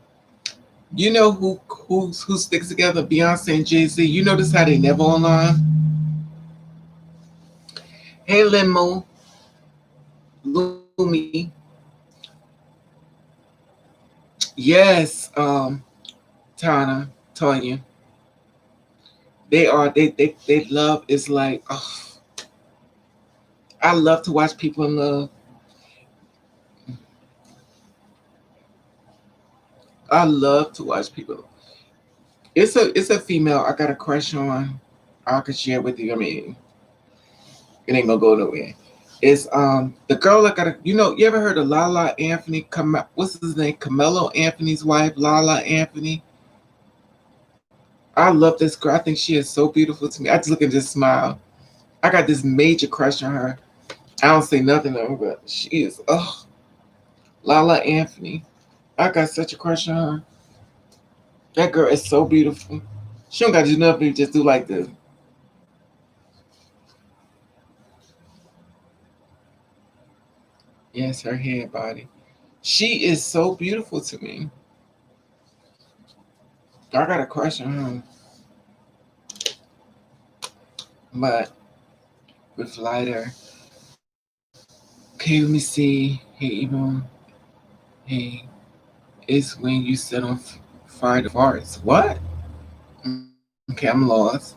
You know who sticks together? Beyonce and Jay Z. You notice how they never online? Hey Limo, Lumi. Yes, Tana, Tonya. They love is like I love to watch people in love. I love to watch people. It's a female I got a crush on. I could share with you. I mean, it ain't gonna go nowhere. It's the girl that got a you ever heard of Lala Anthony? What's his name? Carmelo Anthony's wife, Lala Anthony. I love this girl. I think she is so beautiful to me. I just look and just smile. I got this major crush on her. I don't say nothing to her, but she is Lala Anthony. I got such a crush on her. That girl is so beautiful. She don't got to do nothing. Just do like this. Yes, her head body. She is so beautiful to me. I got a crush on her. But with lighter. Okay, let me see. Hey, even hey, it's when you set on fire the farts. What? Okay, I'm lost.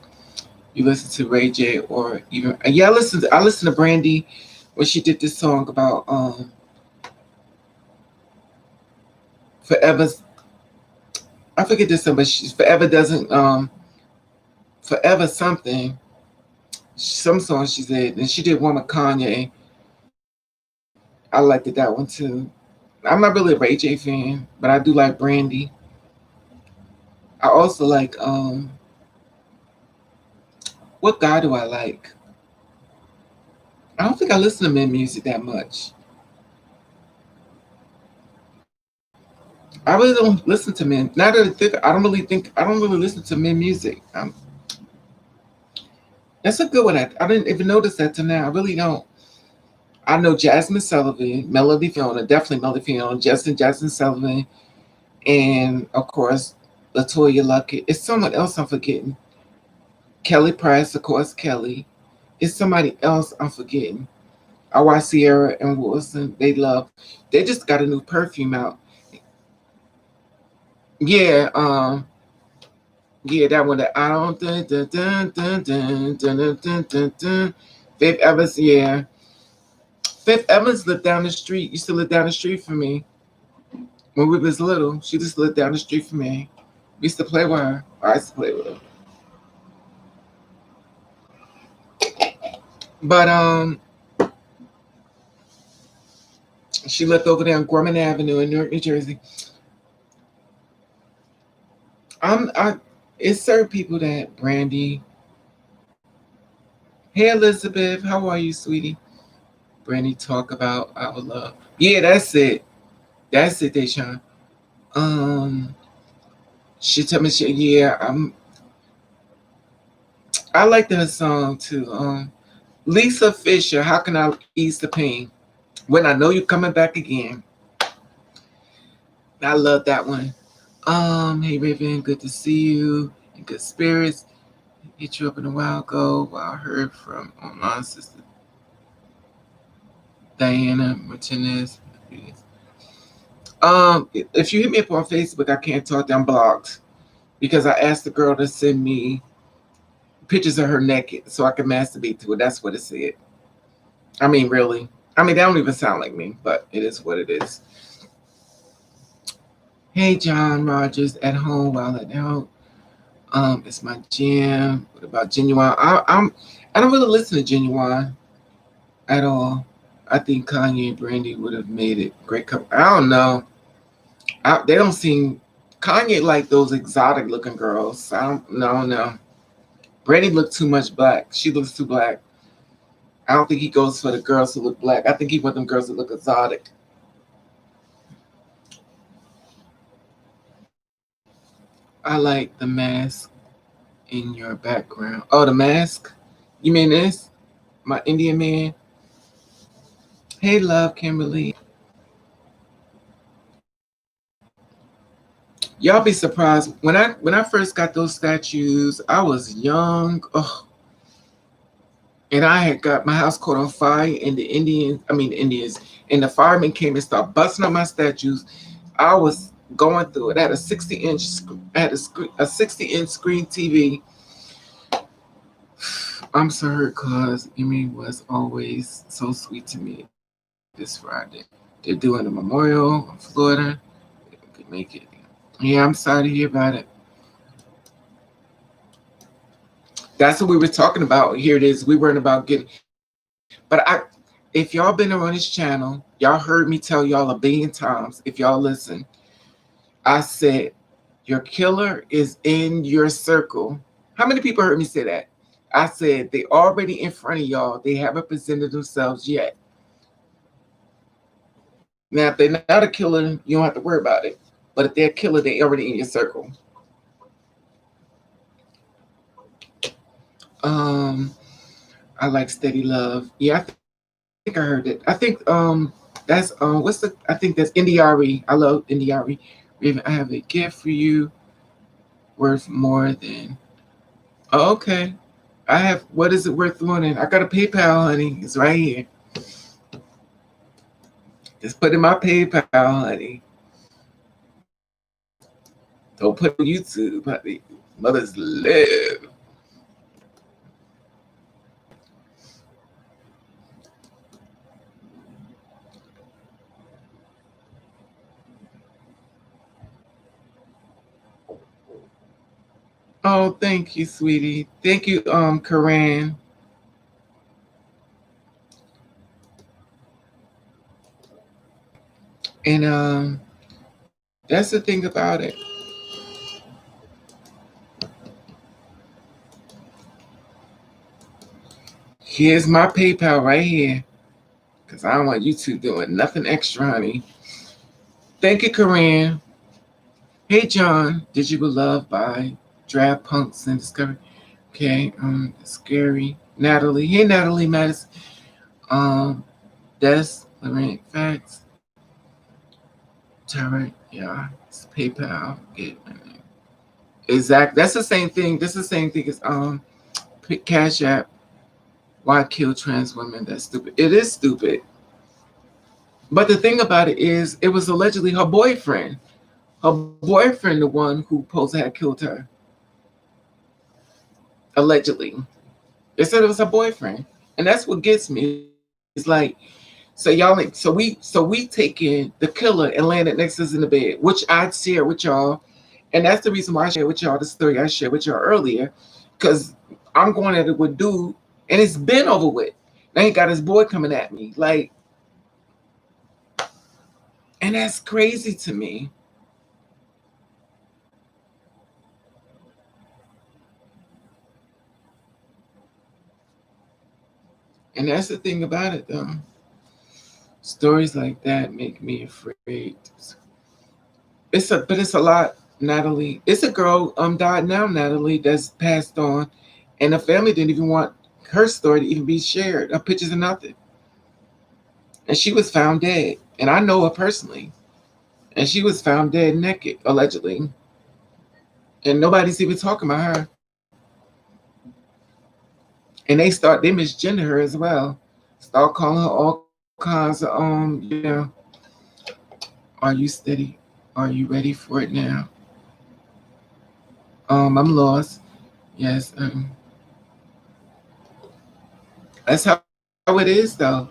You listen to Ray J or even yeah, I listen to Brandy when she did this song about forever. I forget this song, but she's forever doesn't forever something. Some song she said, and she did one with Kanye. I liked it, that one too. I'm not really a Ray J fan, but I do like Brandy. I also like what guy do I like? I don't think I listen to men music that much. I really don't listen to men. Now that I think, I don't really listen to men music. That's a good one. I didn't even notice that till now. I really don't. I know Jasmine Sullivan, Melody Fiona, definitely Melody Fiona, Jasmine Sullivan, and of course Latoya Luckett. It's someone else I'm forgetting. Kelly Price, of course, Kelly. It's somebody else I'm forgetting. I watch Sierra and Wilson. They just got a new perfume out. Yeah, yeah, that one that I don't dun, dun, dun, dun, dun, dun, dun, dun, dun, dun. Faith Evans, yeah. Faith Evans lived down the street. Used to live down the street from me when we was little. She just lived down the street from me. We used to play with her. I used to play with her. But she lived over there on Gorman Avenue in Newark, New Jersey. I it's certain people that Brandy. Hey Elizabeth, how are you, sweetie? Brandy talk about our love. Yeah, that's it. That's it, Deshaun. Um, she told me yeah, I liked her song too. Lisa Fisher, how can I ease the pain? When I know you're coming back again. I love that one. Hey Raven, good to see you. In good spirits. Hit you up in a while ago. Well, I heard from my sister Diana Martinez. If you hit me up on Facebook, I can't talk. I'm blocked because I asked the girl to send me pictures of her naked so I can masturbate to it. That's what it said. I mean, really. I mean, they don't even sound like me, but it is what it is. Hey, John Rogers, at home while at home. It's my jam. What about Genuine? I don't really listen to Genuine at all. I think Kanye and Brandy would have made it great. I don't know. They don't seem Kanye like those exotic looking girls. I don't no. Brandy looked too much black. She looks too black. I don't think he goes for the girls who look black. I think he wants them girls to look exotic. I like the mask in your background. Oh, the mask? You mean this? My Indian man? Hey, love, Kimberly. Y'all be surprised. When I first got those statues, I was young. Oh, and I had got my house caught on fire, and the Indians, and the firemen came and started busting up my statues. I was going through it. I had a 60-inch, I had a 60-inch screen TV. I'm so hurt because Emmy was always so sweet to me this Friday. They're doing a memorial in Florida. Could make it. Yeah, I'm sorry to hear about it. That's what we were talking about. Here it is. We weren't about getting, but if y'all been on this channel, y'all heard me tell y'all a billion times. If y'all listen, I said your killer is in your circle. How many people heard me say that? I said they already in front of y'all. They haven't presented themselves yet. Now, if they're not a killer, you don't have to worry about it. But if they're a killer, they already in your circle. I like Steady Love. Yeah, I think I heard it. I think that's I think that's Indiari. I love Indiari. Raven, I have a gift for you worth more than okay. I have what is it worth more than? I got a PayPal, honey. It's right here. Just put in my PayPal, honey. Don't put it on YouTube, honey. Mothers live. Oh, thank you, sweetie. Thank you, Karan. And that's the thing about it. Here's my PayPal right here. Because I don't want YouTube doing nothing extra, honey. Thank you, Karan. Hey, John. Did you love by Draft Punks and Discovery? Okay, scary. Natalie. Hey, Natalie Madison. Um, Des, Lorraine, Facts. Tarot, yeah. It's PayPal. Get exact. That's the same thing. This is the same thing as Cash App. Why kill trans women? That's stupid. It is stupid. But the thing about it is, it was allegedly her boyfriend. Her boyfriend, the one who supposed to have killed her. Allegedly. They said it was her boyfriend. And that's what gets me. It's like, so we taking the killer and laying it next to us in the bed, which I'd share with y'all. And that's the reason why I share with y'all the story I shared with y'all earlier. Because I'm going at it with dude, and it's been over with. Now he got his boy coming at me. Like, and that's crazy to me. And that's the thing about it, though. Stories like that make me afraid. But it's a lot, Natalie. It's a girl died now, Natalie, that's passed on, and the family didn't even want her story to even be shared. Her pictures or nothing. And she was found dead. And I know her personally. And she was found dead naked, allegedly. And nobody's even talking about her. And they misgender her as well. Start calling her all kinds of Are you steady? Are you ready for it now? I'm lost. Yes. That's how it is, though.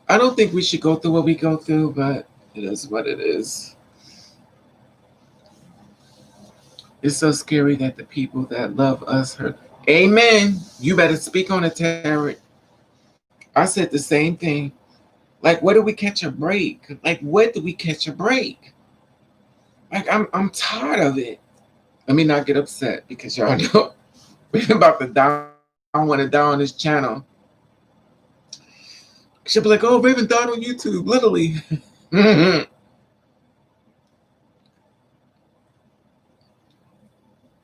I don't think we should go through what we go through, but it is what it is. It's so scary that the people that love us hurt. Amen. You better speak on it, Tarek. I said the same thing. Like, where do we catch a break? Like, where do we catch a break? Like, I'm tired of it. Let me not get upset because y'all know we're about to down. I want to down this channel. She'll be like, "Oh, Raven died on YouTube, literally."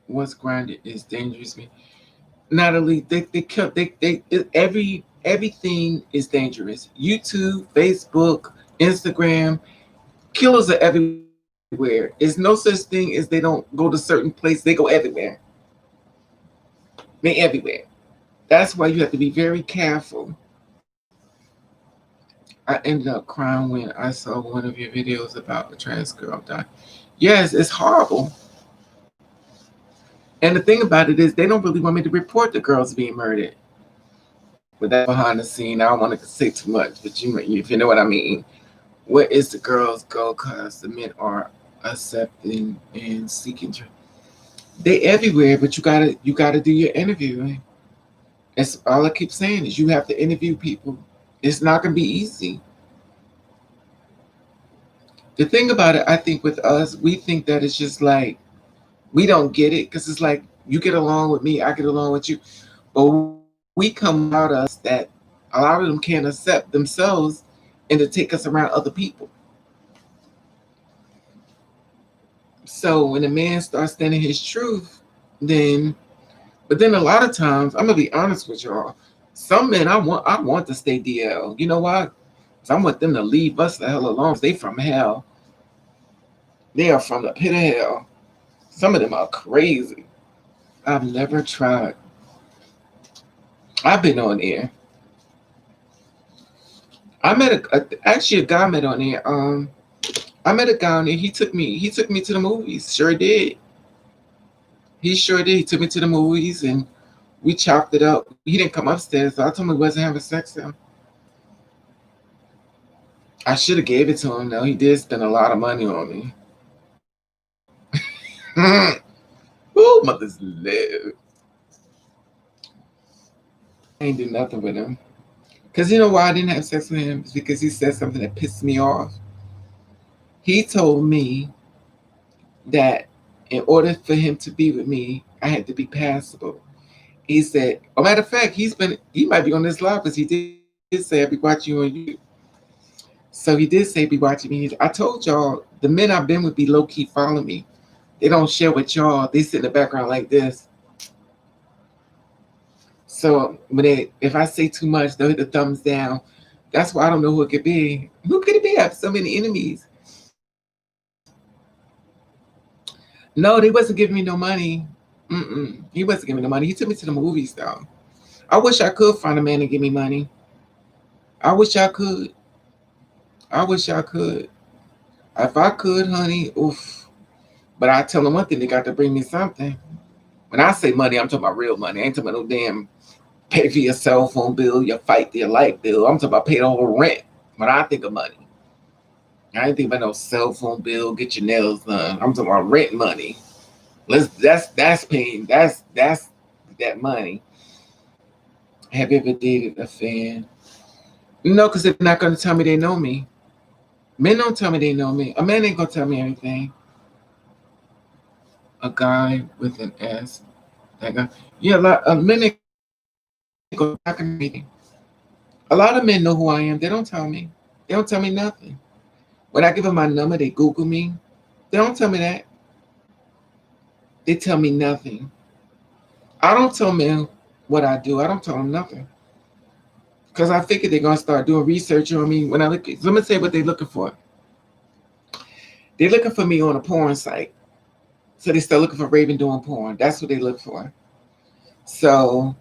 What's grinded is dangerous. Natalie, everything is dangerous. YouTube, Facebook, Instagram, killers are everywhere. There's no such thing as they don't go to certain places. They go everywhere. They everywhere. That's why you have to be very careful. I ended up crying when I saw one of your videos about a trans girl dying. Yes, it's horrible. And the thing about it is, they don't really want me to report the girls being murdered. But that's behind the scene. I don't want to say too much, but if you know what I mean. Where is the girls go? Because the men are accepting and seeking. They everywhere, but you gotta do your interviewing. That's all I keep saying is you have to interview people. It's not gonna be easy. The thing about it, I think with us, we think that it's just like we don't get it because it's like you get along with me, I get along with you, but we come out us that a lot of them can't accept themselves and to take us around other people. So when a man starts standing his truth, then but then a lot of times, I'm gonna be honest with y'all. Some men I want to stay DL. You know why? Because I want them to leave us the hell alone. They from hell. They are from the pit of hell. Some of them are crazy. I've never tried. I've been on air. I met actually a guy met on air. I met a guy on there. He took me to the movies. Sure did. He sure did. He took me to the movies and we chopped it up. He didn't come upstairs, so I told him he wasn't having sex with him. I should have gave it to him though. He did spend a lot of money on me. Ooh, mothers live. I ain't do nothing with him. Cause you know why I didn't have sex with him? It's because he said something that pissed me off. He told me that in order for him to be with me, I had to be passable. He said, "Oh, matter of fact, he might be on this live because he did say I'd be watching you on YouTube." So he did say be watching me. I told y'all the men I've been with be low key following me. They don't share with y'all. They sit in the background like this. So if I say too much, they'll hit the thumbs down. That's why I don't know who it could be. Who could it be? I have so many enemies. No, they wasn't giving me no money. Mm-mm. He wasn't giving me no money. He took me to the movies though. I wish I could find a man to give me money. I wish I could. I wish I could. If I could, honey, oof. But I tell them one thing, they got to bring me something. When I say money, I'm talking about real money. I ain't talking about no damn pay for your cell phone bill, your fight, your light bill. I'm talking about pay the whole rent. When I think of money, I ain't think about no cell phone bill, get your nails done. I'm talking about rent money. That's paying. That's that money. Have you ever dated a fan? No, because they're not gonna tell me they know me. Men don't tell me they know me. A man ain't gonna tell me anything. A guy with an S. That guy. Yeah, a lot of men ain't gonna tell me anything. A lot of men know who I am. They don't tell me. They don't tell me nothing. When I give them my number, they Google me. They don't tell me that. They tell me nothing. I don't tell men what I do. I don't tell them nothing. Because I figure they're gonna start doing research on me. When I look, let me say what they're looking for. They're looking for me on a porn site. So they start looking for Raven doing porn. That's what they look for. So,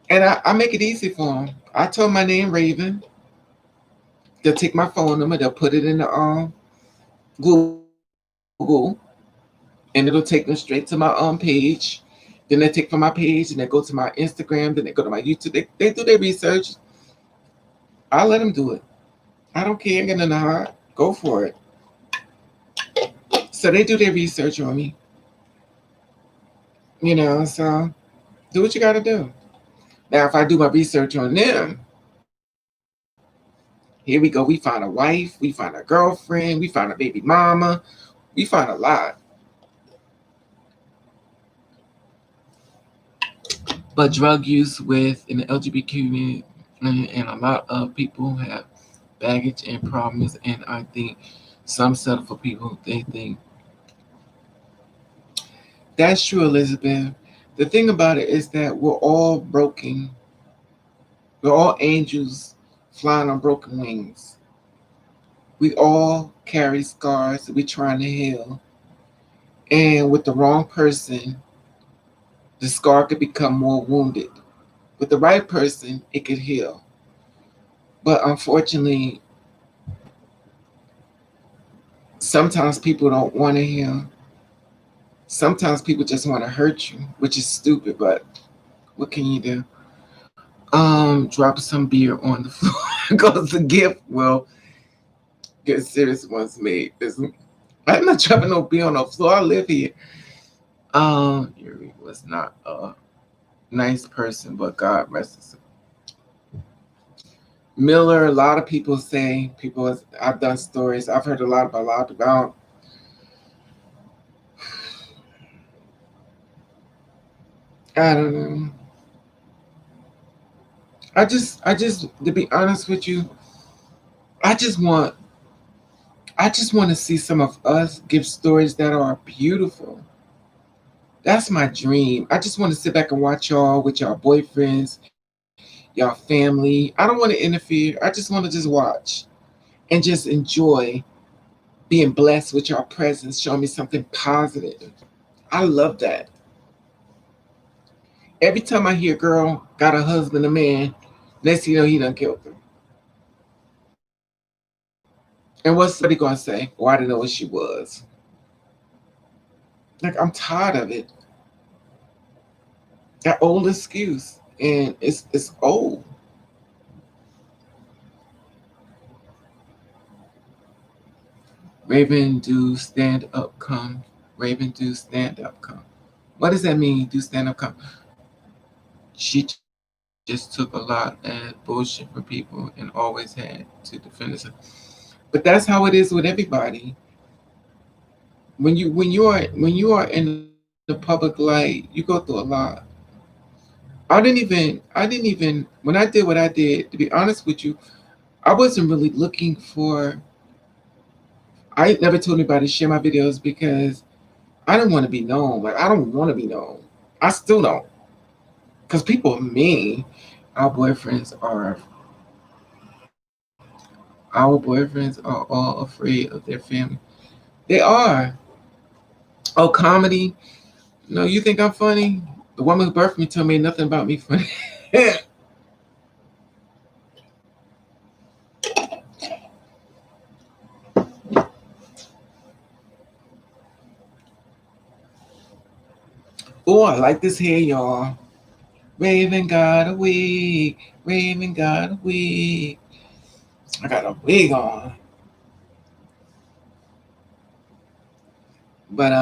and I make it easy for them. I told my name Raven. They'll take my phone number. They'll put it in the Google, and it'll take them straight to my page. Then they take from my page and they go to my Instagram. Then they go to my YouTube. They do their research. I let them do it. I don't care. I ain't got nothing to hide. Go for it. So they do their research on me. So do what you got to do. Now, if I do my research on them, here we go. We find a wife, we find a girlfriend, we find a baby mama, we find a lot. But drug use within the LGBT community, and a lot of people have baggage and problems, and I think some settle for people they think. That's true, Elizabeth. The thing about it is that we're all broken. We're all angels flying on broken wings. We all carry scars that we're trying to heal. And with the wrong person, the scar could become more wounded. With the right person, it could heal. But unfortunately, sometimes people don't want to heal. Sometimes people just want to hurt you, which is stupid, but what can you do? Drop some beer on the floor goes the gift. Well, get serious once made. I'm not dropping no beer on the floor. I live here. Yuri was not a nice person, but God rest his soul. Miller, a lot of people say, I've done stories. I've heard a lot about. I don't know. I just, to be honest with you, I just want, I just want to see some of us give stories that are beautiful. That's my dream. I just want to sit back and watch y'all with y'all boyfriends, y'all family. I don't want to interfere. I just want to just watch and just enjoy being blessed with your presence, showing me something positive. I love that. Every time I hear a girl got a husband, a man, next thing you know, he done killed her. And what's somebody gonna say? Oh, I didn't know what she was. Like I'm tired of it. That old excuse, and it's old. Raven, do stand up, come. Raven, do stand up, come. What does that mean? Do stand up, come. She just took a lot of bullshit from people and always had to defend herself. But that's how it is with everybody. When you are in the public light, you go through a lot. I didn't even when I did what I did, to be honest with you, I wasn't really looking for. I never told anybody to share my videos because I didn't want to be known. Like I don't want to be known. I still don't, because people are mean. Our boyfriends are Our boyfriends are all afraid of their family. They are. Oh, comedy. No, you think I'm funny? The woman who birthed me told me nothing about me funny. Oh, I like this hair, y'all. Raven got a wig. Raven got a wig. I got a wig on. But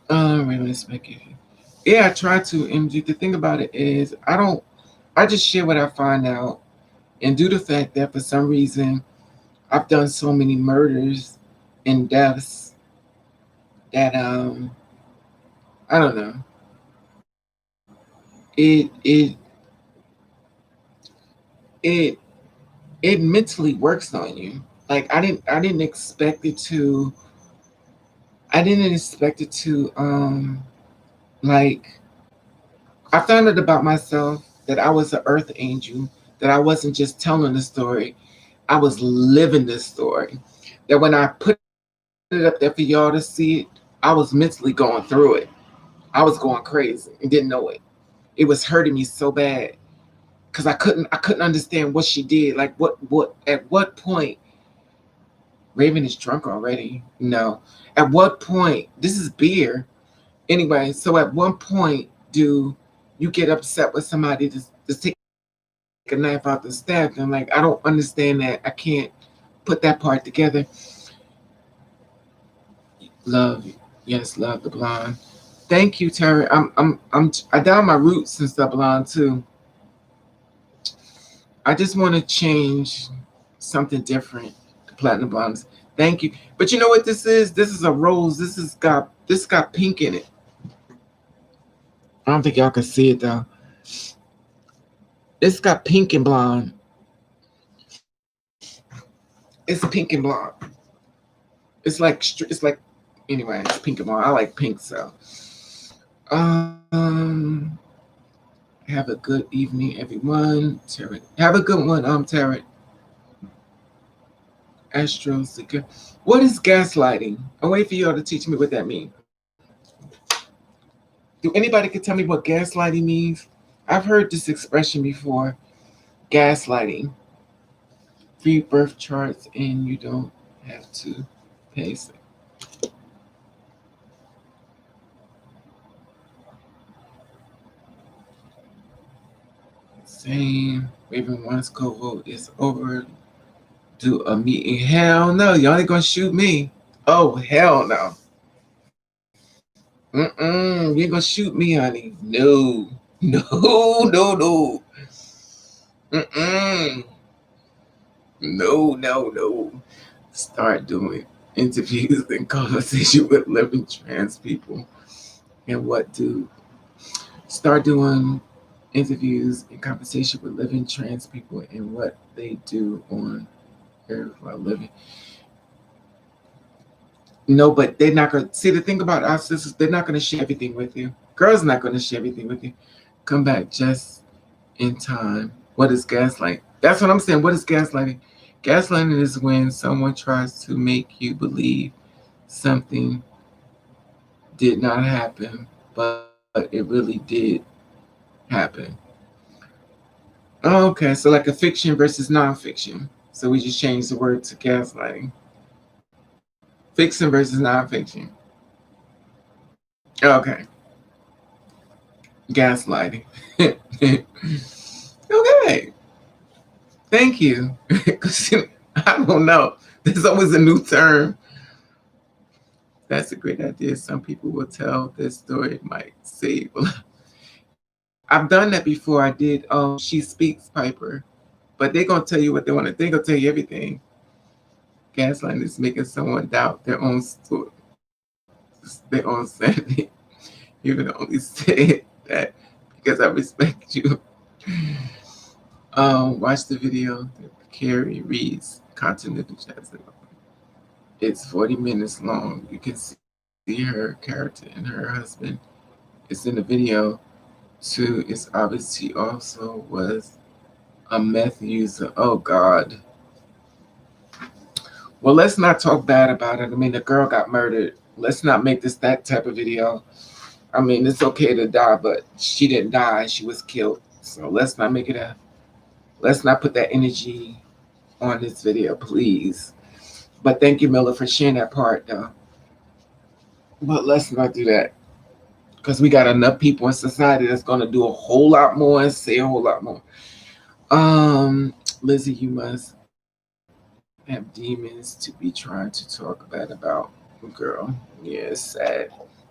Raven is making. Yeah, I try to. And the thing about it is, I just share what I find out, and due to the fact that for some reason I've done so many murders and deaths that I don't know. It it it mentally works on you. Like I didn't expect it to. I didn't expect it to like I found out about myself that I was an earth angel, that I wasn't just telling the story, I was living this story. That when I put it up there for y'all to see it, I was mentally going through it. I was going crazy and didn't know it. It was hurting me so bad because I couldn't understand what she did. Like what at what point Raven is drunk already? No. At what point this is beer. Anyway, so at one point do you get upset with somebody to take a knife out the stab them? Like I don't understand that. I can't put that part together. Love, yes, love the blonde. Thank you, Terry. I down my roots since the blonde too. I just want to change something different to platinum blondes. Thank you. But you know what this is? This is a rose. This got pink in it. I don't think y'all can see it though. It's got pink and blonde. It's pink and blonde. It's like anyway. It's pink and blonde. I like pink so. Um, have a good evening, everyone. Tarot. Have a good one, Tarot. Astro Seeker. What is gaslighting? I'll wait for y'all to teach me what that means. Do anybody can tell me what gaslighting means? I've heard this expression before. Gaslighting. Free birth charts and you don't have to pay. Same. Raven once co-vote is over. Do a meeting. Hell no. Y'all ain't gonna shoot me. Oh, hell no. You ain't gonna shoot me, honey. No. No, no, no. Mm-mm. No, no, no. Start doing interviews and conversation with living trans people. And what do? Start doing interviews and conversation with living trans people and what they do on earth while living. No, but they're not gonna see the thing about our sisters, they're not gonna share everything with you. Girls not gonna share everything with you. Come back just in time. What is gaslighting? That's what I'm saying. What is gaslighting? Gaslighting is when someone tries to make you believe something did not happen, but it really did happen. Oh, okay, so like a fiction versus nonfiction. So we just changed the word to gaslighting. Fiction versus nonfiction. Okay, gaslighting. Okay, thank you. Because I don't know. There's always a new term. That's a great idea. Some people will tell their story. It might save. I've done that before. I did She Speaks Piper. But they're gonna tell you what they want to. They're gonna tell you everything. Gaslighting is making someone doubt their own story, their own sanity. You can only say that because I respect you. Watch the video. Carrie reads Continental Chapter. It's 40 minutes long. You can see her character and her husband. It's in the video. Two, it's obvious he also was a meth user. Oh God. Well, let's not talk bad about it. I mean, the girl got murdered. Let's not make this that type of video. I mean, it's okay to die, but she didn't die. She was killed. So let's not make it a. Let's not put that energy on this video, please. But thank you, Miller, for sharing that part, though. But let's not do that because we got enough people in society that's going to do a whole lot more and say a whole lot more. Lizzie, you must have demons to be trying to talk bad about a girl. Yeah, it's sad.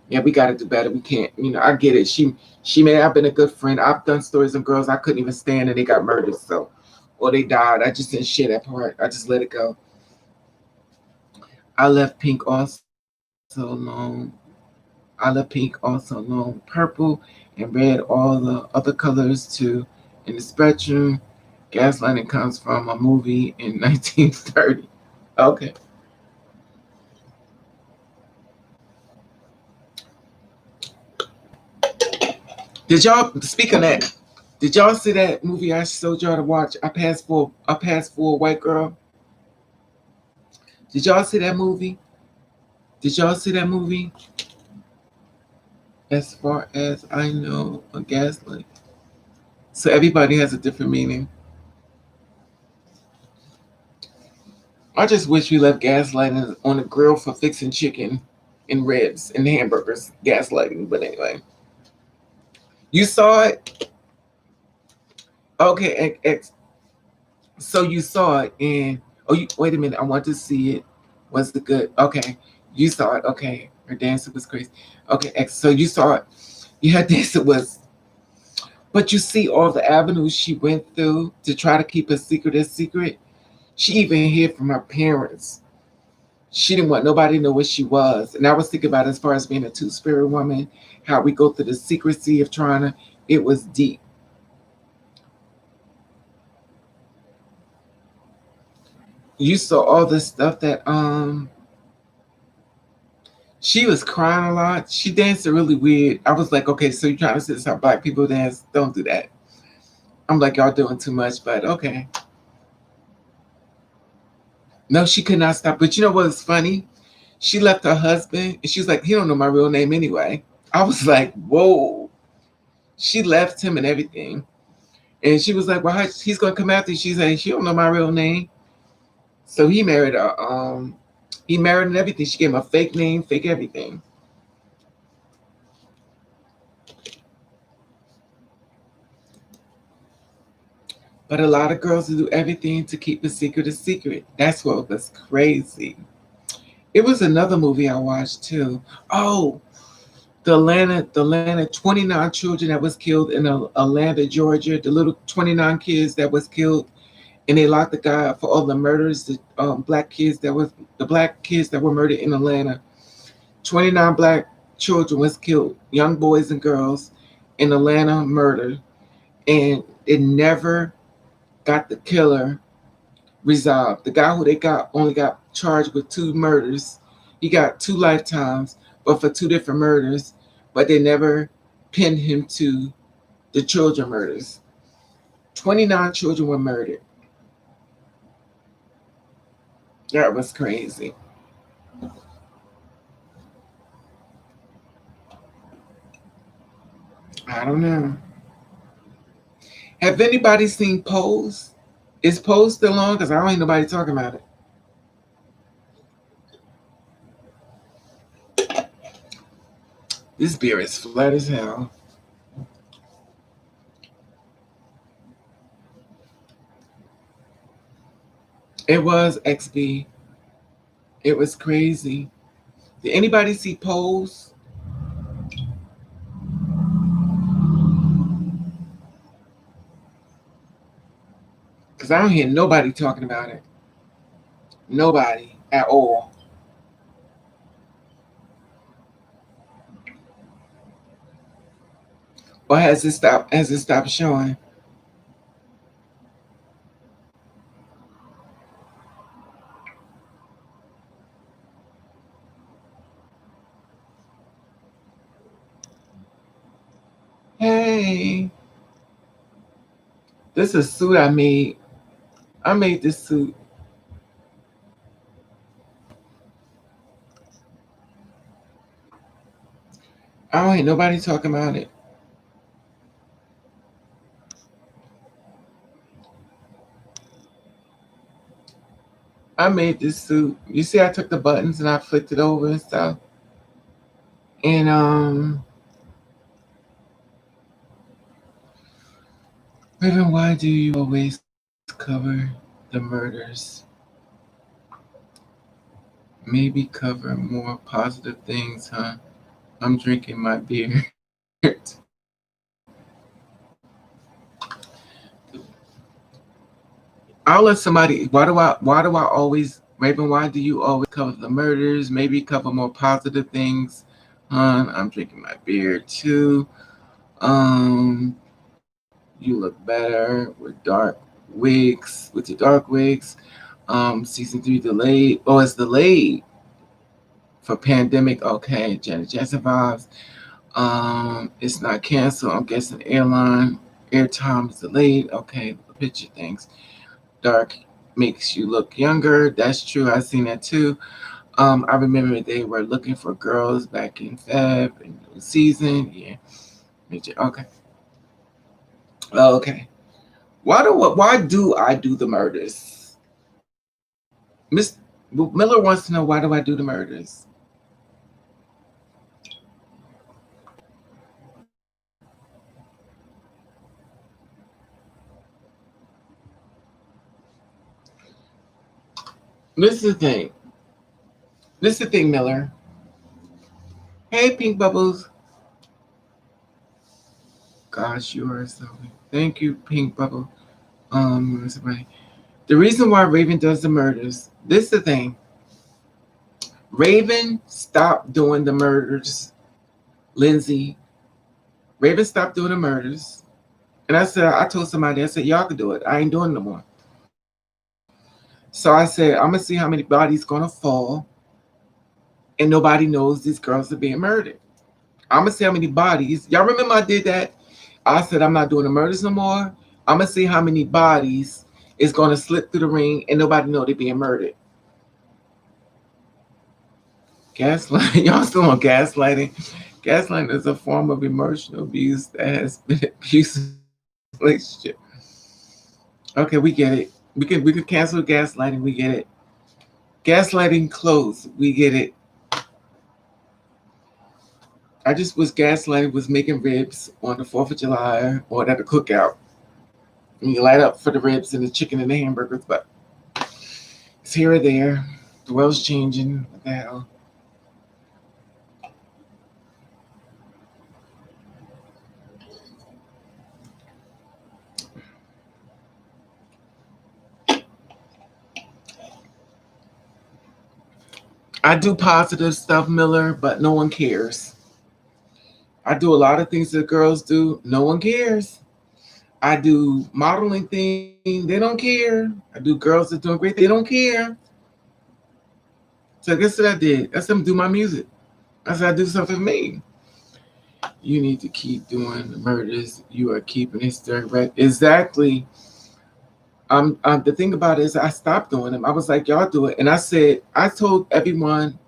Yeah, we got to do better. We can't, I get it. She may have been a good friend. I've done stories of girls I couldn't even stand and they got murdered, so or they died. I just didn't share that part. I just let it go. I left pink also alone. I left pink also alone. Purple and red, all the other colors too. In the spectrum, gaslighting comes from a movie in 1930. Okay. Did y'all speak of that? Did y'all see that movie I showed y'all to watch? I passed for a white girl. Did y'all see that movie? Did y'all see that movie? As far as I know, a gaslight. So everybody has a different meaning. I just wish we left gaslighting on the grill for fixing chicken and ribs and hamburgers. Gaslighting, but anyway, you saw it. Okay, so you saw it, and oh, you wait a minute. I want to see it. Was it good? Okay, you saw it. Okay, her dancer was crazy. Okay, so you saw it. Yeah, dancer was. But you see all the avenues she went through to try to keep a secret a secret. She even hid from her parents. She didn't want nobody to know what she was. And I was thinking about as far as being a two-spirit woman, how we go through the secrecy of trying to. It was deep. You saw all the stuff that she was crying a lot. She danced really weird. I was like, okay, so you're trying to say this how black people dance? Don't do that. I'm like, y'all doing too much, but okay. No, she could not stop. But you know what's funny? She left her husband and she was like, he don't know my real name anyway. I was like, whoa. She left him and everything. And she was like, well, he's gonna come after you. She said, she don't know my real name. So he married and everything. She gave him a fake name, fake everything. But a lot of girls do everything to keep a secret a secret. That's what was crazy. It was another movie I watched too. Oh, the Atlanta 29 children that was killed in Atlanta, Georgia. The little 29 kids that was killed, and they locked the guy up for all the murders. The black kids that were murdered in Atlanta. 29 black children was killed, young boys and girls, in Atlanta, murdered, and it never got the killer resolved. The guy who they got only got charged with two murders. He got two lifetimes, but for two different murders. But they never pinned him to the children murders. 29 children were murdered. That was crazy. I don't know. Have anybody seen Pose? Is Pose still on? Because I don't hear nobody talking about it. This beer is flat as hell. It was XB. It was crazy. Did anybody see Pose? Because I don't hear nobody talking about it. Nobody at all. Or has it stopped? Has it stopped showing? Hey, this is a suit I made. I made this suit. I don't hear nobody talking about it. I made this suit. You see, I took the buttons and I flipped it over and stuff. And Raven, why do you always cover the murders? Maybe cover more positive things, huh? I'm drinking my beer. I'll let somebody. Why do I always Raven? Why do you always cover the murders? Maybe cover more positive things. I'm drinking my beer too. Um, you look better with dark wigs. With your dark wigs. Season 3 delayed. Oh, it's delayed for pandemic. Okay, Janet Jackson vibes. It's not canceled. I'm guessing airtime is delayed. Okay, picture things. Dark makes you look younger. That's true. I've seen that too. I remember they were looking for girls back in Feb and season. Yeah. Okay. Okay. Why do I do the murders? Miss Miller wants to know why do I do the murders? This is the thing. This is the thing, Miller. Hey, Pink Bubbles. Gosh, you are so. Thank you, Pink Bubble. Somebody. The reason why Raven does the murders. This is the thing. Raven stopped doing the murders. Lindsay. Raven stopped doing the murders. And I told somebody, I said, y'all can do it. I ain't doing it no more. So I said, I'm gonna see how many bodies gonna fall, and nobody knows these girls are being murdered. I'm gonna see how many bodies. Y'all remember I did that? I said I'm not doing the murders no more. I'm gonna see how many bodies is gonna slip through the ring, and nobody know they're being murdered. Gaslighting. Y'all still on gaslighting? Gaslighting is a form of emotional abuse that has been abusive relationship. Okay, we get it. We can cancel gaslighting. We get it. Gaslighting clothes. We get it. I just was gaslighting, was making ribs on the 4th of July or at a cookout. And you light up for the ribs and the chicken and the hamburgers, but it's here or there. The world's changing. What the hell? I do positive stuff, Miller, but no one cares. I do a lot of things that girls do. No one cares. I do modeling thing. They don't care. I do girls that doing great. They don't care. So guess what I did? I said I'm do my music. I said I do something for me. You need to keep doing the murders. You are keeping history right. Exactly. The thing about it is I stopped doing them. I was like, y'all do it. And I told everyone,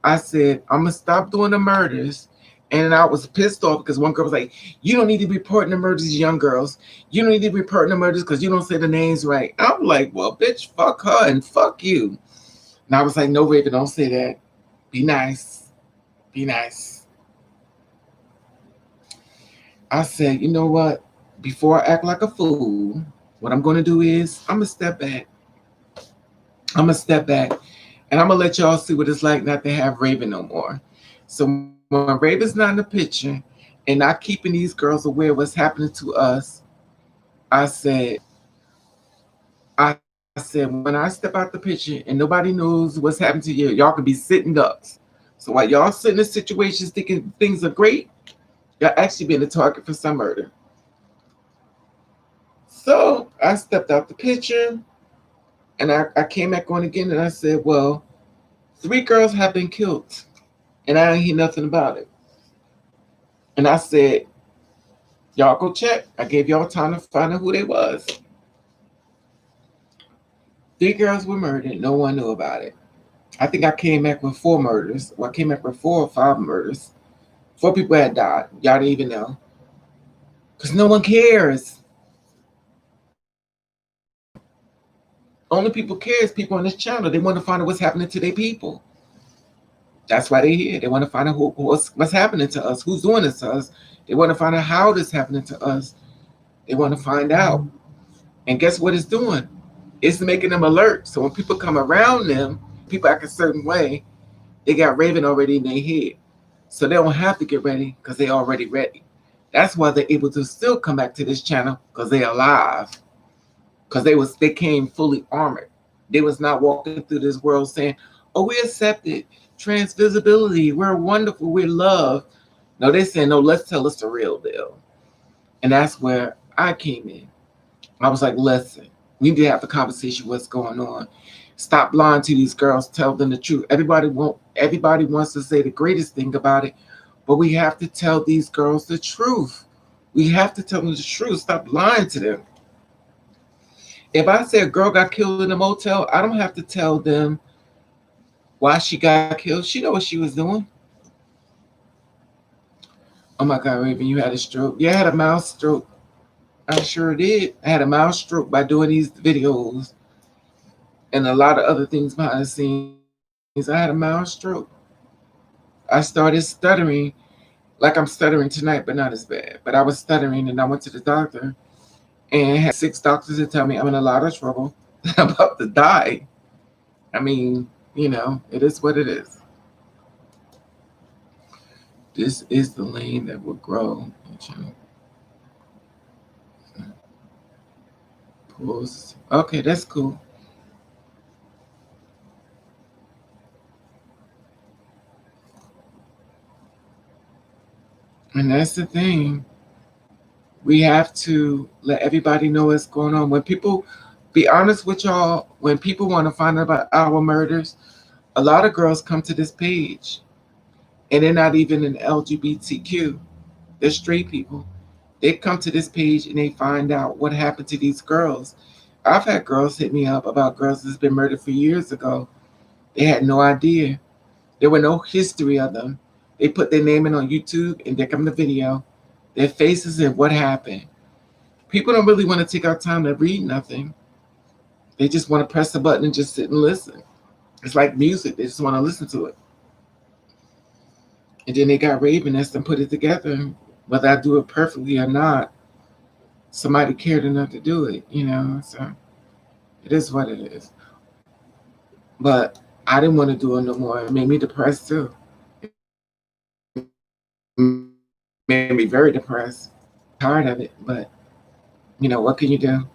I said, I'm gonna stop doing the murders. And I was pissed off because one girl was like, you don't need to be reporting the murders, young girls. You don't need to be reporting the murders because you don't say the names right. I'm like, well, bitch, fuck her and fuck you. And I was like, no, Raven, don't say that. Be nice. Be nice. I said, you know what? Before I act like a fool, what I'm gonna do is I'm gonna step back. I'm gonna step back and I'm gonna let y'all see what it's like not to have Raven no more. So when Raven's not in the picture and not keeping these girls aware of what's happening to us, I said, I said, when I step out the picture and nobody knows what's happening to you, y'all could be sitting ducks. So while y'all sitting in situations thinking things are great, y'all actually being a target for some murder. So I stepped out the picture and I came back on again and I said, well, 3 girls have been killed and I didn't hear nothing about it. And I said, Y'all go check. I gave y'all time to find out who they was. 3 girls were murdered. No one knew about it. I think I came back with 4 murders. Well, I came back with 4 or 5 murders. 4 people had died. Y'all didn't even know. Because no one cares. Only people care is people on this channel. They want to find out what's happening to their people. That's why they're here. They want to find out what's happening to us, who's doing this to us. They want to find out how this happening to us. They want to find out. And guess what it's doing? It's making them alert. So when people come around them, people act a certain way, they got Raven already in their head. So they don't have to get ready because they're already ready. That's why they're able to still come back to this channel because they're alive. Because they came fully armored. They was not walking through this world saying, "Oh, we accepted trans visibility. We're wonderful. We're loved." No, they saying, "No, let's tell us the real deal." And that's where I came in. I was like, "Listen, we need to have the conversation. What's going on? Stop lying to these girls. Tell them the truth. Everybody wants to say the greatest thing about it, but we have to tell these girls the truth. We have to tell them the truth. Stop lying to them. If I say a girl got killed in a motel, I don't have to tell them why she got killed. She know what she was doing. Oh my God, Raven, you had a stroke. Yeah, I had a mouse stroke. I sure did. I had a mouse stroke by doing these videos and a lot of other things behind the scenes. I had a mouse stroke. I started stuttering like I'm stuttering tonight, but not as bad. But I was stuttering and I went to the doctor and had 6 doctors to tell me I'm in a lot of trouble. I'm about to die. I mean, it is what it is. This is the lane that will grow. Pulls. Okay, that's cool. And that's the thing. We have to let everybody know what's going on. When people, be honest with y'all, when people want to find out about our murders, a lot of girls come to this page and they're not even an LGBTQ. They're straight people. They come to this page and they find out what happened to these girls. I've had girls hit me up about girls that's been murdered for years ago. They had no idea. There were no history of them. They put their name in on YouTube and there come the video, their faces and what happened. People don't really want to take our time to read nothing. They just want to press the button and just sit and listen. It's like music. They just want to listen to it. And then they got Raven that's done put it together. Whether I do it perfectly or not, somebody cared enough to do it. So it is what it is. But I didn't want to do it no more. It made me depressed too. It made me very depressed. Tired of it. But what can you do?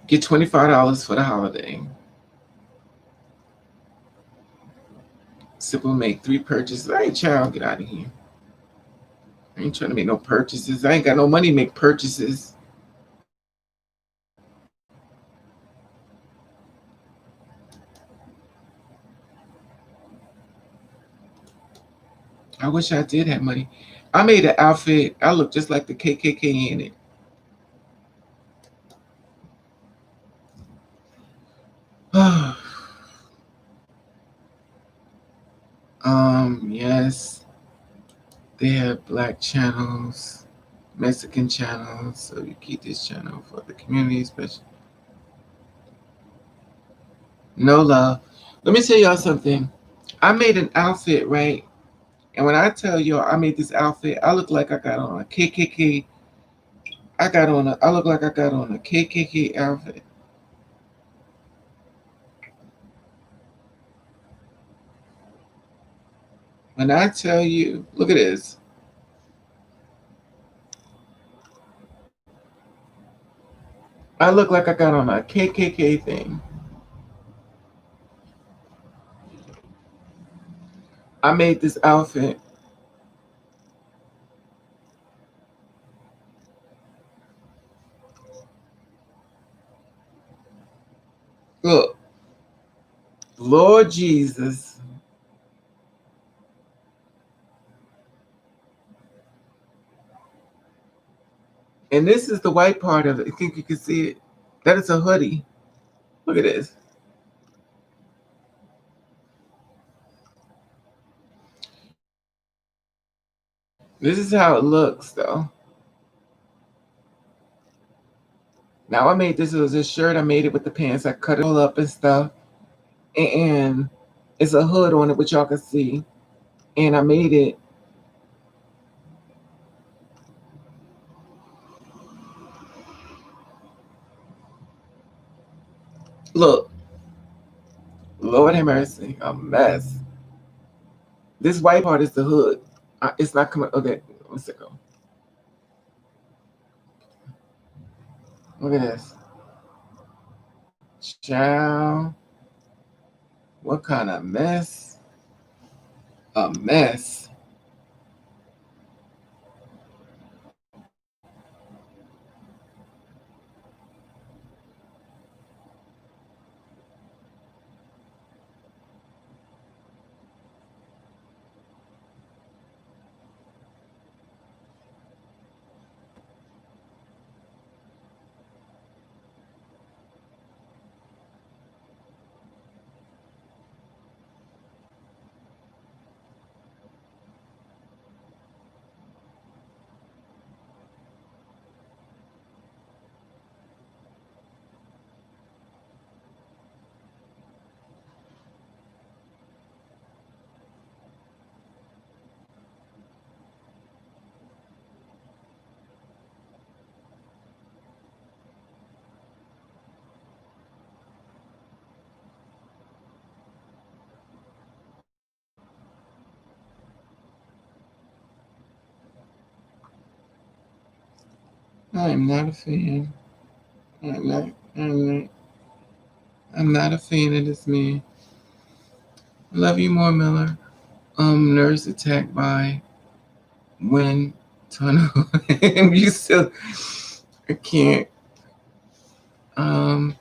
Get $25 for the holiday. Simple make 3 purchases. I ain't child, get out of here. I ain't trying to make no purchases. I ain't got no money to make purchases. I wish I did have money. I made an outfit. I look just like the KKK in it. Yes, they have black channels, Mexican channels, so you keep this channel for the community, especially. No love. Let me tell y'all something. I made an outfit, right? And when I tell y'all I made this outfit, I look like I got on a KKK. I look like I got on a KKK outfit. When I tell you, look at this. I look like I got on a KKK thing. I made this outfit. Look, Lord Jesus. And this is the white part of it. I think you can see it. That is a hoodie. Look at this. This is how it looks, though. Now I made this. It was a shirt. I made it with the pants. I cut it all up and stuff. And it's a hood on it, which y'all can see. And I made it. Look, Lord have mercy, a mess. This white part is the hood. It's not coming. Okay, what's it go? Look at this. Child, what kind of mess? A mess. I am not a fan. I'm not. I'm not. I'm not a fan of this man. Love you more, Miller. Nurse attacked by wind tunnel. You still. I can't. Um,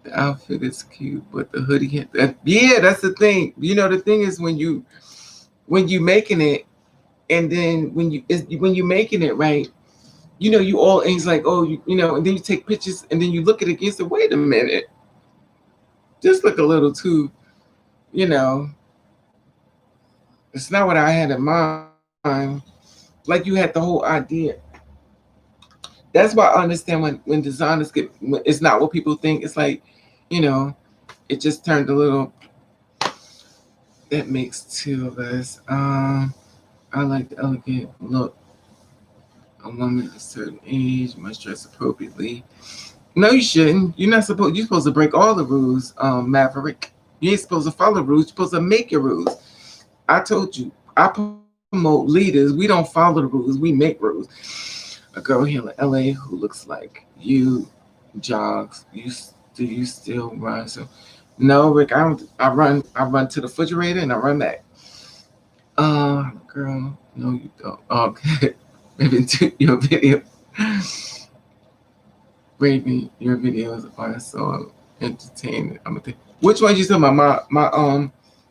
the outfit is cute, but the hoodie. Yeah, that's the thing. The thing is when you making it, and then when you making it right, you all and he's like, oh, and then you take pictures, and then you look at it against it. Wait a minute, just look a little too, you know, it's not what I had in mind. Like you had the whole idea. That's why I understand when designers it's not what people think. It's like, you know, it just turned a little. That makes two of us. I like the elegant look. A woman at a certain age must dress appropriately. No, you shouldn't. You're not supposed. You're supposed to break all the rules, Maverick. You ain't supposed to follow rules. You're supposed to make your rules. I told you. I promote leaders. We don't follow the rules. We make rules. A girl here in LA who looks like you jogs. Do you still run? So, no, Rick. I don't. I run. I run to the refrigerator and I run back. Girl, no, you don't. Okay, maybe to your video. Raven, your videos are so entertaining. I'm gonna think. Which ones you talking about?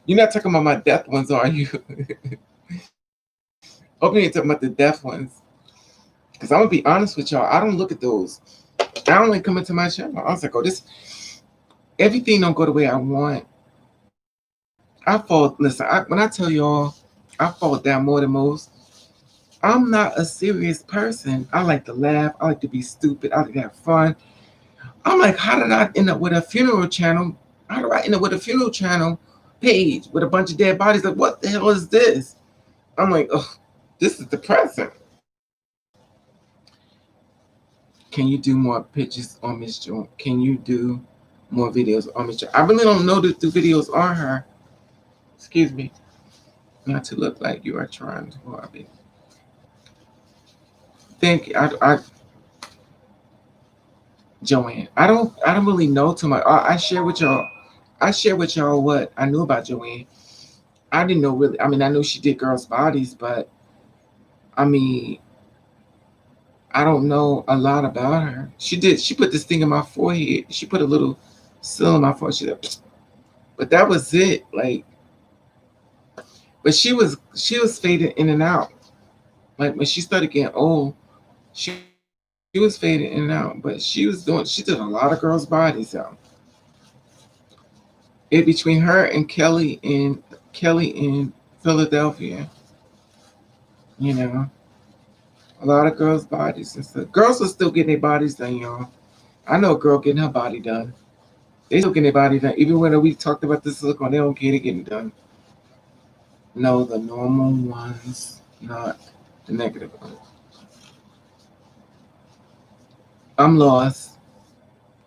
You're not talking about my death ones, are you? Hope you ain't talking about the death ones. Because I'm gonna be honest with y'all, I don't look at those. I only come into my channel. I was like, oh, this everything don't go the way I want. When I tell y'all, I fall down more than most. I'm not a serious person. I like to laugh. I like to be stupid. I like to have fun. I'm like, how did I end up with a funeral channel? How do I end up with a funeral channel page with a bunch of dead bodies? Like, what the hell is this? I'm like, oh, this is depressing. Can you do more pictures on Miss Joan? Can you do more videos on Miss Joan? I really don't know to do videos on her. Excuse me. Not to look like you are trying to hard. Thank you. Joanne. I don't really know too much. I share with y'all. I share with y'all what I knew about Joanne. I didn't know really. I mean, I know she did girls' bodies, but I mean, I don't know a lot about her. She did. She put this thing in my forehead. She put a little seal in my forehead. But that was it. Like, but she was fading in and out. Like when she started getting old, she was fading was fading in and out, but she did a lot of girls' bodies out. It between her and Kelly in Philadelphia, you know, a lot of girls' bodies and stuff. Girls are still getting their bodies done, y'all. I know a girl getting her body done. They still getting their body done. Even when we talked about this silicone, they don't care, they getting it done. No, the normal ones, not the negative ones. I'm lost.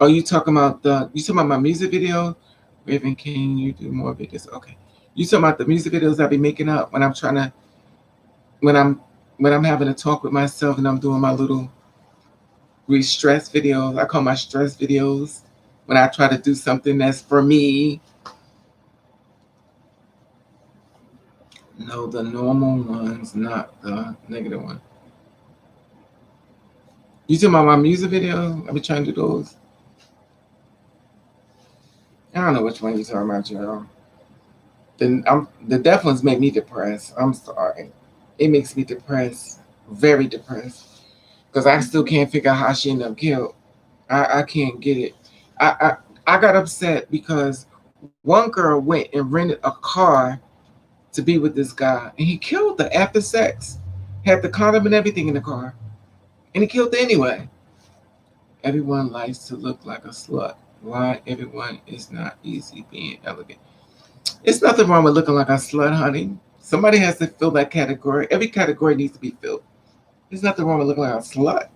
Oh, you talking about my music video? Raven, can you do more videos? Okay. You talking about the music videos I be making up when I'm trying to when I'm when I'm having a talk with myself and I'm doing my little stress videos. I call my stress videos when I try to do something that's for me. No, the normal ones, not the negative one. You talking about my music video? I be trying to do those. I don't know which one you talking about, Gerald. The deaf ones make me depressed. I'm sorry. It makes me depressed. Very depressed. Because I still can't figure out how she ended up killed. I can't get it. I, I got upset because one girl went and rented a car to be with this guy, and he killed her after sex. Had the condom and everything in the car, and he killed her anyway. Everyone likes to look like a slut. Why everyone is not easy being elegant? It's nothing wrong with looking like a slut, honey. Somebody has to fill that category. Every category needs to be filled. There's nothing wrong with looking like a slut.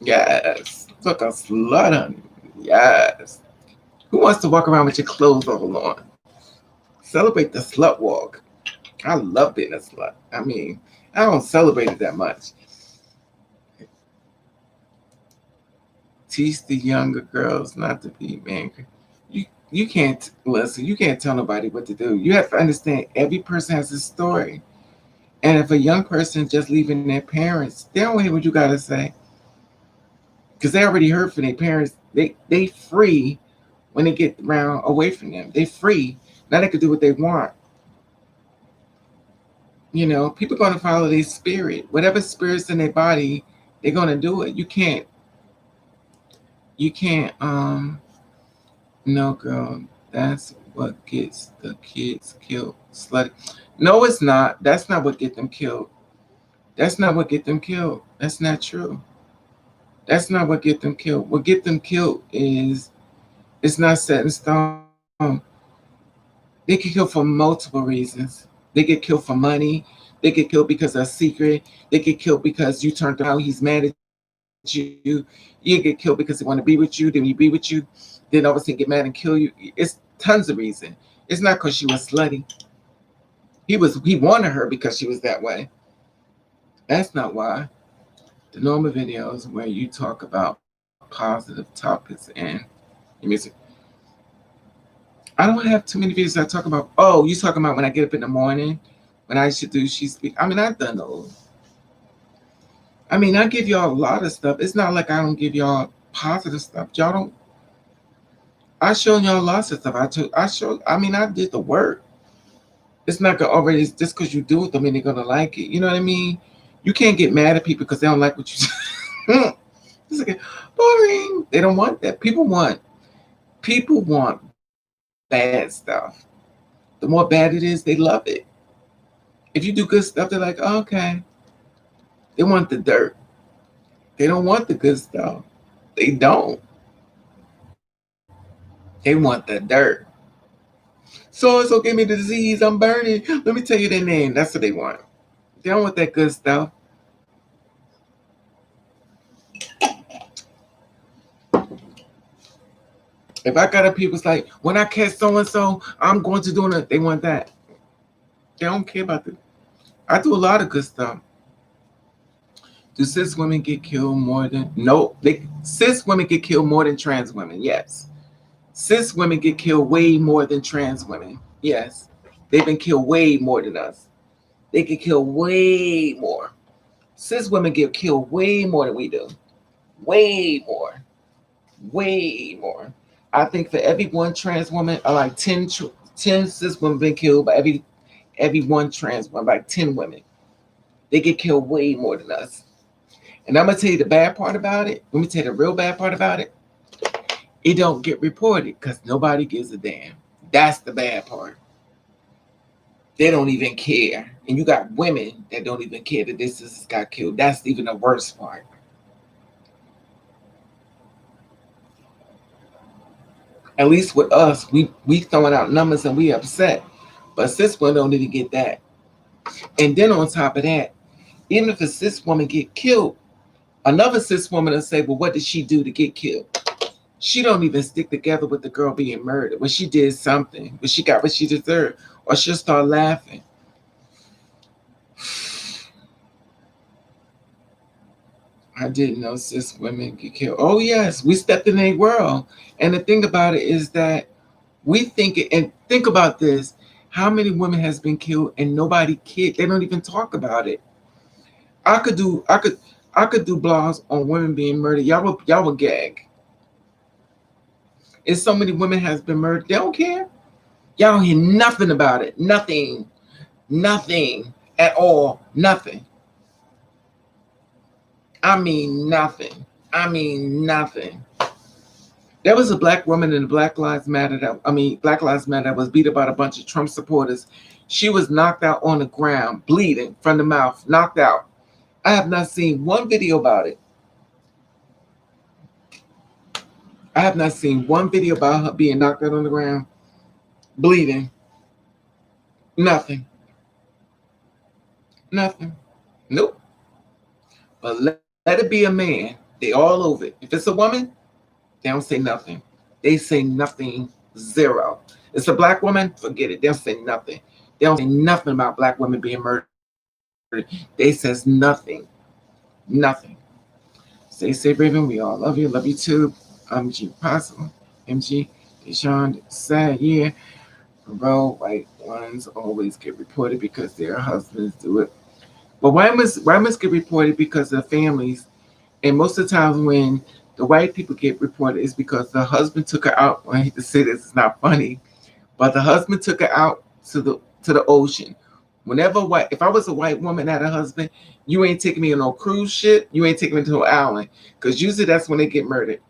Yes, look a slut, honey. Yes. Who wants to walk around with your clothes all on? Celebrate the slut walk. I love being a slut. I mean, I don't celebrate it that much. Teach the younger girls not to be man. You can't listen. You can't tell nobody what to do. You have to understand every person has a story. And if a young person just leaving their parents, they don't hear what you gotta say. Because they already heard from their parents. They free when they get around away from them. They free. Now they can do what they want. People gonna follow their spirit. Whatever spirit's in their body, they're gonna do it. You can't no girl, that's what gets the kids killed. Slutty. No, it's not. That's not what get them killed. That's not what get them killed. That's not true. That's not what get them killed. What get them killed is it's not set in stone. They get killed for multiple reasons. They get killed for money. They get killed because of a secret. They get killed because you turned around. He's mad at you. You get killed because he want to be with you. Then he be with you. Then all of a sudden get mad and kill you. It's tons of reason. It's not because she was slutty. He wanted her because she was that way. That's not why. The normal videos where you talk about positive topics and your music. I don't have too many videos that I talk about. Oh, you talking about when I get up in the morning when I should do she speak. I mean, I've done those. I mean, I give y'all a lot of stuff. It's not like I don't give y'all positive stuff. Y'all don't. I show y'all lots of stuff. I mean, I did the work. It's not gonna already just because you do it, don't mean they're gonna like it. You know what I mean? You can't get mad at people because they don't like what you do. It's like boring. They don't want that. People want bad stuff. The more bad it is, they love it. If you do good stuff, they're like, oh, okay. They want the dirt. They don't want the good stuff. They don't. They want the dirt. So give me the disease. I'm burning. Let me tell you their name. That's what they want. They don't want that good stuff. If I got a people's like, when I catch so and so, I'm going to do it. They want that. They don't care about it. I do a lot of good stuff. Do cis women get killed more than no? Cis women get killed more than trans women. Yes. Cis women get killed way more than trans women. Yes. They've been killed way more than us. They get killed way more. Cis women get killed way more than we do. Way more. Way more. I think for every one trans woman, like 10 cis women been killed by every one trans woman, like 10 women. They get killed way more than us. And I'm gonna tell you the bad part about it. Let me tell you the real bad part about it. It don't get reported because nobody gives a damn. That's the bad part. They don't even care. And you got women that don't even care that this sister got killed. That's even the worst part. At least with us, we throwing out numbers and we upset. But cis women don't even get that. And then on top of that, even if a cis woman get killed, another cis woman will say, well, what did she do to get killed? She don't even stick together with the girl being murdered. When she did something, when she got what she deserved, or she'll start laughing. I didn't know cis women get killed. Oh yes, we stepped in a world. And the thing about it is that we think it, and think about this. How many women has been killed and nobody cared? They don't even talk about it. I could do I could do blogs on women being murdered. Y'all would gag. If so many women has been murdered, they don't care. Y'all don't hear nothing about it. Nothing. Nothing at all. Nothing. I mean nothing. I mean nothing. There was a black woman in the Black Lives Matter that was beat up by a bunch of Trump supporters. She was knocked out on the ground, bleeding from the mouth, knocked out. I have not seen one video about it. I have not seen one video about her being knocked out on the ground, bleeding. Nothing. Nothing. Nope. But let it be a man. They all over it. If it's a woman, they don't say nothing. They say nothing. Zero. It's a black woman, forget it. They'll say nothing. They don't say nothing about black women being murdered. They says nothing. Nothing. Stay safe, Raven. We all love you. Love you too. I'm G Possible. MG. Deshaun. Sad year. Bro, white ones always get reported because their husbands do it. But why must get reported? Because of families. And most of the time when the white people get reported, it's because the husband took her out. I hate to say this, it's not funny, but the husband took her out to the ocean. If I was a white woman that had a husband, you ain't taking me on no cruise ship, you ain't taking me to no island, because usually that's when they get murdered.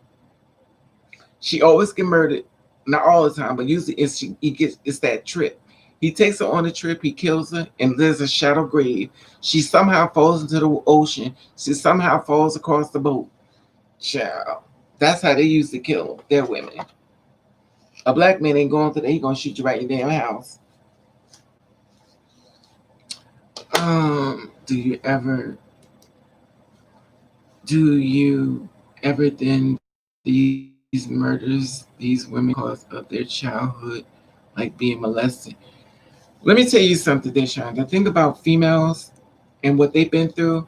She always get murdered, not all the time, but usually it's that trip. He takes her on a trip, he kills her, and there's a shallow grave. She somehow falls into the ocean. She somehow falls across the boat. Child. That's how they used to kill their women. A black man ain't going through that. He gonna shoot you right in your damn house. Do you ever then these murders, these women cause of their childhood, like being molested? Let me tell you something, Deshaun. The thing about females and what they've been through,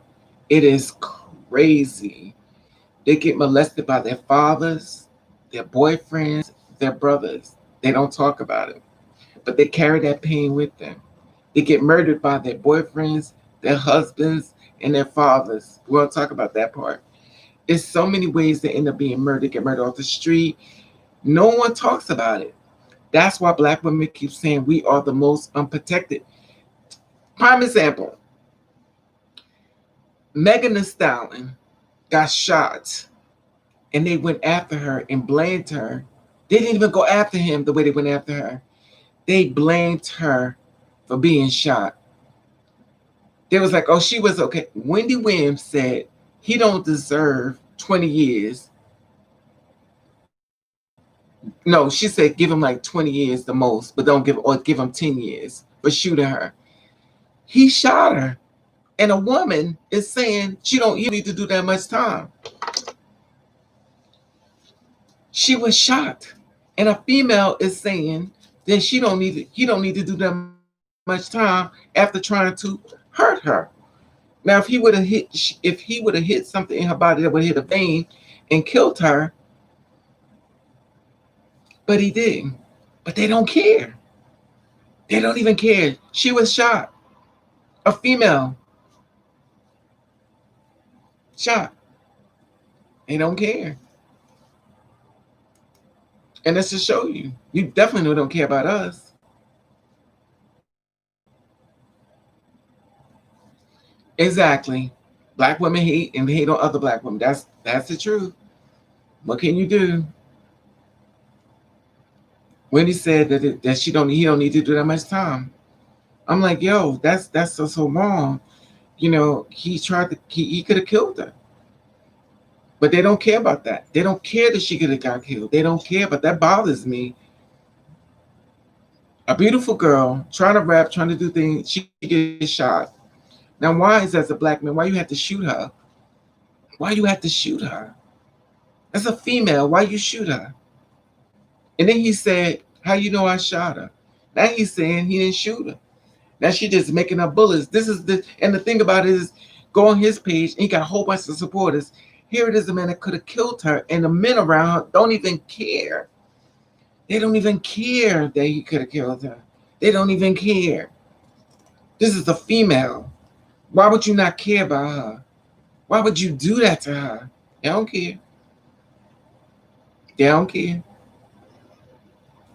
it is crazy. They get molested by their fathers, their boyfriends, their brothers. They don't talk about it, but they carry that pain with them. They get murdered by their boyfriends, their husbands, and their fathers. We won't talk about that part. It's so many ways they end up being murdered, get murdered off the street. No one talks about it. That's why black women keep saying we are the most unprotected. Prime example, Megan Thee Stallion got shot and they went after her and blamed her. They didn't even go after him the way they went after her. They blamed her for being shot. They was like, oh, she was okay. Wendy Williams said he don't deserve 20 years. No, she said give him like 20 years the most, but give him 10 years for shooting her. He shot her. And a woman is saying you need to do that much time. She was shot. And a female is saying that he don't need to do that much time after trying to hurt her. Now, if he would have hit something in her body that would hit a vein and killed her, but he didn't. But they don't care. They don't even care. She was shot. A female shot. They don't care. And that's to show you. You definitely don't care about us. Exactly. Black women hate and hate on other black women. That's the truth. What can you do? Wendy said that he don't need to do that much time. I'm like, yo, that's so wrong. You know, he could have killed her. But they don't care about that. They don't care that she could have got killed. They don't care, but that bothers me. A beautiful girl trying to rap, trying to do things, she gets shot. Now, why is as a black man, why you have to shoot her? Why you have to shoot her? As a female, why you shoot her? And then he said, how you know I shot her? Now he's saying he didn't shoot her. Now she just making up bullets. And the thing about it is, go on his page, and he got a whole bunch of supporters. Here it is, a man that could have killed her, and the men around her don't even care. They don't even care that he could have killed her. They don't even care. This is a female. Why would you not care about her? Why would you do that to her? They don't care. They don't care.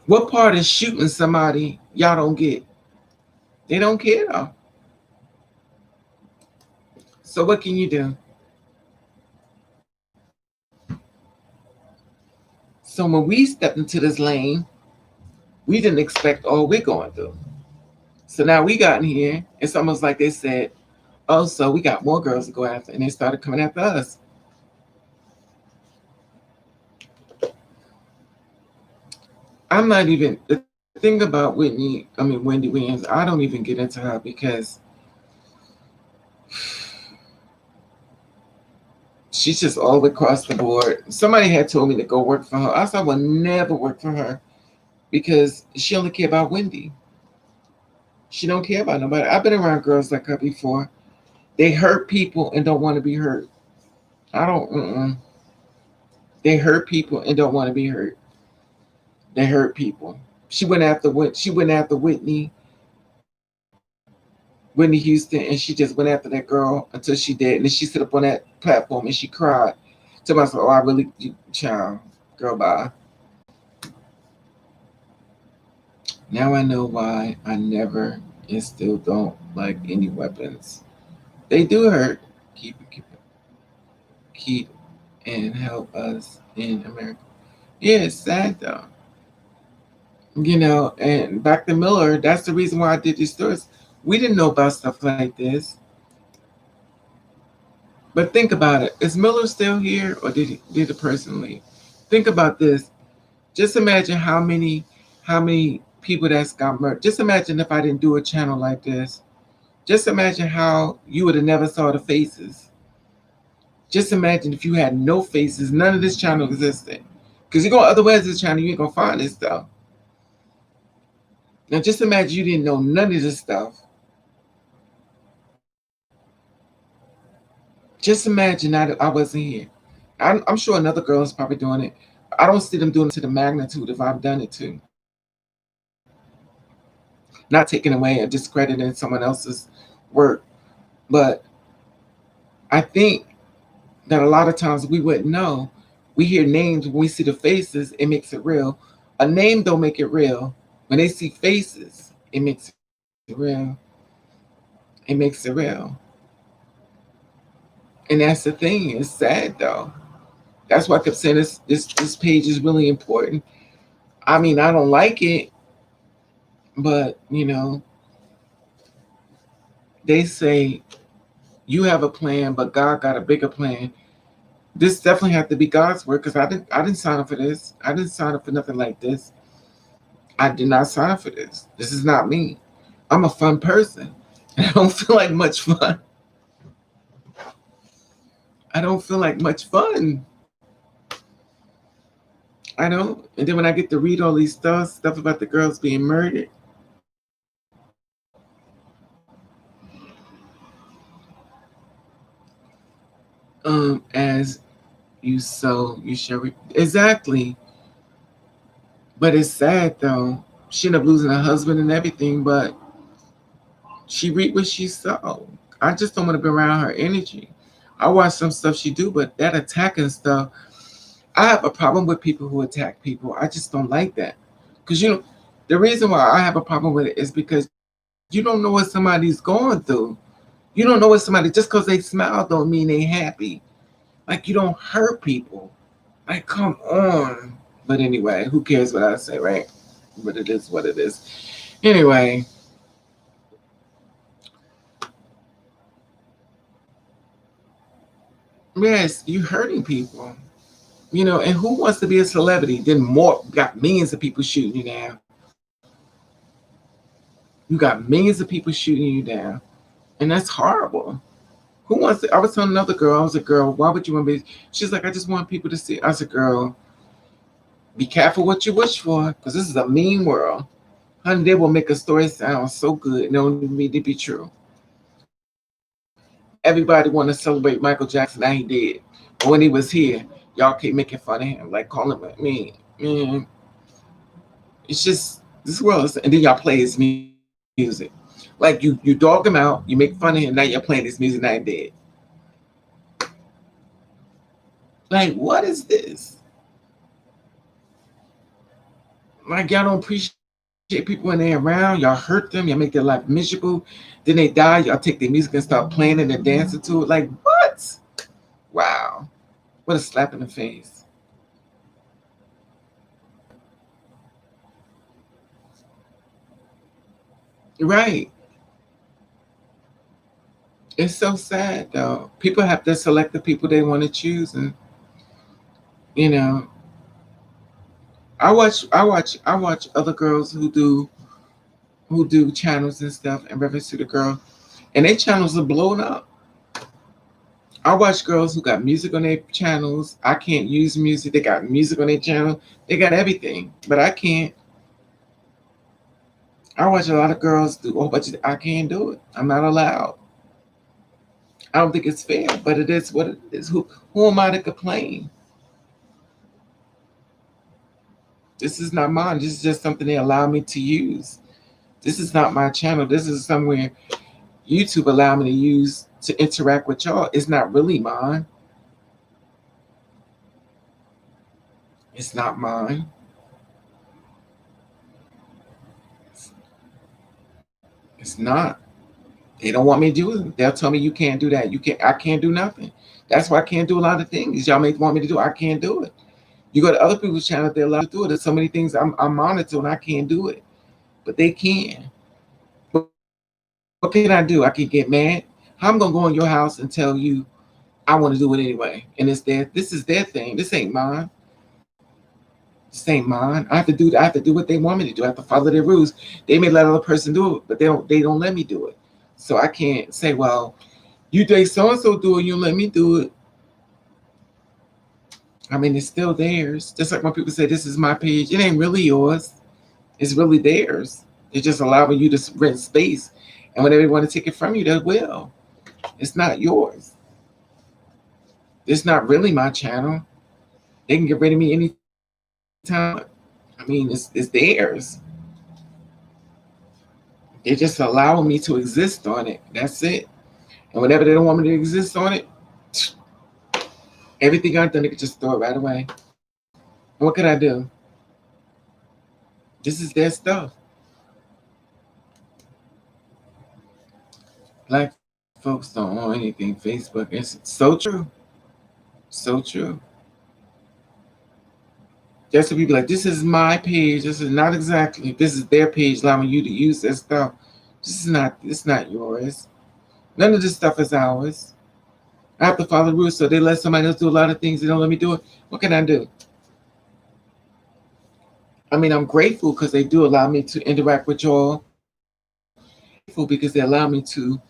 What part is shooting somebody y'all don't get? They don't care though. So what can you do? So when we stepped into this lane, we didn't expect all we're going through. So now we got in here, it's almost like they said, oh, so we got more girls to go after, and they started coming after us. I'm not even, the thing about Wendy Williams, I don't even get into her because she's just all across the board. Somebody had told me to go work for her. I said I would never work for her because she only care about Wendy. She don't care about nobody. I've been around girls like her before. They hurt people and don't want to be hurt. I don't. They hurt people and don't want to be hurt. They hurt people. She went after Whitney Houston, and she just went after that girl until she did. And then she stood up on that platform and she cried to myself, "Oh, I really, child, girl, bye." Now I know why I never and still don't like any weapons. They do hurt. Keep and help us in America. Yeah, it's sad though. You know, and back to Miller, that's the reason why I did these stories. We didn't know about stuff like this. But think about it. Is Miller still here or did the person leave? Think about this. Just imagine how many people that's got murdered. Just imagine if I didn't do a channel like this. Just imagine how you would have never saw the faces. Just imagine if you had no faces, none of this channel existed. Because you go otherwise this channel, you ain't gonna find this stuff. Now just imagine you didn't know none of this stuff. Just imagine I wasn't here. I'm sure another girl is probably doing it. I don't see them doing it to the magnitude if I've done it too. Not taking away or discrediting someone else's work, but I think that a lot of times we wouldn't know. We hear names, when we see the faces, it makes it real. A name don't make it real. When they see faces, it makes it real. It makes it real. And that's the thing. It's sad though. That's why I kept saying this page is really important. I mean, I don't like it, but you know, they say you have a plan, but God got a bigger plan. This definitely had to be God's work because I didn't sign up for this. I didn't sign up for nothing like this. I did not sign up for this. This is not me. I'm a fun person. I don't feel like much fun. I don't feel like much fun. I don't. And then when I get to read all these stuff about the girls being murdered, as you sow, you shall reap. Exactly. But it's sad though. She ended up losing her husband and everything, but she reaped what she sowed. I just don't want to be around her energy. I watch some stuff she do, but that attacking stuff, I have a problem with people who attack people. I just don't like that. Because the reason why I have a problem with it is because you don't know what somebody's going through. You don't know what somebody, just because they smile don't mean they happy. Like, you don't hurt people. Like, come on. But anyway, who cares what I say, right? But it is what it is. Anyway, yes, you hurting people. And who wants to be a celebrity? Then more got millions of people shooting you down. You got millions of people shooting you down. And that's horrible. Who wants to? I was telling another girl, I was a girl, why would you want to be? She's like, I just want people to see. I said, girl, be careful what you wish for, because this is a mean world. Honey, they will make a story sound so good and don't even need to be true. Everybody want to celebrate Michael Jackson, now he dead. But when he was here, y'all keep making fun of him, like calling him me. Man, it's just this world. And then y'all play his music. Like you dog him out, you make fun of him, now you're playing his music, now he's dead. Like, what is this? Like, y'all don't appreciate people when they're around. Y'all hurt them. Y'all make their life miserable. Then they die. Y'all take their music and start playing it and dancing to it. Like, what? Wow. What a slap in the face. Right. It's so sad, though. People have to select the people they want to choose. And, you know, I watch other girls who do channels and stuff and reference to the girl, and their channels are blowing up. I watch girls who got music on their channels. I can't use music. They got music on their channel. They got everything, but I can't. I watch a lot of girls do a whole bunch of. I can't do it. I'm not allowed. I don't think it's fair, but it is what it is. Who am I to complain? This is not mine. This is just something they allow me to use. This is not my channel. This is somewhere YouTube allow me to use to interact with y'all. It's not really mine. It's not mine. It's not. They don't want me to do it. They'll tell me you can't do that. You can't. I can't do nothing. That's why I can't do a lot of things y'all may want me to do. I can't do it. You go to other people's channels, they're allowed to do it. There's so many things I'm monitoring. I can't do it, but they can. What can I do? I can get mad. How I'm gonna go in your house and tell you I want to do it anyway, and it's their. This is their thing. This ain't mine. This ain't mine. I have to do. I have to do what they want me to do. I have to follow their rules. They may let another person do it, but they don't. They don't let me do it. So I can't say, well, you think so and so do it, you let me do it. I mean, it's still theirs. Just like when people say this is my page, it ain't really yours. It's really theirs. They're just allowing you to rent space, and whenever they want to take it from you, they will. It's not yours. It's not really my channel. They can get rid of me anytime. I mean, it's theirs. They're just allowing me to exist on it. That's it. And whenever they don't want me to exist on it, everything I've done, they can just throw it right away. What can I do? This is their stuff. Black folks don't own anything. Facebook. It's so true. So true. Just to be like, this is my page. This is not exactly. This is their page, allowing you to use their stuff. This is not. It's not yours. None of this stuff is ours. I have to follow the rules, so they let somebody else do a lot of things. They don't let me do it. What can I do? I mean, I'm grateful because they do allow me to interact with y'all. Grateful because they allow me to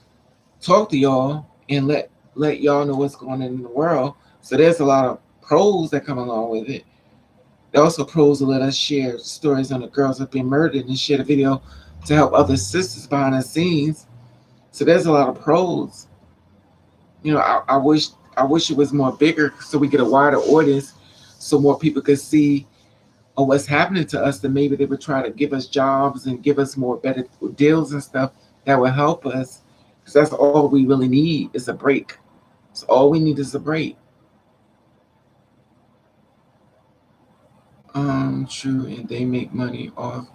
talk to y'all and let y'all know what's going on in the world. So there's a lot of pros that come along with it. There are also pros to let us share stories on the girls that have been murdered and share the video to help other sisters behind the scenes. So there's a lot of pros. I wish it was more bigger so we get a wider audience, so more people could see what's happening to us. Then maybe they would try to give us jobs and give us more better deals and stuff that would help us. Because that's all we really need is a break. So all we need is a break. True, and they make money off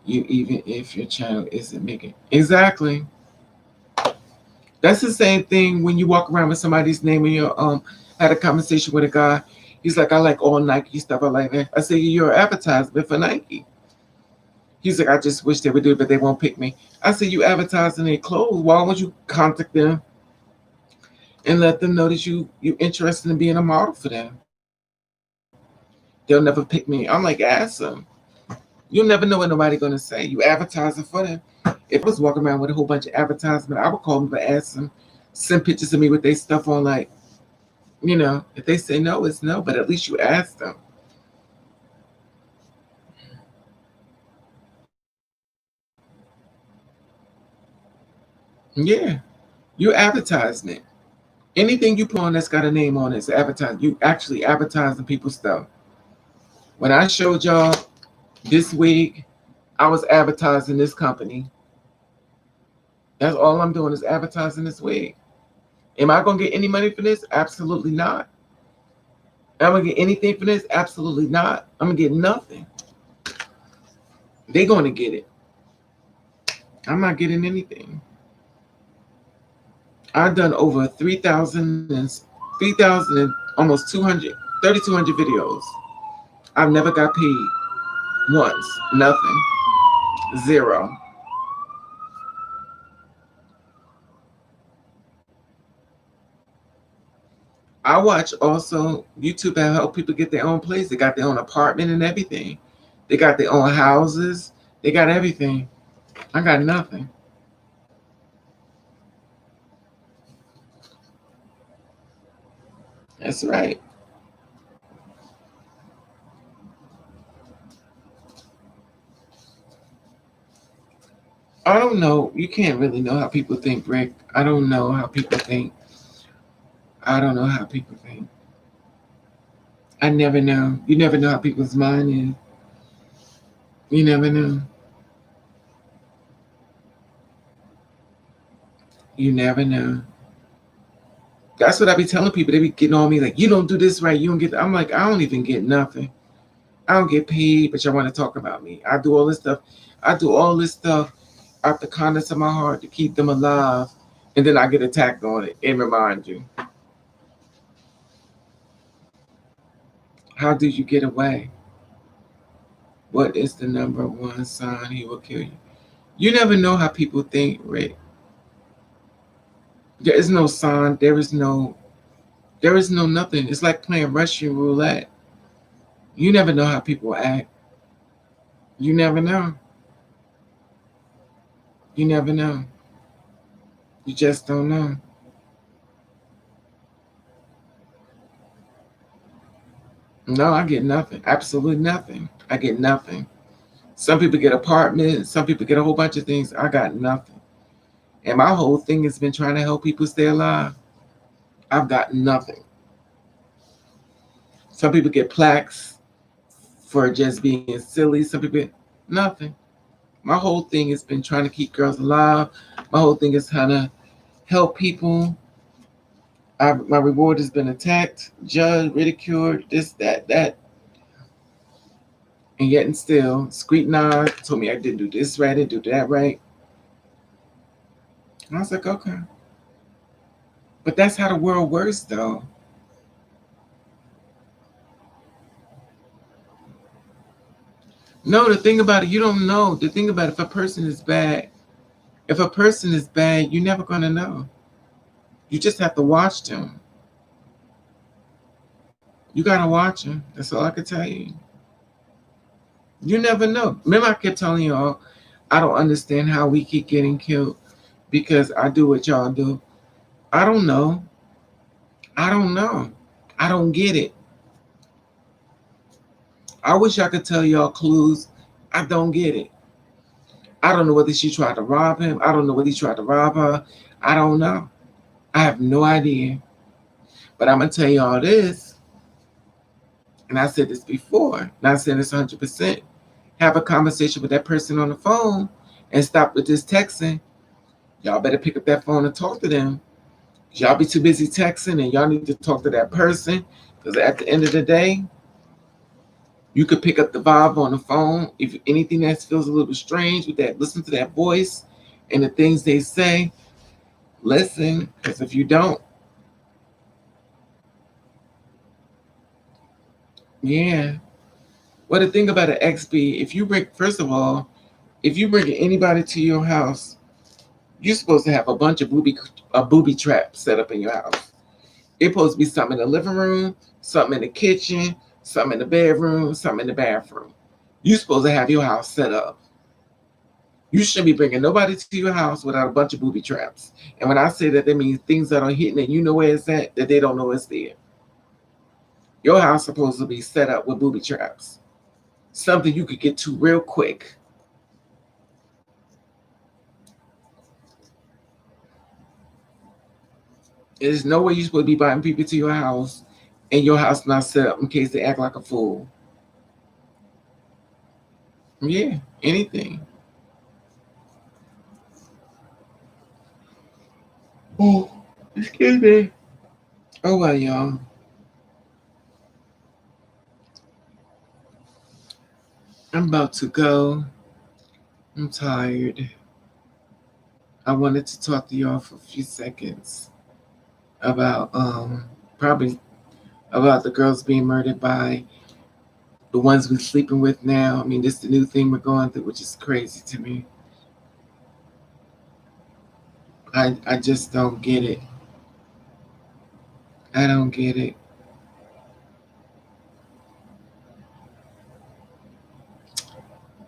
you even if your channel isn't making exactly. That's the same thing when you walk around with somebody's name and you had a conversation with a guy. He's like, I like all Nike stuff. I like that. I say, you're an advertisement for Nike. He's like, I just wish they would do it, but they won't pick me. I say, you advertising their clothes. Why won't you contact them and let them know that you interested in being a model for them? They'll never pick me. I'm like, ask them. You'll never know what nobody's gonna say. You advertising for them. If I was walking around with a whole bunch of advertisement, I would call them to ask them, send pictures of me with their stuff on. Like, if they say no, it's no. But at least you ask them. Yeah, you advertising it. Anything you put on that's got a name on it is advertising. You actually advertising people's stuff. When I showed y'all this week, I was advertising this company. That's all I'm doing is advertising this wig. Am I gonna get any money for this? Absolutely not. Am I gonna get anything for this? Absolutely not. I'm gonna get nothing. They're gonna get it. I'm not getting anything. I've done over 3,000 and almost 200, 3,200 videos. I've never got paid once. Nothing. Zero. I watch also YouTube that help people get their own place. They got their own apartment and everything. They got their own houses. They got everything. I got nothing. That's right. I don't know. You can't really know how people think, Rick. I don't know how people think. I don't know how people think. I never know. You never know how people's mind is. You never know. You never know. That's what I be telling people. They be getting on me like, you don't do this right. You don't get. I'm like, I don't even get nothing. I don't get paid, but y'all want to talk about me. I do all this stuff. I do all this stuff out the kindness of my heart to keep them alive, and then I get attacked on it and remind you. How did you get away? What is the number one sign he will kill you? You never know how people think, Rick. There is no sign. There is no nothing. It's like playing Russian roulette. You never know how people act. You never know. You never know. You just don't know. No, I get nothing. Absolutely nothing. I get nothing. Some people get apartments. Some people get a whole bunch of things. I got nothing. And my whole thing has been trying to help people stay alive. I've got nothing. Some people get plaques for just being silly. Some people get nothing. My whole thing has been trying to keep girls alive. My whole thing is trying to help people. My reward has been attacked, judged, ridiculed, this, that, that. And yet and still, scrutinized, told me I didn't do this right, I didn't do that right. And I was like, okay. But that's how the world works, though. No, the thing about it, you don't know. The thing about it, if a person is bad, you're never going to know. You just have to watch them. You got to watch them. That's all I can tell you. You never know. Remember, I kept telling y'all, I don't understand how we keep getting killed because I do what y'all do. I don't know. I don't know. I don't get it. I wish I could tell y'all clues. I don't get it. I don't know whether she tried to rob him. I don't know whether he tried to rob her. I don't know. I have no idea. But I'm going to tell y'all this, and I said this before, not saying this 100%. Have a conversation with that person on the phone and stop with this texting. Y'all better pick up that phone and talk to them. Y'all be too busy texting and y'all need to talk to that person because at the end of the day, you could pick up the vibe on the phone. If anything that feels a little strange with that, listen to that voice and the things they say. listen, because if you don't, yeah. Well, the thing about an XP, if you bring, first of all, if you bring anybody to your house, you're supposed to have a bunch of booby traps set up in your house. It's supposed to be something in the living room, something in the kitchen, something in the bedroom, something in the bathroom. You're supposed to have your house set up. You shouldn't be bringing nobody to your house without a bunch of booby traps. And when I say that, that means things that are hidden and you know where it's at, that they don't know it's there. Your house is supposed to be set up with booby traps. Something you could get to real quick. There's no way you're supposed to be buying people to your house and your house not set up in case they act like a fool. Yeah, anything. Oh, excuse me. Oh well, y'all. I'm about to go. I'm tired. I wanted to talk to y'all for a few seconds about probably about the girls being murdered by the ones we're sleeping with now. I mean, this is the new thing we're going through, which is crazy to me. I just don't get it. I don't get it.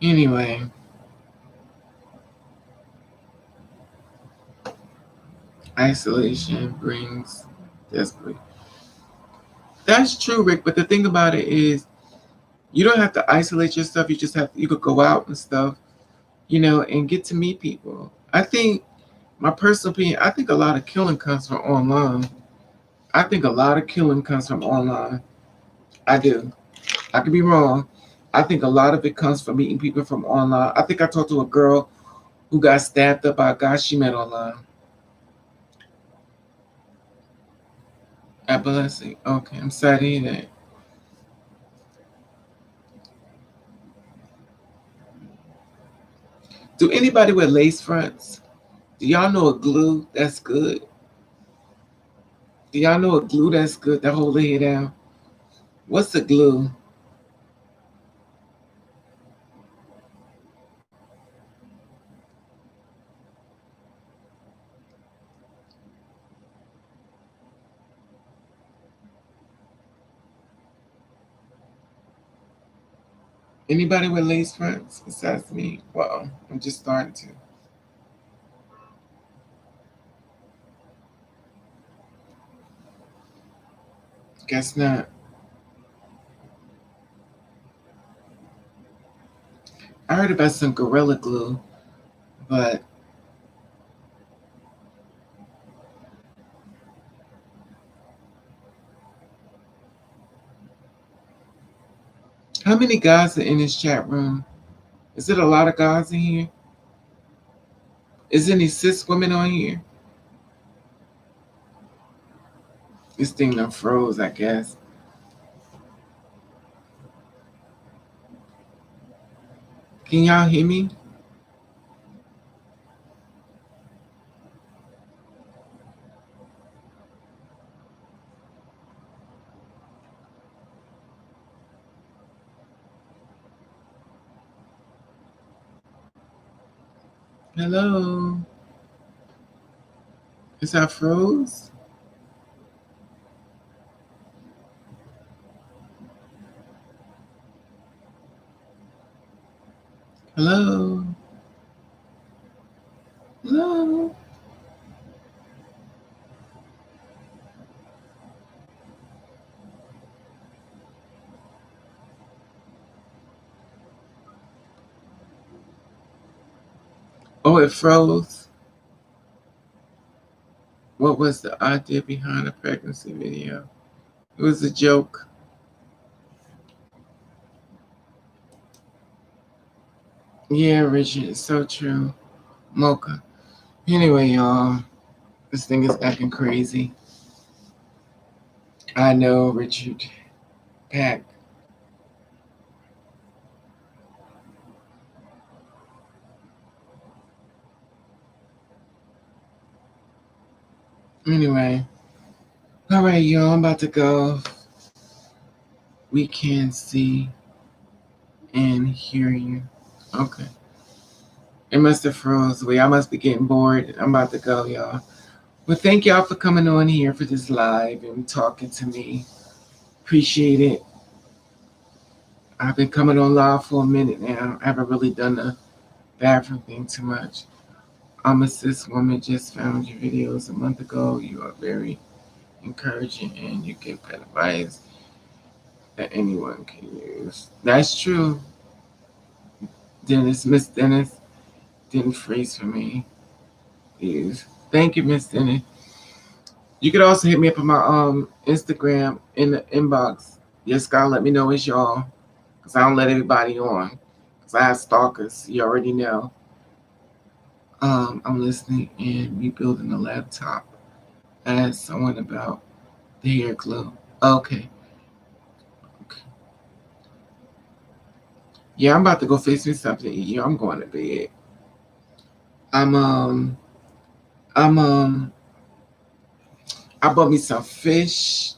Anyway, isolation brings desperate. That's true, Rick. But the thing about it is, you don't have to isolate yourself. You could go out and stuff, and get to meet people. I think my personal opinion. I think a lot of killing comes from online. I think a lot of killing comes from online. I do. I could be wrong. I think a lot of it comes from meeting people from online. I think I talked to a girl who got stabbed up by a guy she met online. At Biloxi. Okay, I'm sorry to hear that. Do anybody wear lace fronts? Do y'all know a glue that's good? Do y'all know a glue that's good that hold the hair down? What's the glue? Anybody with lace fronts besides me? Well, I'm just starting to. Guess not. I heard about some Gorilla Glue, but how many guys are in this chat room? Is it a lot of guys in here? Is any cis women on here? This thing done froze, I guess. Can y'all hear me? Hello? Is that froze? Hello? Hello? Oh, it froze. What was the idea behind the pregnancy video? It was a joke. Yeah, Richard, it's so true. Mocha. Anyway, y'all, this thing is acting crazy. I know, Richard. Pack. Anyway, all right, y'all. I'm about to go. We can see and hear you. Okay. It must have froze away. I must be getting bored. I'm about to go, y'all. Well, thank y'all for coming on here for this live and talking to me. Appreciate it. I've been coming on live for a minute now. I haven't really done the bathroom thing too much. I'm a cis woman, just found your videos a month ago. You are very encouraging and you give good advice that anyone can use. That's true. Miss Dennis, didn't freeze for me. Use. Thank you, Miss Dennis. You could also hit me up on my Instagram in the inbox. Just gotta let me know it's y'all. Cause I don't let everybody on. Cause I have stalkers. You already know. I'm listening and rebuilding the laptop. I asked someone about the hair glue. Okay. Yeah, I'm about to go fix me something to eat. Yeah, I'm going to bed. I'm I'm I bought me some fish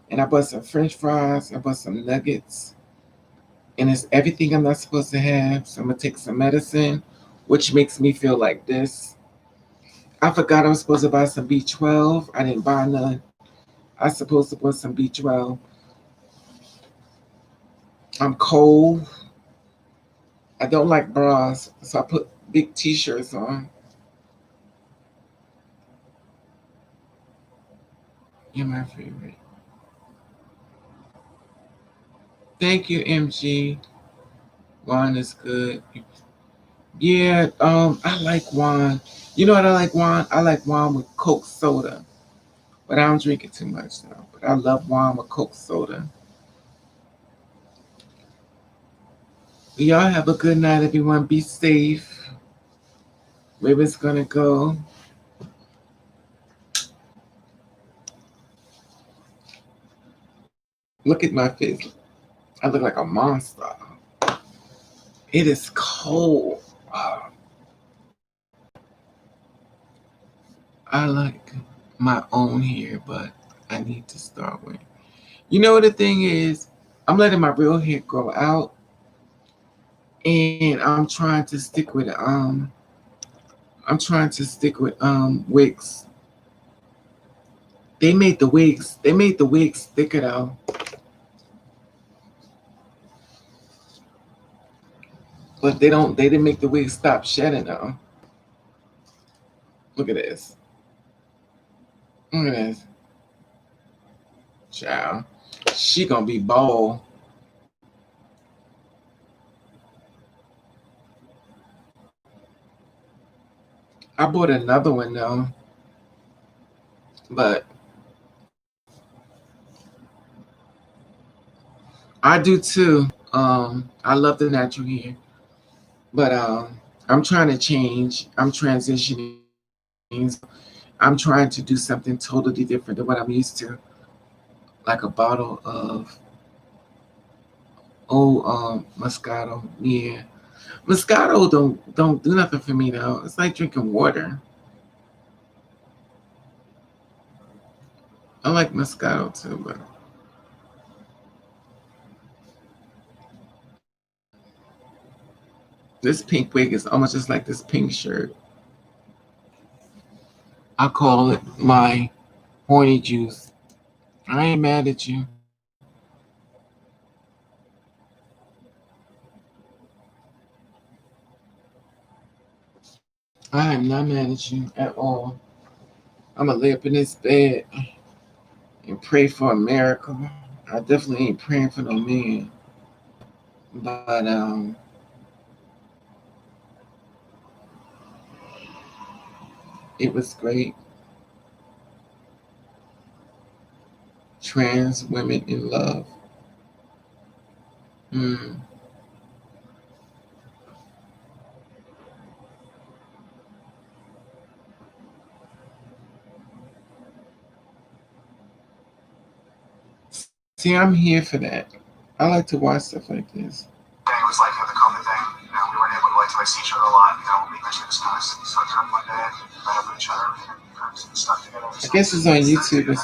and I bought some French fries. I bought some nuggets. And it's everything I'm not supposed to have. So I'm gonna take some medicine, which makes me feel like this. I forgot I was supposed to buy some B12. I didn't buy none. I was supposed to put some B12. I'm cold. I don't like bras, so I put big t-shirts on. You're my favorite. Thank you, MG. Wine is good. Yeah, I like wine. You know what I like wine? I like wine with Coke soda. But I don't drink it too much though. But I love wine with Coke soda. Y'all have a good night, everyone. Be safe. Where it's gonna go. Look at my face. I look like a monster. It is cold. Wow. I like my own hair, but I need to start with. You know what the thing is? I'm letting my real hair grow out, and I'm trying to stick with wigs. They made the wigs thicker though, but they didn't make the wigs stop shedding though. Look at this. Look at this. Child. She gonna be bald. I bought another one though, but I do too. I love the natural hair, but I'm trying to change. I'm transitioning. I'm trying to do something totally different than what I'm used to, like a bottle of old Moscato. Yeah, Moscato don't do nothing for me though. It's like drinking water. I like Moscato too, but this pink wig is almost just like this pink shirt. I call it my horny juice. I ain't mad at you. I am not mad at you at all. I'm gonna lay up in this bed and pray for America. I definitely ain't praying for no man, but it was great. Trans women in love. Mm. See, I'm here for that. I like to watch stuff like this. It was like the COVID thing. You know, we weren't able to like see each other a lot. You know, we eventually just kind of started up one day, met up with each other, and stuck together. I guess it's on YouTube. Yeah,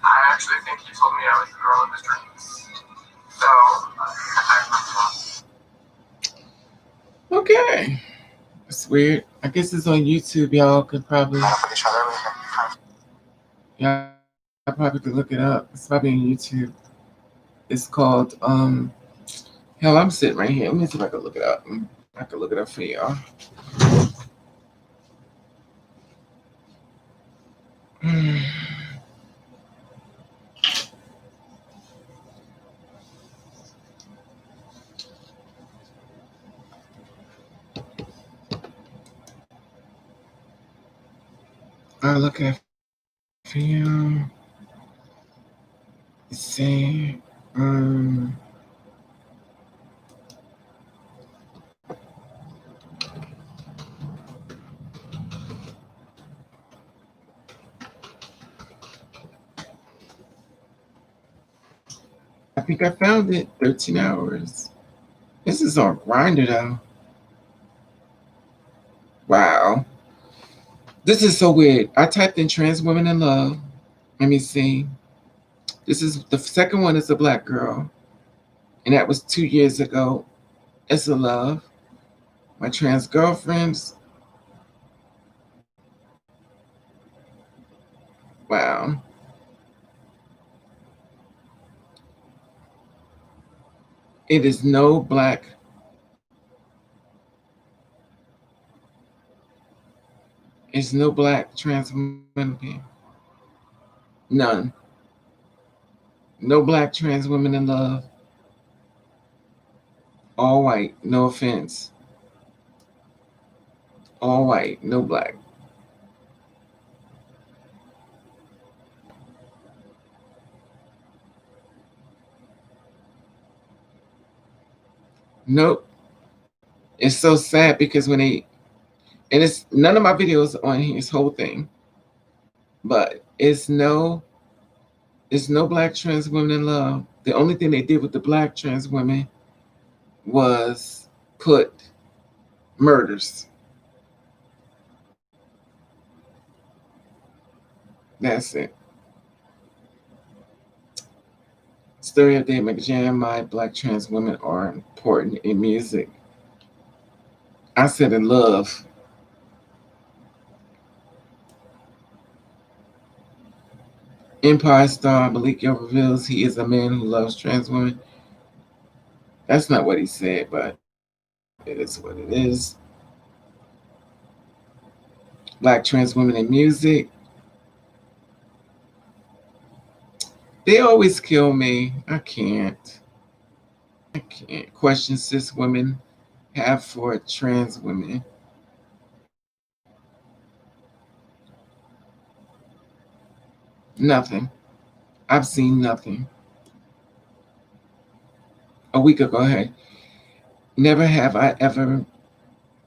I actually think he told me I was the girl of his dreams. So, Okay. It's weird. I guess it's on YouTube. Y'all could probably look it up. It's probably on YouTube. It's called hell, I'm sitting right here. Let me see if I can look it up. I can look it up for y'all. I look at film. See, I think I found it. 13 hours. This is on Grindr though. Wow. This is so weird. I typed in trans women in love. Let me see. This is the second one is a black girl. And that was 2 years ago. It's a love. My trans girlfriends. Wow. It is no black. It's no black trans women. None. No black trans women in love. All white. No offense. All white. No black. Nope. It's so sad because when they, and it's none of my videos on here, this whole thing, but it's no black trans women in love. The only thing they did with the black trans women was put murders. That's it. Story of Dave McJam, my black trans women are important in music. I said in love. Empire star Malik Yoba reveals he is a man who loves trans women. That's not what he said, but it is what it is. Black trans women in music. They always kill me. I can't. Question cis women have for trans women. Nothing. I've seen nothing. A week ago, hey. Never have I ever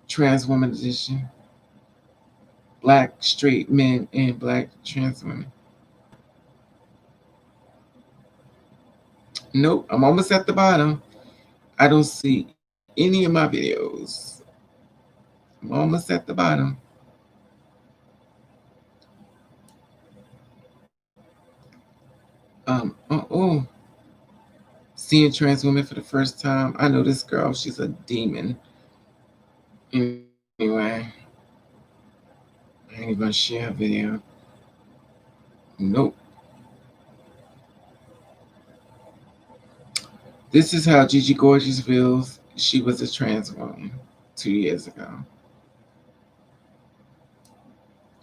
trans woman edition. Black straight men and black trans women. Nope, I'm almost at the bottom. I don't see any of my videos. I'm almost at the bottom. Seeing trans women for the first time. I know this girl, she's a demon. Anyway, I ain't even gonna share a video. Nope. This is how Gigi Gorgeous feels. She was a trans woman 2 years ago.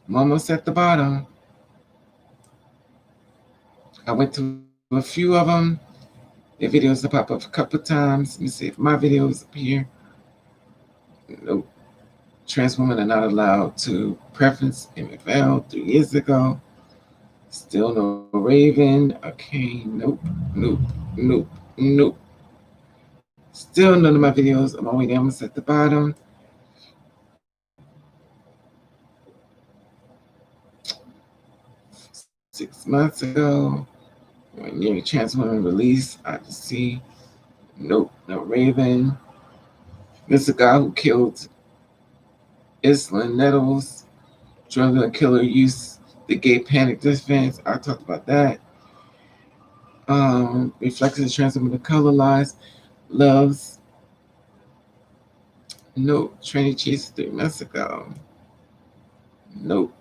I'm almost at the bottom. I went to a few of them. Their videos will pop up a couple of times. Let me see if my videos appear. Nope. Trans women are not allowed to preference MFL 3 years ago. Still no Raven. Okay, nope. Still none of my videos. I'm all the way down at the bottom. Six months ago, when Young Trans Women released, I just see nope, no Raven. This is a guy who killed Islin Nettles. Drug killer use the gay panic defense. I talked about that. Reflecting the trans women of color lies, loves. Nope. Training cheats through Mexico. Nope.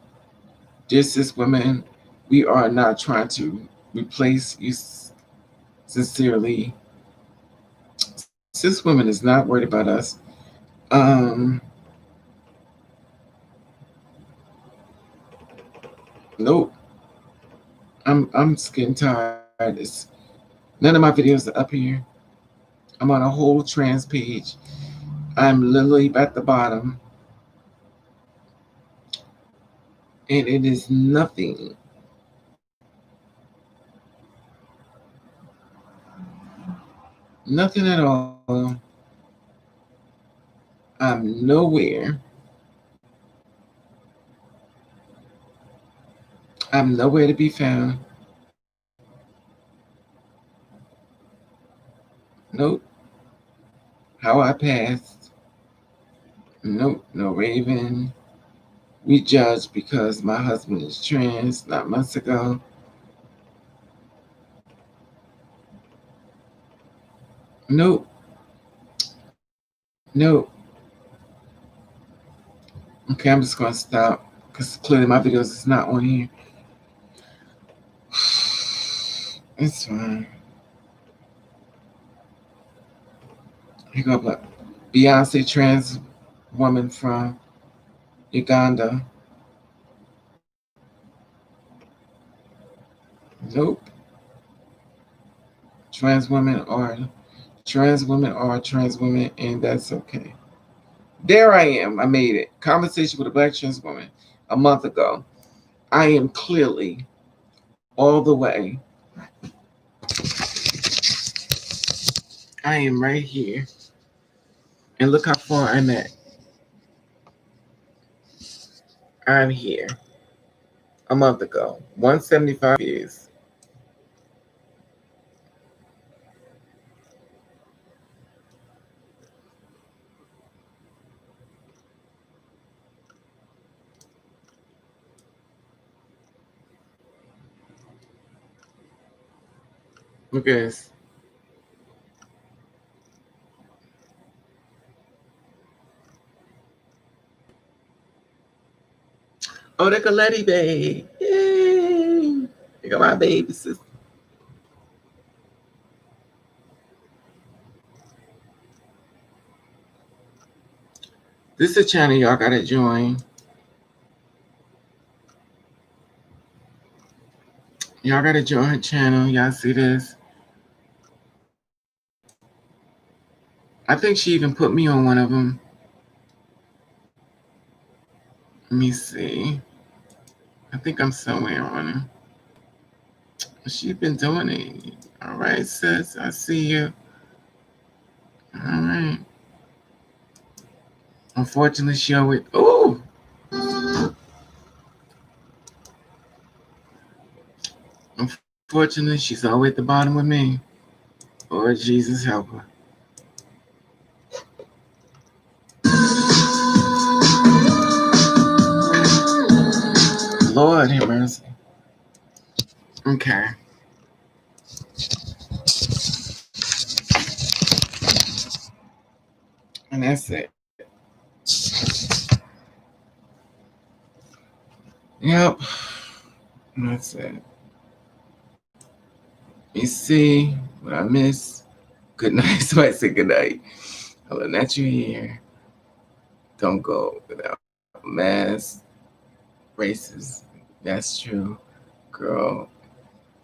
Dear cis women, we are not trying to replace you sincerely. Cis women is not worried about us. Um, nope. I'm getting tired. None of my videos are up here. I'm on a whole trans page. I'm literally at the bottom, and it is nothing. Nothing at all. I'm nowhere. I'm nowhere to be found. Nope. How I passed. Nope. No Raven. We judge because my husband is trans, not months ago. Nope. Nope. Okay, I'm just gonna stop because clearly my videos is not on here. It's fine. Here go up. Beyonce trans woman from Uganda. Nope. Trans women are trans women, and that's okay. There I am. I made it. Conversation with a black trans woman a month ago. I am clearly all the way. I am right here. And look how far I'm at. I'm here. A month ago. 175 views. Look at this. Oh, the Coletti babe. Yay. You got my baby sister. This is a channel y'all gotta join. Y'all gotta join her channel. Y'all see this? I think she even put me on one of them. Let me see. I think I'm somewhere on her. She's been doing it. All right, sis. I see you. All right. Unfortunately, she always. Oh! Unfortunately, she's always at the bottom with me. Lord Jesus, help her. Lord have mercy. Okay. And that's it. Yep. And that's it. You see what I miss? Good night. So I say good night. I'll let you here. Don't go without a mask. Racist. That's true. Girl,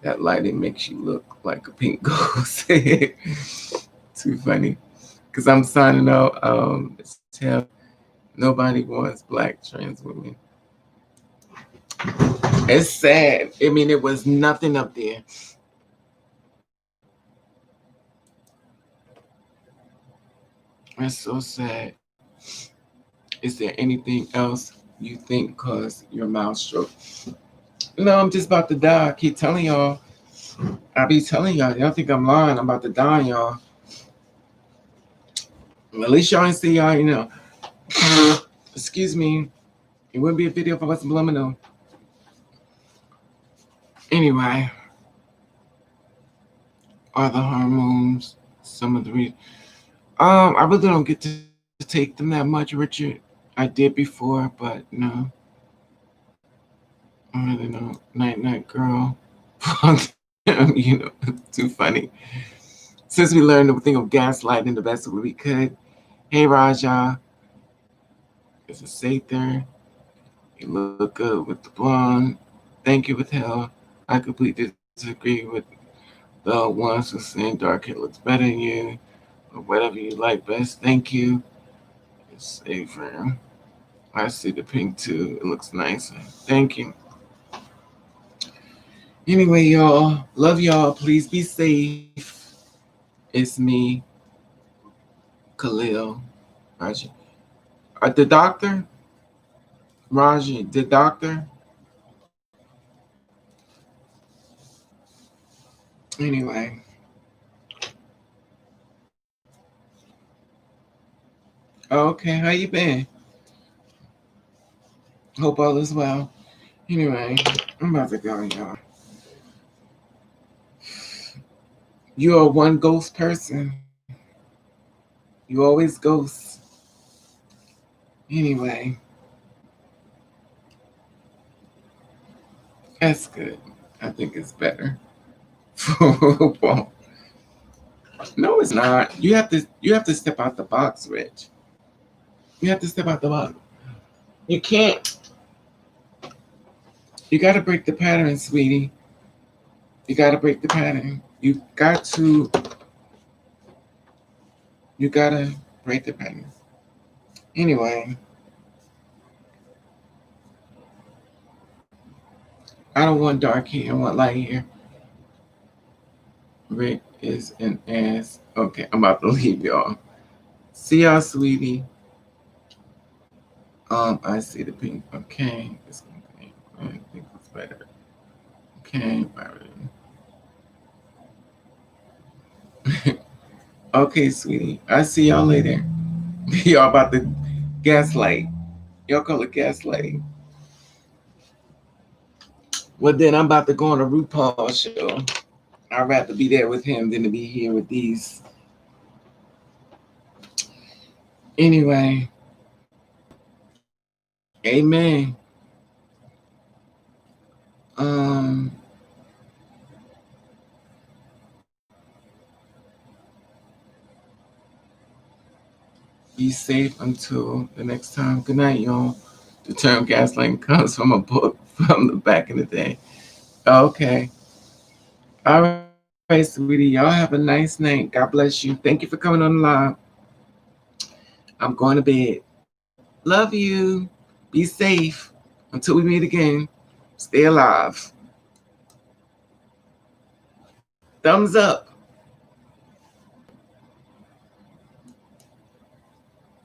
that lighting makes you look like a pink ghost. Too funny. Because I'm signing out. Tell nobody wants black trans women. It's sad. I mean, it was nothing up there. That's so sad. Is there anything else you think caused your mouth stroke? No, I'm just about to die. I keep telling y'all. I be telling y'all. Y'all think I'm lying. I'm about to die, y'all. At least y'all ain't see y'all, Excuse me. It wouldn't be a video if I wasn't subliminal. Anyway, are the hormones some of the reasons? I really don't get to take them that much, Richard. I did before, but no. I really don't. Night night, girl. You know, too funny. Since we learned the thing of gaslighting the best way we could. Hey, Raja. It's a safe there. You look good with the blonde. Thank you with hell. I completely disagree with the ones who saying dark hair looks better than you, or whatever you like best. Thank you. It's safer. I see the pink too. It looks nicer. Thank you. Anyway, y'all. Love y'all. Please be safe. It's me, Khalil. Raji. The doctor? Raji, the doctor? Anyway. Okay, how you been? Hope all is well. Anyway, I'm about to go, y'all. You are one ghost person. You always ghost. Anyway, that's good. I think it's better for football. No, it's not. You have to step out the box, Rich. You have to step out the box. You can't. You got to break the pattern, sweetie. You got to break the pattern. You got to. You got to break the pattern. Anyway, I don't want dark hair. I want light hair. Rick is an ass. Okay, I'm about to leave y'all. See y'all, sweetie. I see the pink. Okay, this one pink. I think it's better. Okay, okay, sweetie. I see y'all later. Y'all about to gaslight. Y'all call it gaslighting. Well, then I'm about to go on a RuPaul show. I'd rather be there with him than to be here with these. Anyway, amen. Be safe until the next time. Good night, y'all. The term gaslighting comes from a book from the back in the day. Okay. All right, sweetie. Y'all have a nice night. God bless you. Thank you for coming on the live. I'm going to bed. Love you. Be safe until we meet again. Stay alive. Thumbs up.